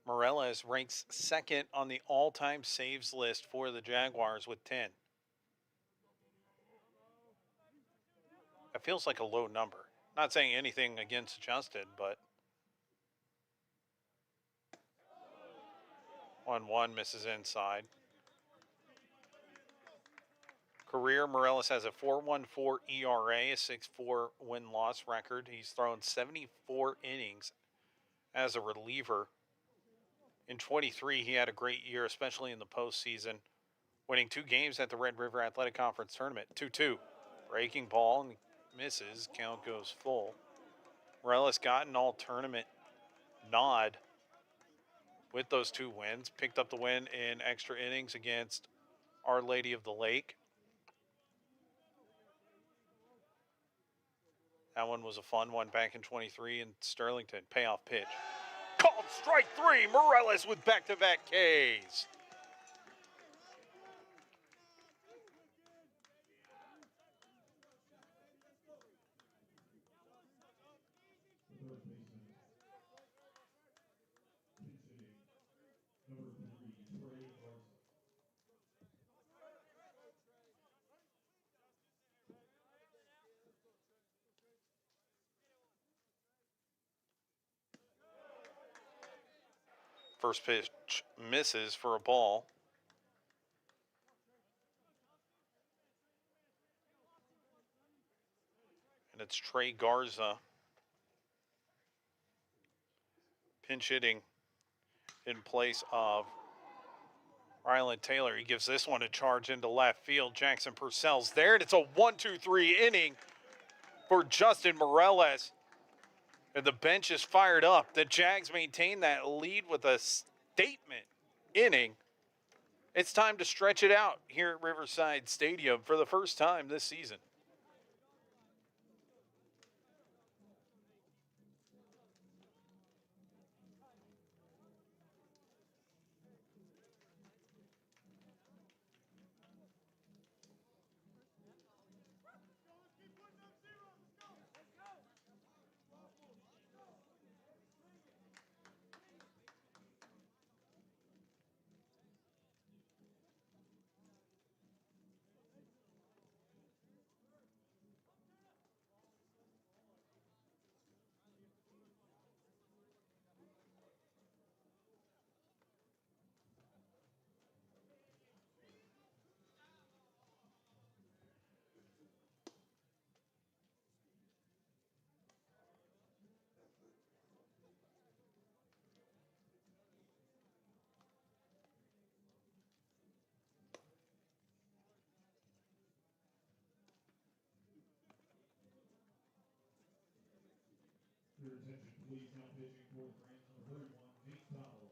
S5: Morales ranks second on the all-time saves list for the Jaguars with 10. It feels like a low number. Not saying anything against Justin, but 1-1 misses inside. Career, Morales has a 4.14 ERA, a 6.4 win-loss record. He's thrown 74 innings as a reliever. In 23, he had a great year, especially in the postseason, winning 2 games at the Red River Athletic Conference Tournament. 2-2. Breaking ball and misses. Count goes full. Morales got an all-tournament nod with those 2 wins. Picked up the win in extra innings against Our Lady of the Lake. That one was a fun one back in 23 in Sterlington. Payoff pitch. Called strike 3. Morales with back-to-back Ks. First pitch misses for a ball. And it's Trey Garza pinch hitting in place of Ryland Taylor. He gives this one a charge into left field. Jackson Purcell's there, and it's a 1-2-3 inning for Justin Morales. And the bench is fired up. The Jags maintain that lead with a statement inning. It's time to stretch it out here at Riverside Stadium for the first time this season.
S10: Your attention, please. Now pitching for the Rams, number 31, Nate Dowell.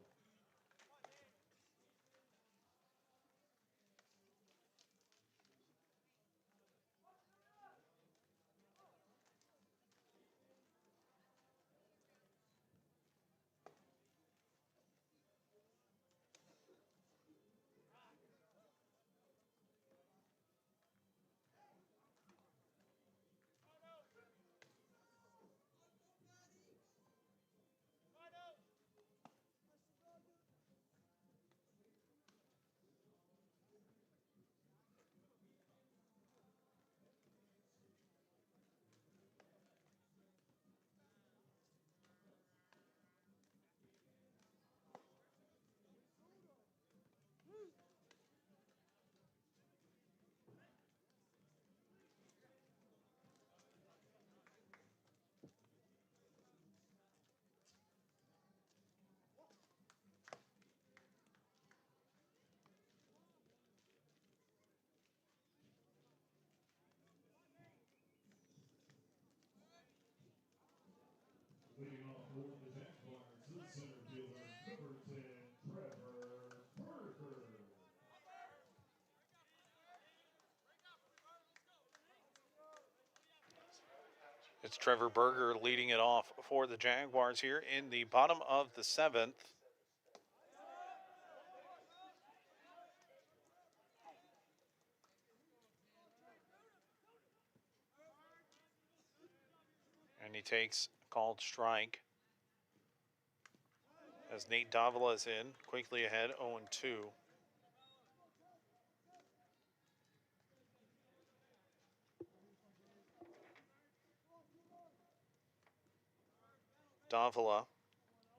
S10: Leading off for the Jaguars, the center fielder, number 10, Trevor Parker.
S5: It's Trevor Berger leading it off for the Jaguars here in the bottom of the 7th. And he takes a called strike as Nate Davila is in, quickly ahead 0-2. Davila,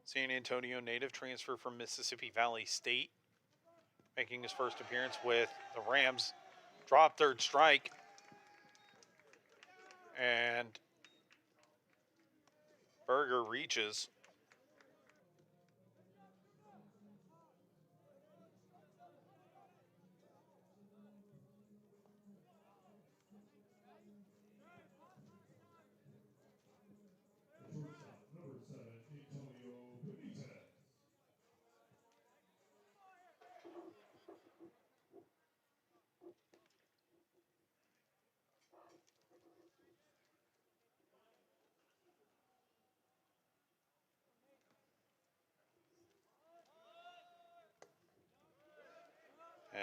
S5: San Antonio native, transfer from Mississippi Valley State, making his first appearance with the Rams. Drop third strike. And Berger reaches.
S10: The shortstop, number 7, Antonio Benitez.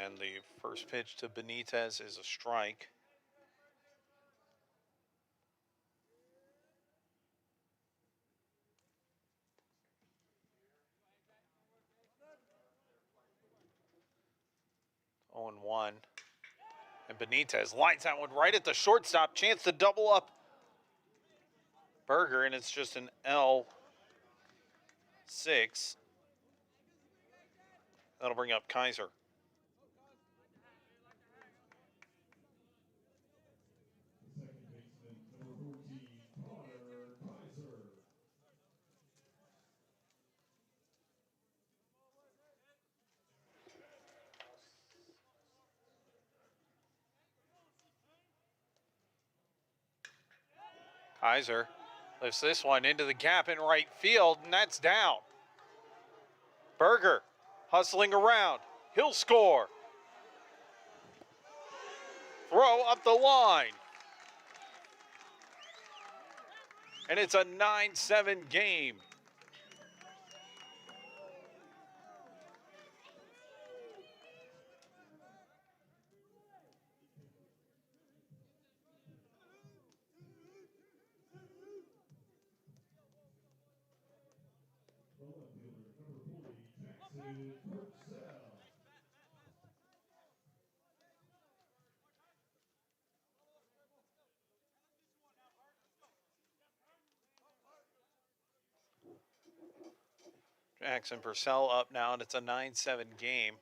S5: And the first pitch to Benitez is a strike. Oh and 1. And Benitez lines that one right at the shortstop. Chance to double up Berger, and it's just an L6. That'll bring up Kaiser.
S10: The second baseman, number 14, Connor Kaiser.
S5: Kaiser lifts this one into the gap in right field, and that's down. Berger hustling around. He'll score. Throw up the line. And it's a 9-7 game.
S10: The left fielder, number 40, Jackson Purcell.
S5: Jackson Purcell up now, and it's a 9-7 game.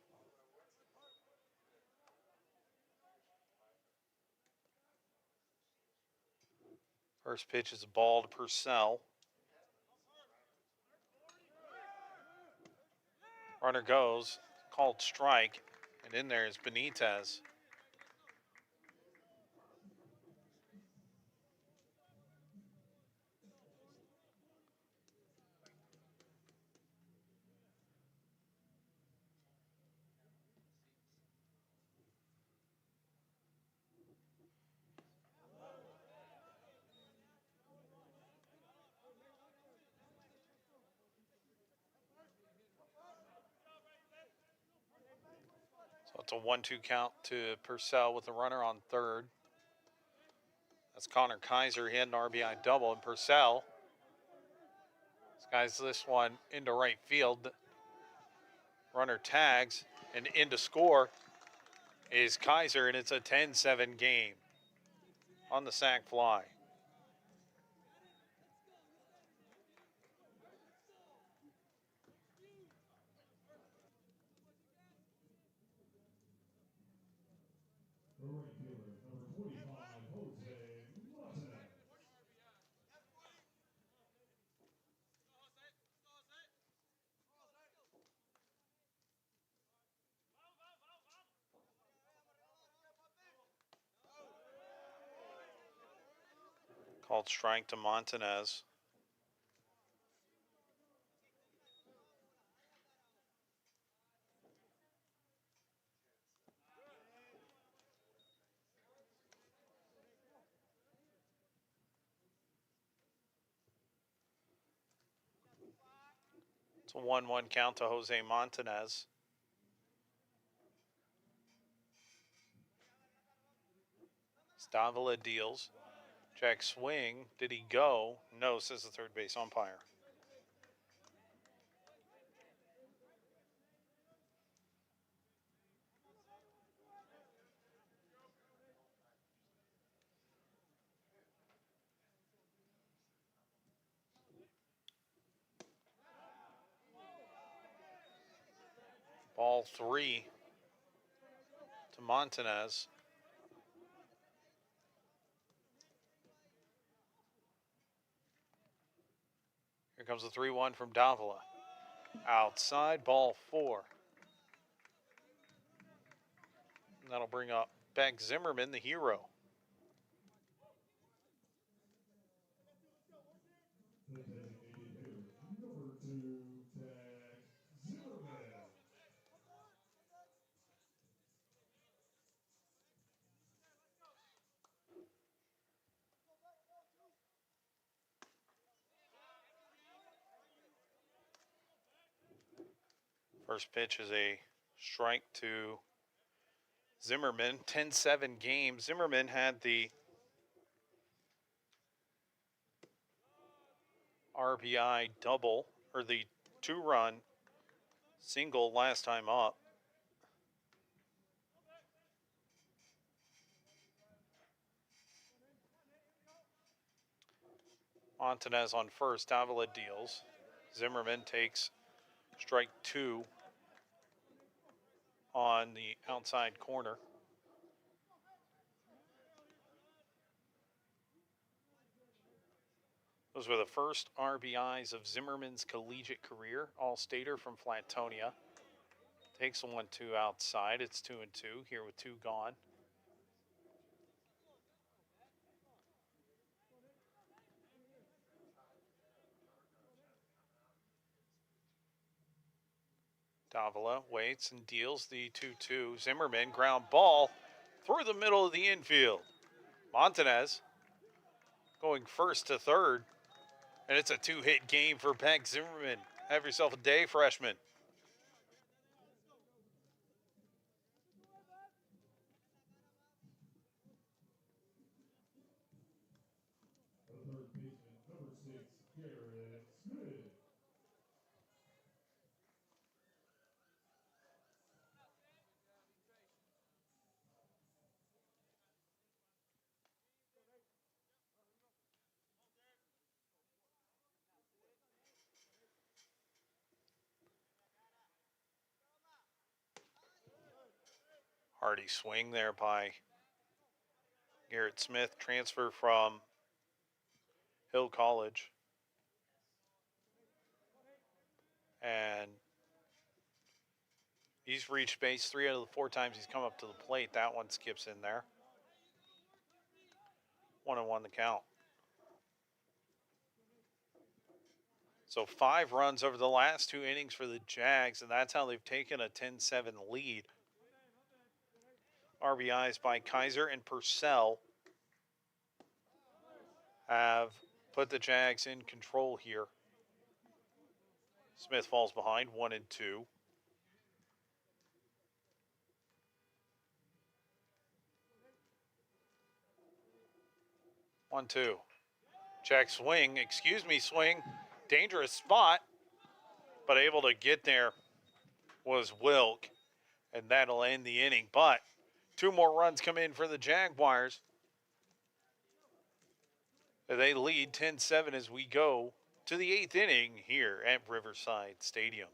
S5: First pitch is a ball to Purcell. Runner goes, called strike, and in there is Benitez. It's a 1-2 count to Purcell with a runner on third. That's Connor Kaiser. He had an RBI double, and Purcell skies this one into right field. Runner tags, and in to score is Kaiser, and it's a 10-7 game on the sac fly.
S10: The right fielder, number 25, Huston-Tillotson.
S5: Called strike to Montanez. It's a 1-1 count to Jose Montanez. Stavila deals. Check swing. Did he go? No, says the third base umpire. Ball 3 to Montanez. Here comes the 3-1 from Davila. Outside, ball 4. And that'll bring up Beck Zimmerman, the hero.
S10: The designated hitter, number 2, Beck Zimmerman.
S5: First pitch is a strike to Zimmerman. 10-7 game. Zimmerman had the RBI double, or the 2-run single last time up. Montanez on first. Davila deals. Zimmerman takes strike 2 on the outside corner. Those were the first RBIs of Zimmerman's collegiate career. All-stater from Flatonia. Takes a 1-2 outside. It's 2-2 here with 2 gone. Davila waits and deals the 2-2. Zimmerman, ground ball through the middle of the infield. Montanez going first to third. And it's a 2-hit game for Beck Zimmerman. Have yourself a day, freshman.
S10: The third baseman, number 6, Garrett Smith.
S5: Hardy swing there by Garrett Smith, transfer from Hill College. And he's reached base 3 out of the 4 times he's come up to the plate. That one skips in there. 1-1 the count. So 5 runs over the last 2 innings for the Jags, and that's how they've taken a 10-7 lead. RBIs by Kaiser and Purcell have put the Jags in control here. Smith falls behind 1-2. 1-2. Check swing. Excuse me, swing. Dangerous spot. But able to get there was Wilk. And that'll end the inning. But 2 more runs come in for the Jaguars. They lead 10-7 as we go to the 8th inning here at Riverside Stadium.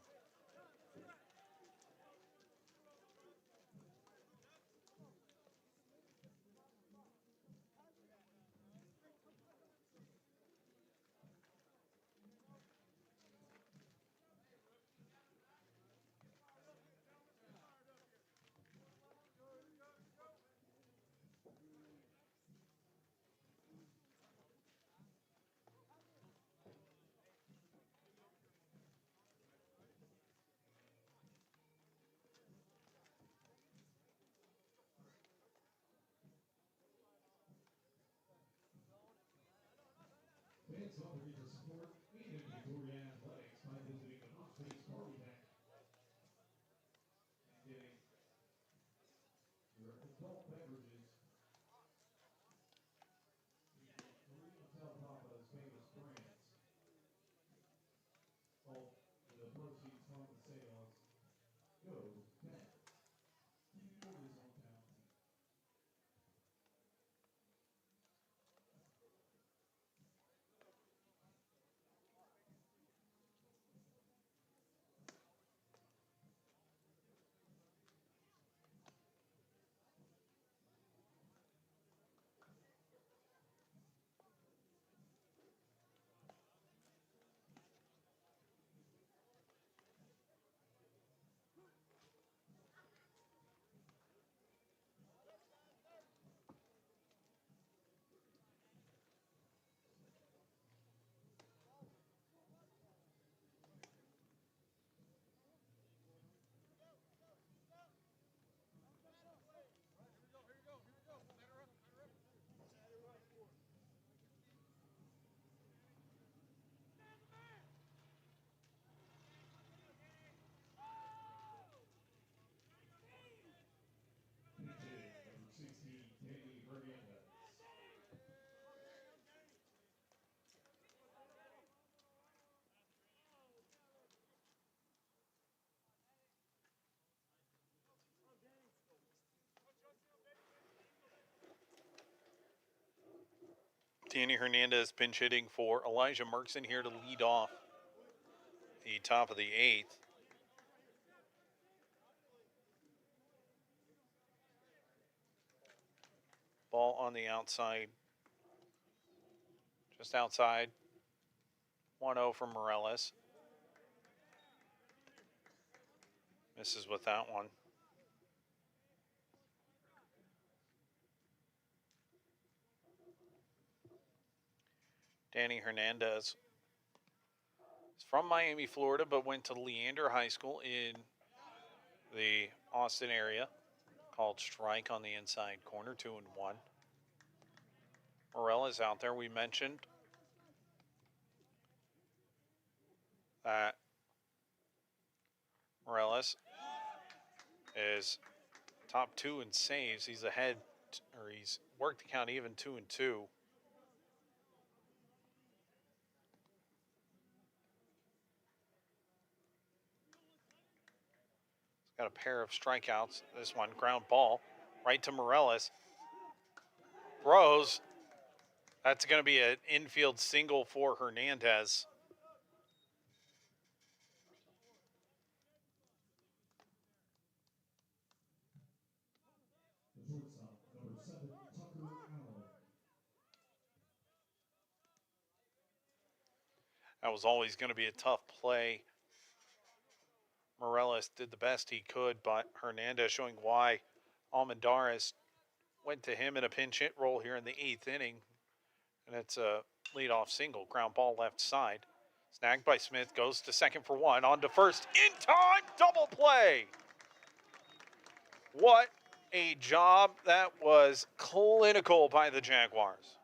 S10: Fans offer you to support A&M-Victoria Athletics by visiting the Huston Party Deck and getting your adult beverages featuring 3 Hotel Papa's famous brands. All the proceeds from the sales go back to his hometown team. Number 16, Danny Hernandez.
S5: Danny Hernandez pinch hitting for Elijah Merkson here to lead off the top of the 8th. Ball on the outside. Just outside. 1-0 from Morales. Misses with that one. Danny Hernandez is from Miami, Florida, but went to Leander High School in the Austin area. Called strike on the inside corner, 2-1. Morales out there. We mentioned that Morales is top 2 in saves. He's ahead, or he's worked the count even 2-2. Got a pair of strikeouts. This one, ground ball, right to Morales. Throws. That's going to be an infield single for Hernandez.
S10: The shortstop, number 7, Tucker Allen.
S5: That was always going to be a tough play. Morales did the best he could, but Hernandez showing why Almendarez went to him in a pinch hit roll here in the 8th inning. And it's a leadoff single, ground ball left side. Snagged by Smith, goes to second for 1, on to first, in time, double play. What a job. That was clinical by the Jaguars.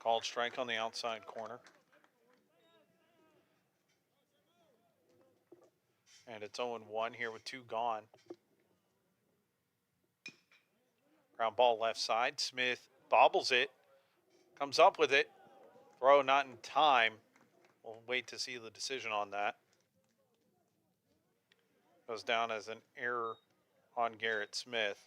S5: Called strike on the outside corner. And it's 0-1 here with 2 gone. Ground ball left side. Smith bobbles it. Comes up with it. Throw not in time. We'll wait to see the decision on that. Goes down as an error on Garrett Smith.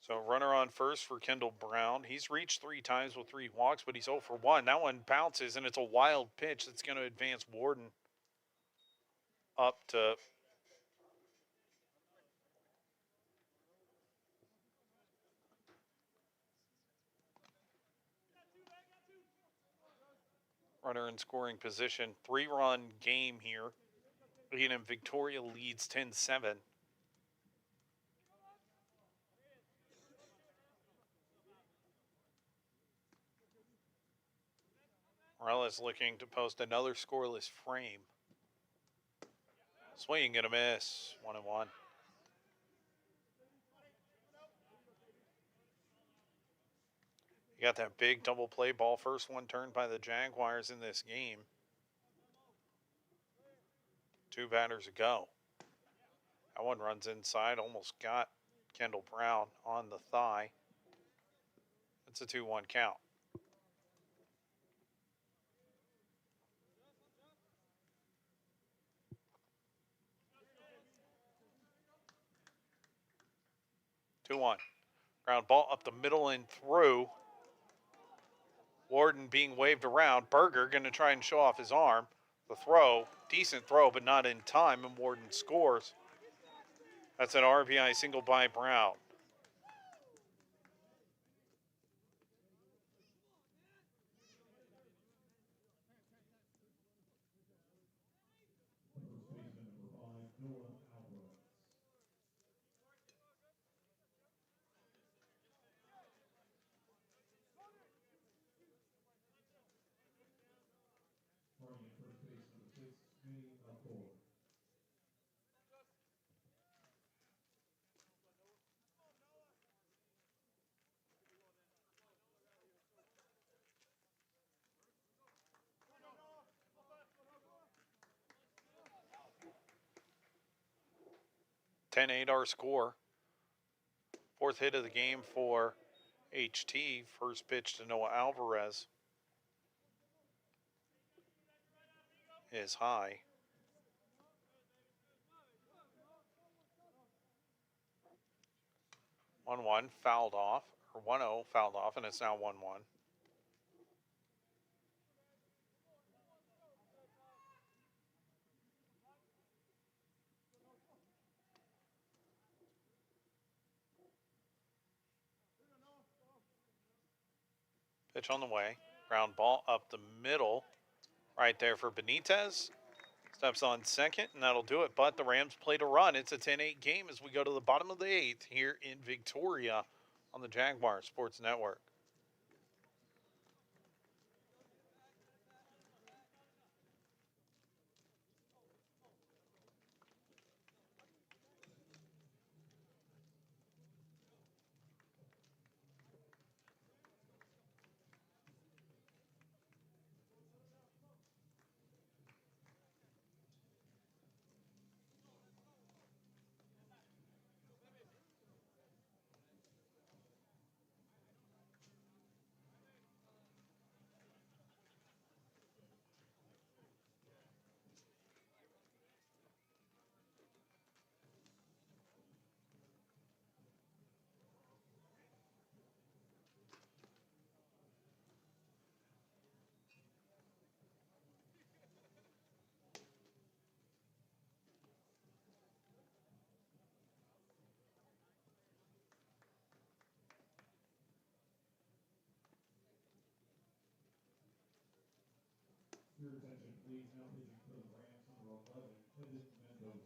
S5: So runner on first for Kendall Brown. He's reached 3 times with 3 walks, but he's 0 for 1. That one bounces, and it's a wild pitch that's going to advance Warden up to runner in scoring position. 3-run game here. A&M-Victoria leads 10-7. Morales looking to post another scoreless frame. Swing and a miss. 1-1. You got that big double play ball. First one turned by the Jaguars in this game. 2 batters ago. That one runs inside. Almost got Kendall Brown on the thigh. It's a 2-1 count. Two one. Ground ball up the middle and through. Warden being waved around. Berger going to try and show off his arm. The throw, decent throw, but not in time, and Warden scores. That's an RBI single by Brown.
S10: Starting at first base, number 6, Manny Alcor.
S5: (10-8) our score. 4th hit of the game for HT. First pitch to Noah Alvarez is high. 1-1 fouled off, or 1-0 fouled off, and it's now 1-1. Pitch on the way. Ground ball up the middle. Right there for Benitez. Steps on second, and that'll do it. But the Rams played a run. It's a 10-8 game as we go to the bottom of the 8th here in Victoria on the Jaguar Sports Network.
S10: Your attention, please. Now pitching for the Rams, number 11, Evan Mendoza.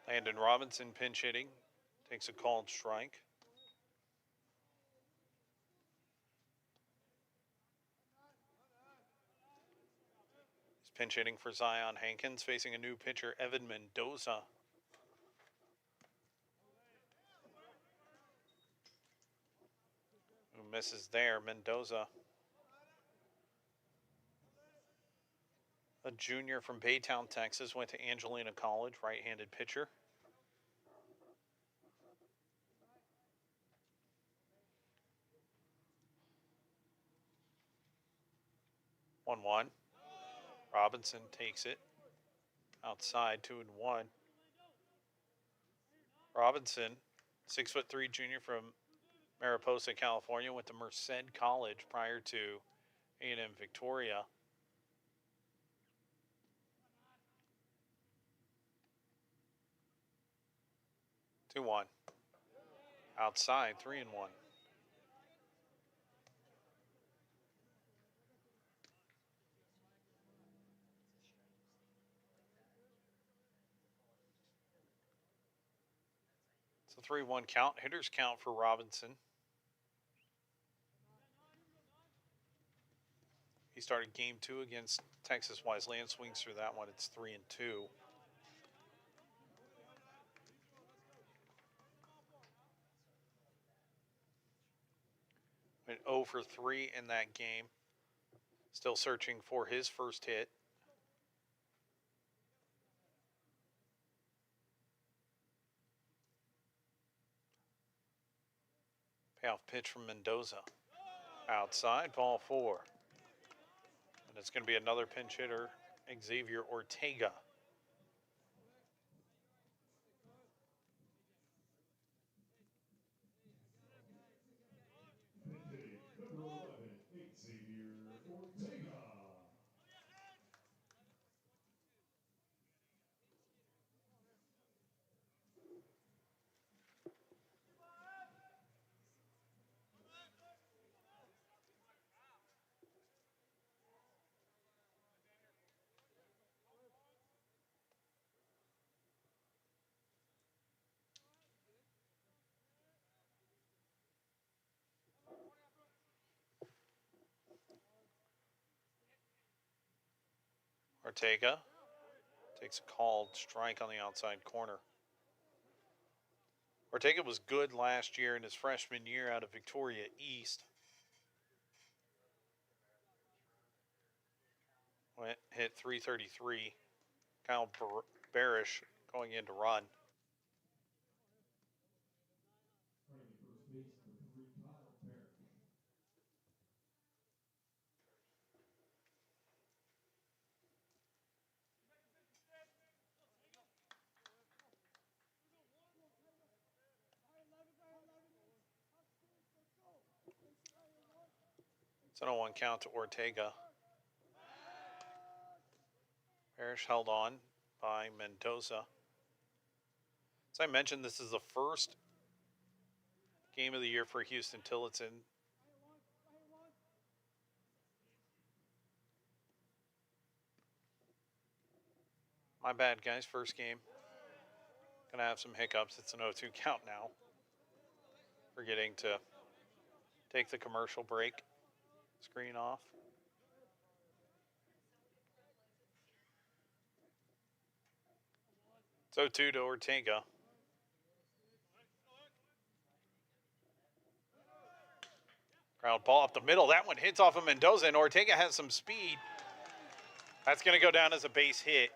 S5: Landon Robinson pinch hitting. Takes a called strike. He's pinch hitting for Zion Hankins, facing a new pitcher, Evan Mendoza. Who misses there, Mendoza. A junior from Baytown, Texas, went to Angelina College, right-handed pitcher. One. Robinson takes it. Outside, 2-1. Robinson, 6'3" junior from Mariposa, California, went to Merced College prior to A&M-Victoria. Two one. Outside, 3-1. It's a 3-1 count. Hitters count for Robinson. He started game 2 against Texas Wesleyan. Swings through that one. It's 3-2. Went 0 for 3 in that game. Still searching for his first hit. Payoff pitch from Mendoza. Outside, ball 4. And it's going to be another pinch hitter, Xavier Ortega.
S10: Number 11, Xavier Ortega.
S5: Ortega takes a called strike on the outside corner. Ortega was good last year in his freshman year out of Victoria East. Hit .333. Kyle Barish going in to run.
S10: Playing first base, number 3, Kyle Parrish.
S5: It's an 0-1 count to Ortega. Parrish held on by Mendoza. As I mentioned, this is the first game of the year for Huston-Tillotson. My bad, guys. First game. Gonna have some hiccups. It's an 0-2 count now. Forgetting to take the commercial break. Screen off. It's 0-2 to Ortega. Ground ball up the middle. That one hits off of Mendoza, and Ortega has some speed. That's going to go down as a base hit.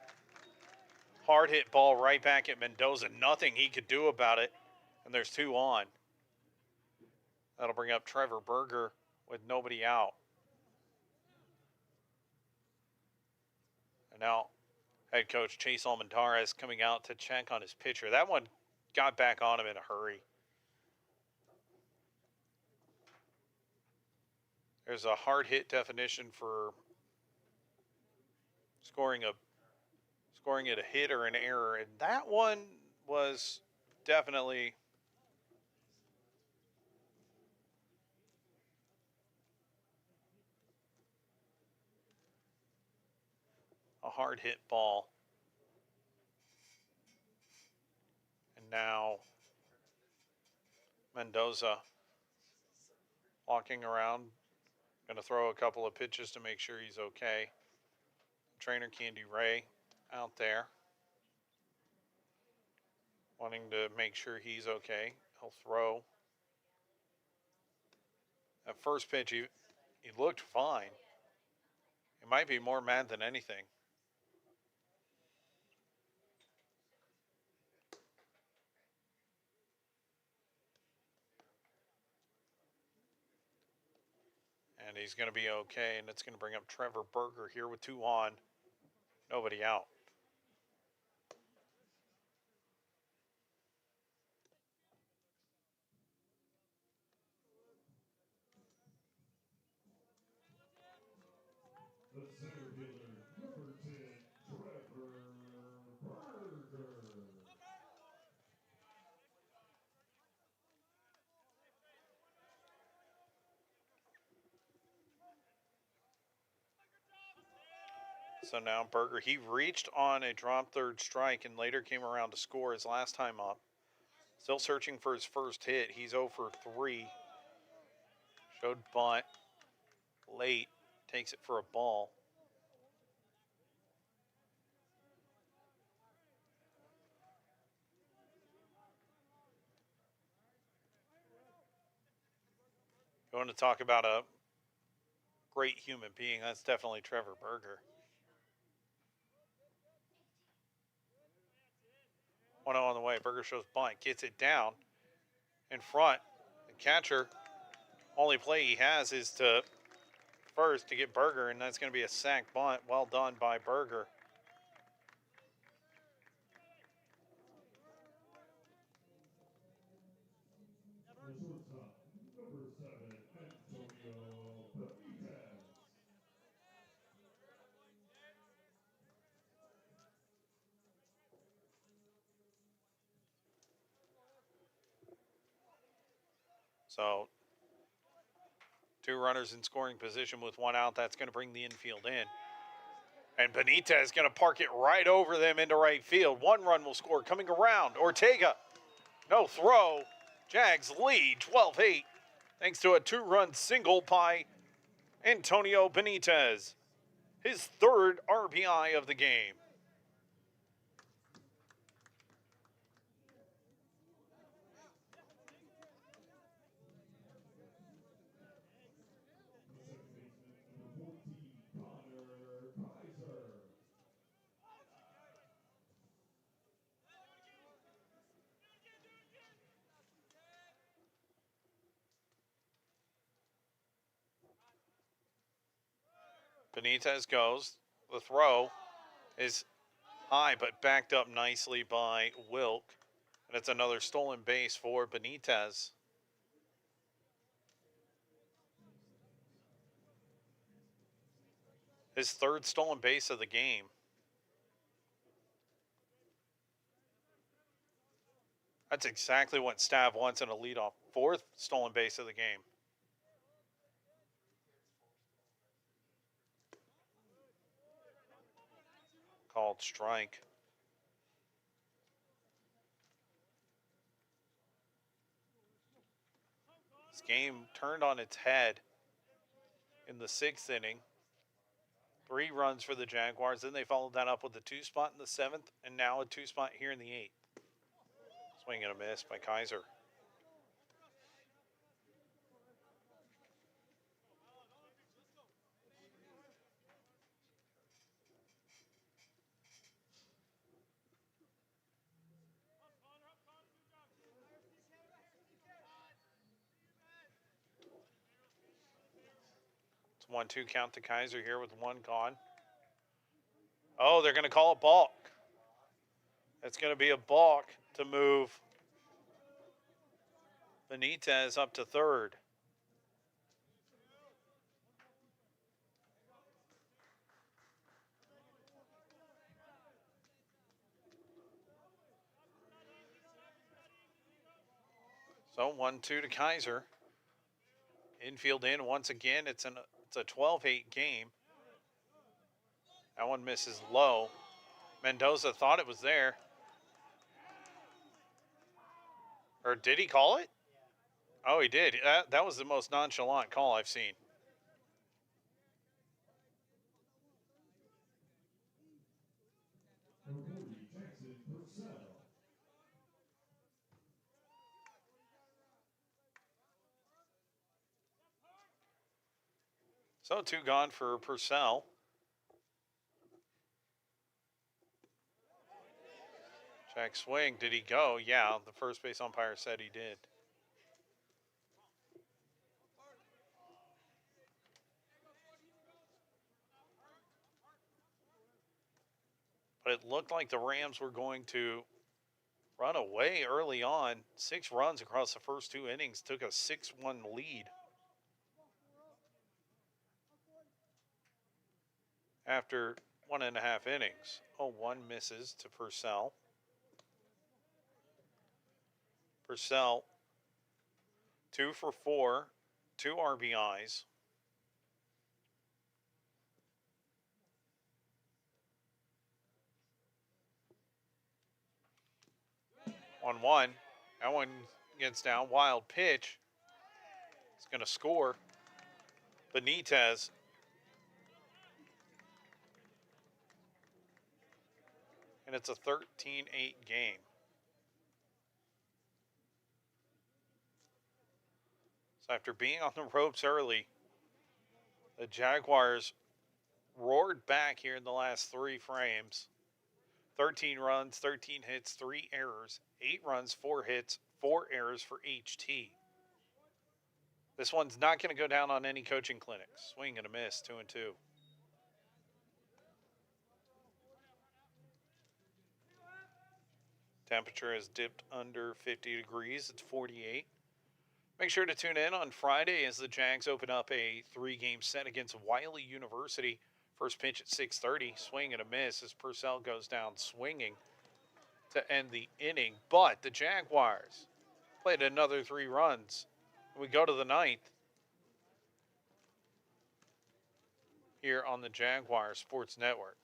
S5: Hard hit ball right back at Mendoza. Nothing he could do about it. And there's 2 on. That'll bring up Trevor Berger with nobody out. And now head coach Chase Almendarez coming out to check on his pitcher. That one got back on him in a hurry. There's a hard hit definition for scoring it a hit or an error, and that one was definitely a hard hit ball. now Mendoza walking around, going to throw a couple of pitches to make sure he's okay. Trainer Candy Ray out there, wanting to make sure he's okay. He'll throw. That first pitch, he looked fine. He might be more mad than anything. And he's going to be okay, and it's going to bring up Trevor Berger here with 2 on, nobody out.
S10: The center fielder, number 10, Trevor Berger.
S5: So now Berger, he reached on a drop third strike and later came around to score his last time up. Still searching for his first hit. He's 0 for 3. Showed bunt late. Takes it for a ball. Going to talk about a great human being. That's definitely Trevor Berger. 1-0 on the way. Berger shows bunt. Gets it down in front. The catcher, only play he has is to first to get Berger, and that's going to be a sac bunt. Well done by Berger.
S10: The shortstop, number 7, Antonio Benitez.
S5: So 2 runners in scoring position with 1 out. That's going to bring the infield in. And Benitez is going to park it right over them into right field. 1 run will score coming around. Ortega, no throw. Jags lead 12-8 thanks to a 2-run single by Antonio Benitez. His 3rd RBI of the game.
S10: The second baseman, number 14, Connor Kaiser.
S5: Benitez goes. The throw is high, but backed up nicely by Wilk. And it's another stolen base for Benitez. His 3rd stolen base of the game. That's exactly what Stav wants in a leadoff. 4th stolen base of the game. Called strike. This game turned on its head in the 6th inning. 3 runs for the Jaguars. Then they followed that up with a 2 spot in the 7th, and now a 2 spot here in the 8th. Swing and a miss by Kaiser. It's 1-2 count to Kaiser here with 1 gone. Oh, they're going to call a balk. It's going to be a balk to move Benitez up to 3rd. So 1-2 to Kaiser. Infield in once again. It's a 12-8 game. That one misses low. Mendoza thought it was there. Or did he call it? Oh, he did. That was the most nonchalant call I've seen.
S10: Number 40, Jackson Purcell.
S5: So 2 gone for Purcell. Check swing. Did he go? Yeah, the first base umpire said he did. But it looked like the Rams were going to run away early on. 6 runs across the first 2 innings took a 6-1 lead. After 1.5 innings. 0-1 misses to Purcell. Purcell 2 for 4, 2 RBIs. On 1. That one gets down. Wild pitch. It's going to score. Benitez. And it's a 13-8 game. So after being on the ropes early, the Jaguars roared back here in the last 3 frames. 13 runs, 13 hits, 3 errors, 8 runs, 4 hits, 4 errors for HT. This one's not going to go down on any coaching clinics. Swing and a miss, 2-2. Temperature has dipped under 50 degrees. It's 48. Make sure to tune in on Friday as the Jags open up a 3-game set against Wiley University. First pitch at 6:30. Swing and a miss as Purcell goes down swinging to end the inning. But the Jaguars played another 3 runs. We go to the 9th here on the Jaguar Sports Network.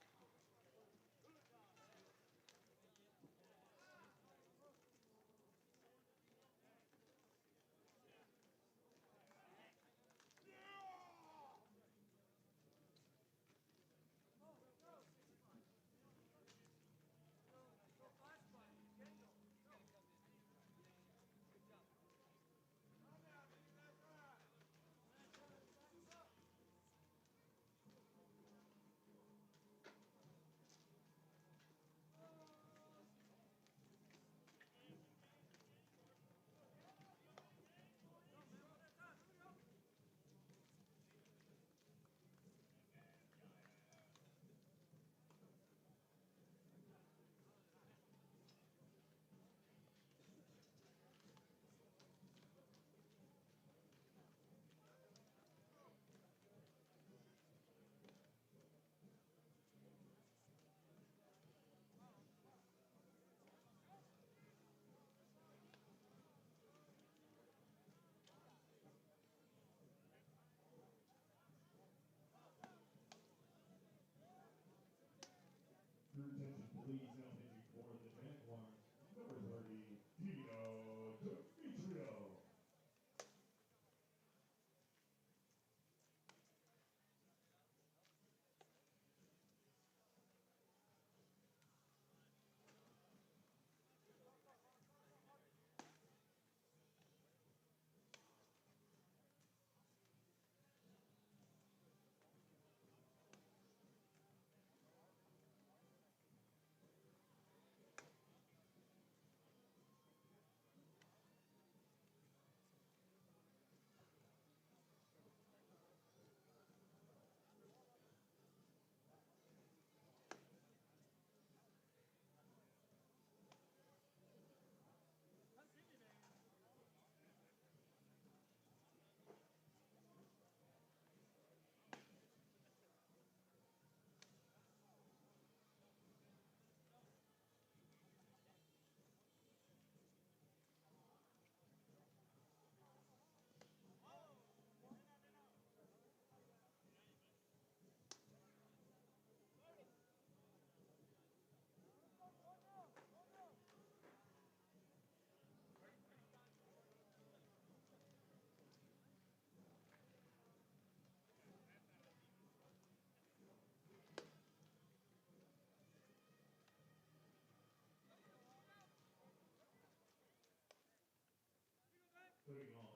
S10: Leading off,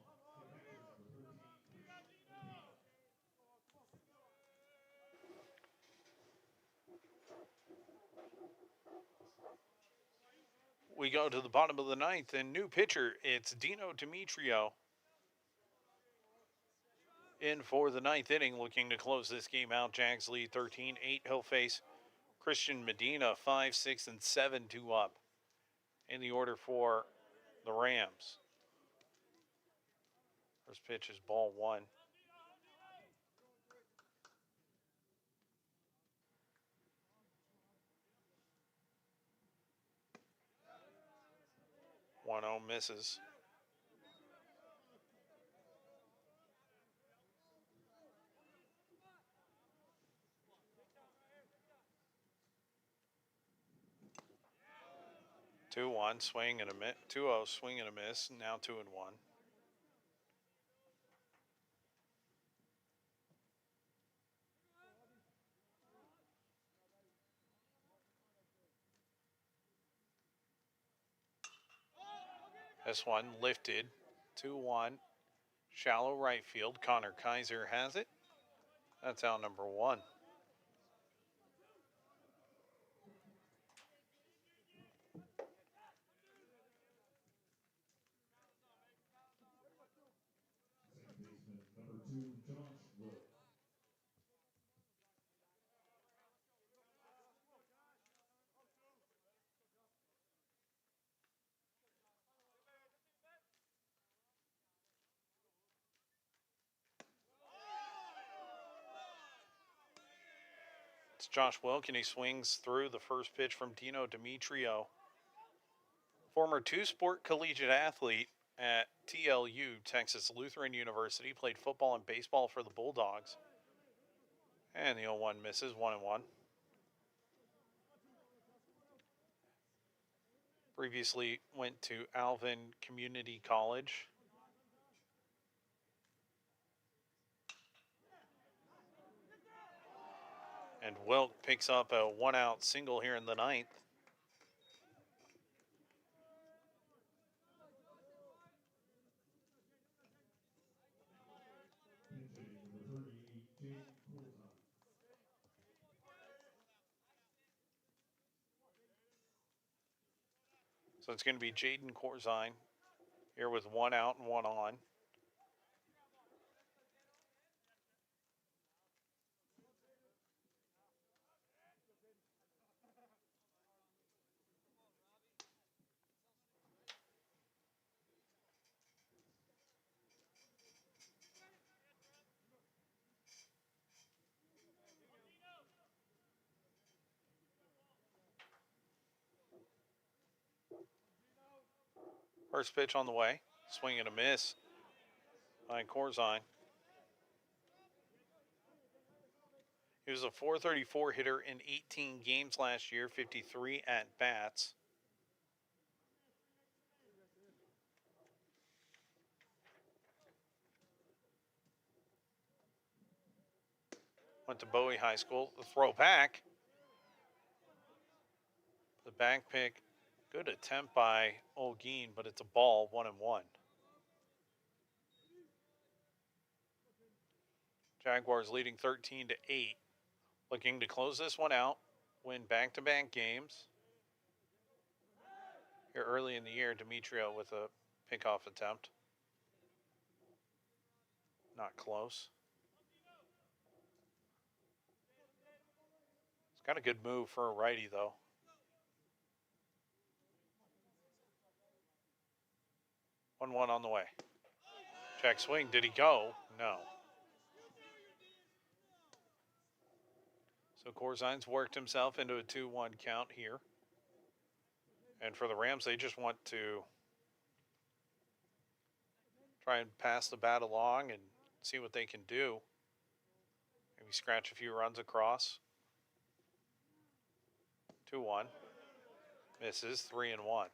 S10: Detectives number 13, Christian Medina.
S5: We go to the bottom of the ninth, and new pitcher, it's Dino Demetrio in for the ninth inning, looking to close this game out. Jags lead 13-8. He'll face Christian Medina, 5, 6, and 7, 2 up in the order for the Rams. First pitch is ball one. One zero misses. Two one swing and a miss. 2-0 swing and a miss. Now 2-1. This one lifted. 2-1. Shallow right field. Connor Kaiser has it. That's out number one.
S10: Second baseman number 2, Josh Wilk.
S5: It's Josh Wilk, and he swings through the first pitch from Dino Demetrio. Former two-sport collegiate athlete at TLU, Texas Lutheran University, played football and baseball for the Bulldogs. And the 0-1 misses, 1-1. Previously went to Alvin Community College. And Wilk picks up a one-out single here in the ninth.
S10: Pinch hitting number 38, Jaden Coulthard.
S5: So it's going to be Jaden Corzine here with one out and one on. First pitch on the way. Swing and a miss by Corzine. He was a .434 hitter in 18 games last year, 53 at-bats. Went to Bowie High School. The throw back. The back pick. Good attempt by Olguin, but it's a ball, 1-1. Jaguars leading 13-8. Looking to close this one out, win back-to-back games. Here early in the year, Demetrio with a pickoff attempt. Not close. It's got a good move for a righty, though. 1-1 on the way. Check swing. Did he go? No. So Corzine's worked himself into a 2-1 count here. And for the Rams, they just want to try and pass the bat along and see what they can do. Maybe scratch a few runs across. 2-1. Misses, 3-1.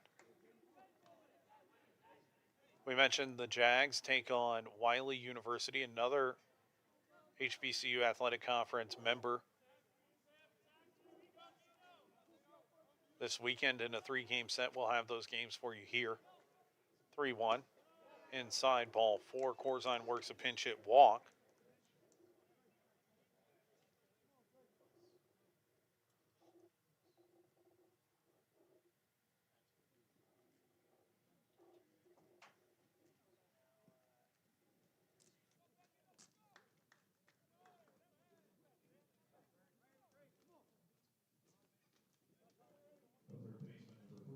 S5: We mentioned the Jags take on Wiley University, another HBCU Athletic Conference member, this weekend in a 3-game set. We'll have those games for you here. 3-1. inside, ball 4. Corzine works a pinch hit walk.
S10: The third baseman, number 3,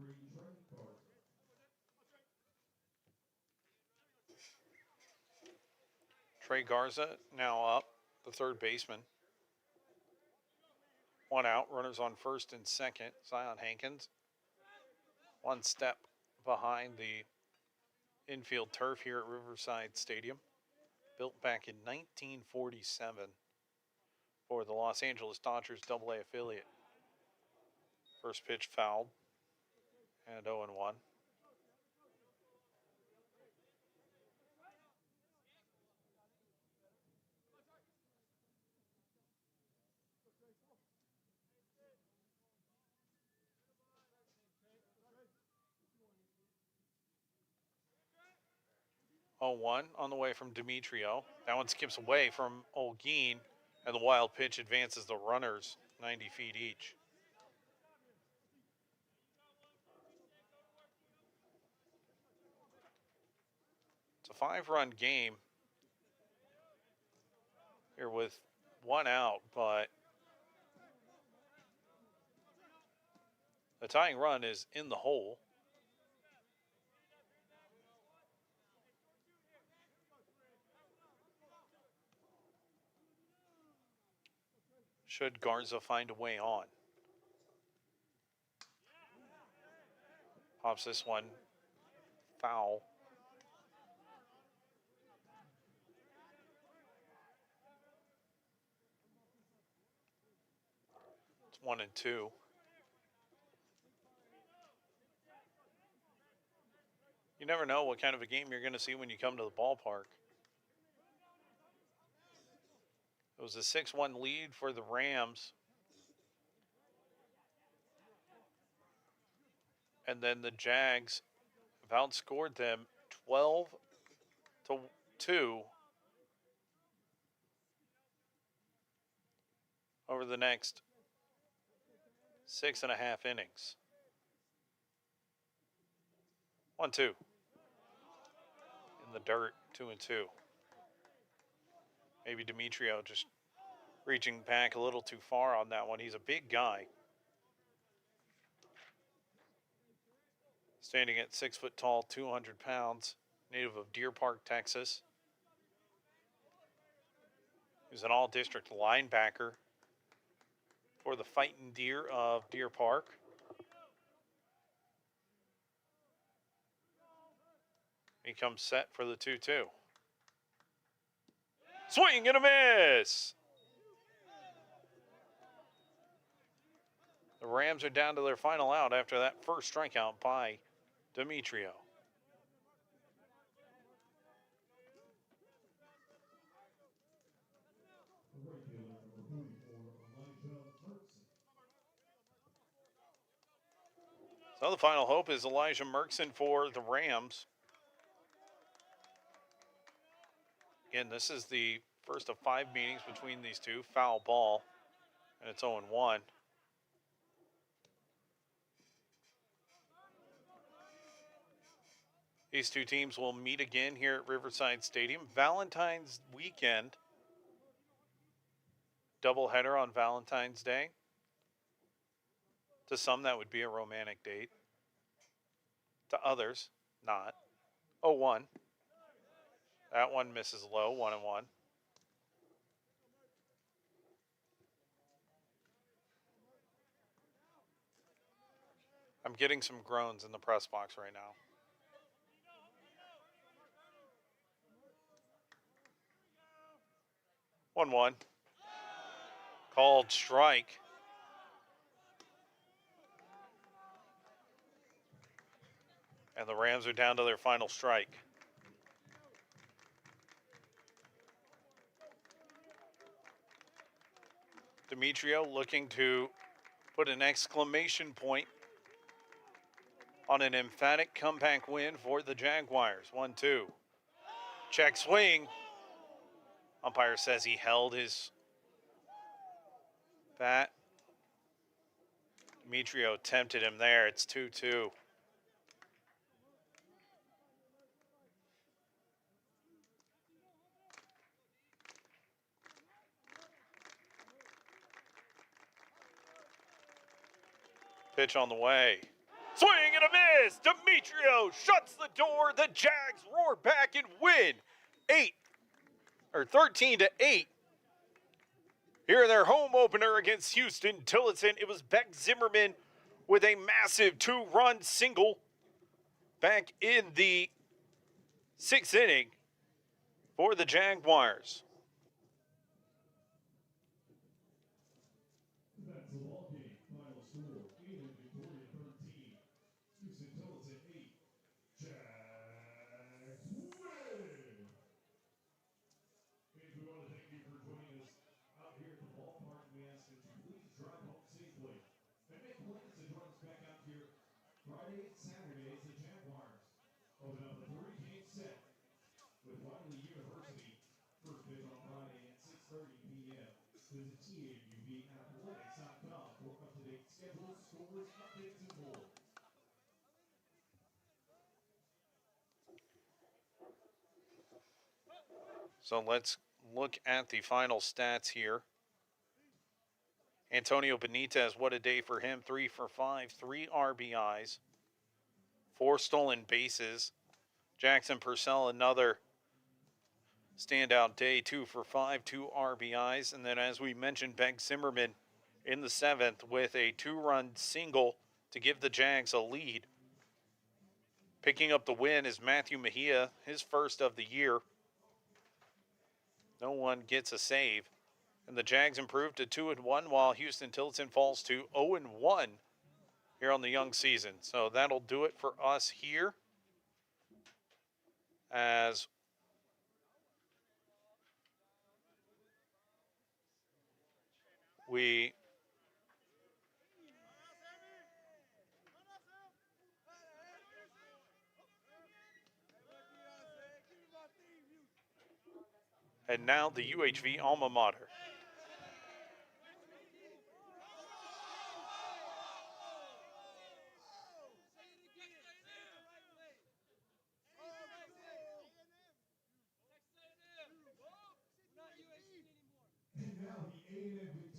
S10: Trey Garza.
S5: Trey Garza now up, the third baseman. 1 out, runners on first and second. Zion Hankins 1 step behind the infield turf here at Riverside Stadium, built back in 1947 for the Los Angeles Dodgers AA affiliate. First pitch fouled, and 0-1. Oh, 1 on the way from Demetrio. That one skips away from Olguin, and the wild pitch advances the runners 90 feet each. It's a 5-run game here with 1 out, but the tying run is in the hole. Should Garza find a way on? Pops this one foul. It's 1-2. You never know what kind of a game you're going to see when you come to the ballpark. It was a 6-1 lead for the Rams. And then the Jags have outscored them 12-2 over the next 6.5 innings. 1-2. In the dirt, 2-2. Maybe Demetrio just reaching back a little too far on that one. He's a big guy. Standing at 6 foot tall, 200 pounds, native of Deer Park, Texas. He's an all-district linebacker for the Fightin' Deer of Deer Park. He comes set for the 2-2. Swing and a miss! The Rams are down to their final out after that first strikeout by Demetrio.
S10: The right fielder, number 44, Elijah Mertson.
S5: So the final hope is Elijah Merkson for the Rams. Again, this is the first of 5 meetings between these two. Foul ball, and it's 0-1. These two teams will meet again here at Riverside Stadium. Valentine's weekend. Doubleheader on Valentine's Day. To some, that would be a romantic date. To others, not. 0-1. That one misses low, 1-1. I'm getting some groans in the press box right now. One. Called strike. And the Rams are down to their final strike. Demetrio looking to put an exclamation point on an emphatic comeback win for the Jaguars. 1-2. Check swing. Umpire says he held his bat. Demetrio tempted him there. It's 2-2. Pitch on the way. Swing and a miss. Demetrio shuts the door. The Jags roar back and win 13-8. Here in their home opener against Huston-Tillotson. It was Beck Zimmerman with a massive 2-run single back in the 6th inning for the Jaguars.
S10: That's the ball game. Final score: A&M-Victoria 13, Huston-Tillotson 8. Jags win! Fans, we want to thank you for joining us out here at the ballpark. We ask that you please drive home safely and make plans to join us back out here Friday and Saturday as the Jaguars open up a 3-game set with Wiley University. First pitch on Friday at 6:30 p.m. Visit TAUVathletics.com for up-to-date schedules, scores, updates, and more.
S5: So let's look at the final stats here. Antonio Benitez, what a day for him. 3 for 5, 3 RBIs, 4 stolen bases. Jackson Purcell, another standout day, 2 for 5, 2 RBIs. And then, as we mentioned, Beck Zimmerman in the 7th with a 2-run single to give the Jags a lead. Picking up the win is Matthew Mejia, his first of the year. No one gets a save. And the Jags improve to 2-1 while Huston-Tillotson falls to 0-1 here on the young season. So that'll do it for us here as we and now the UHV alma mater.
S10: And now the A&M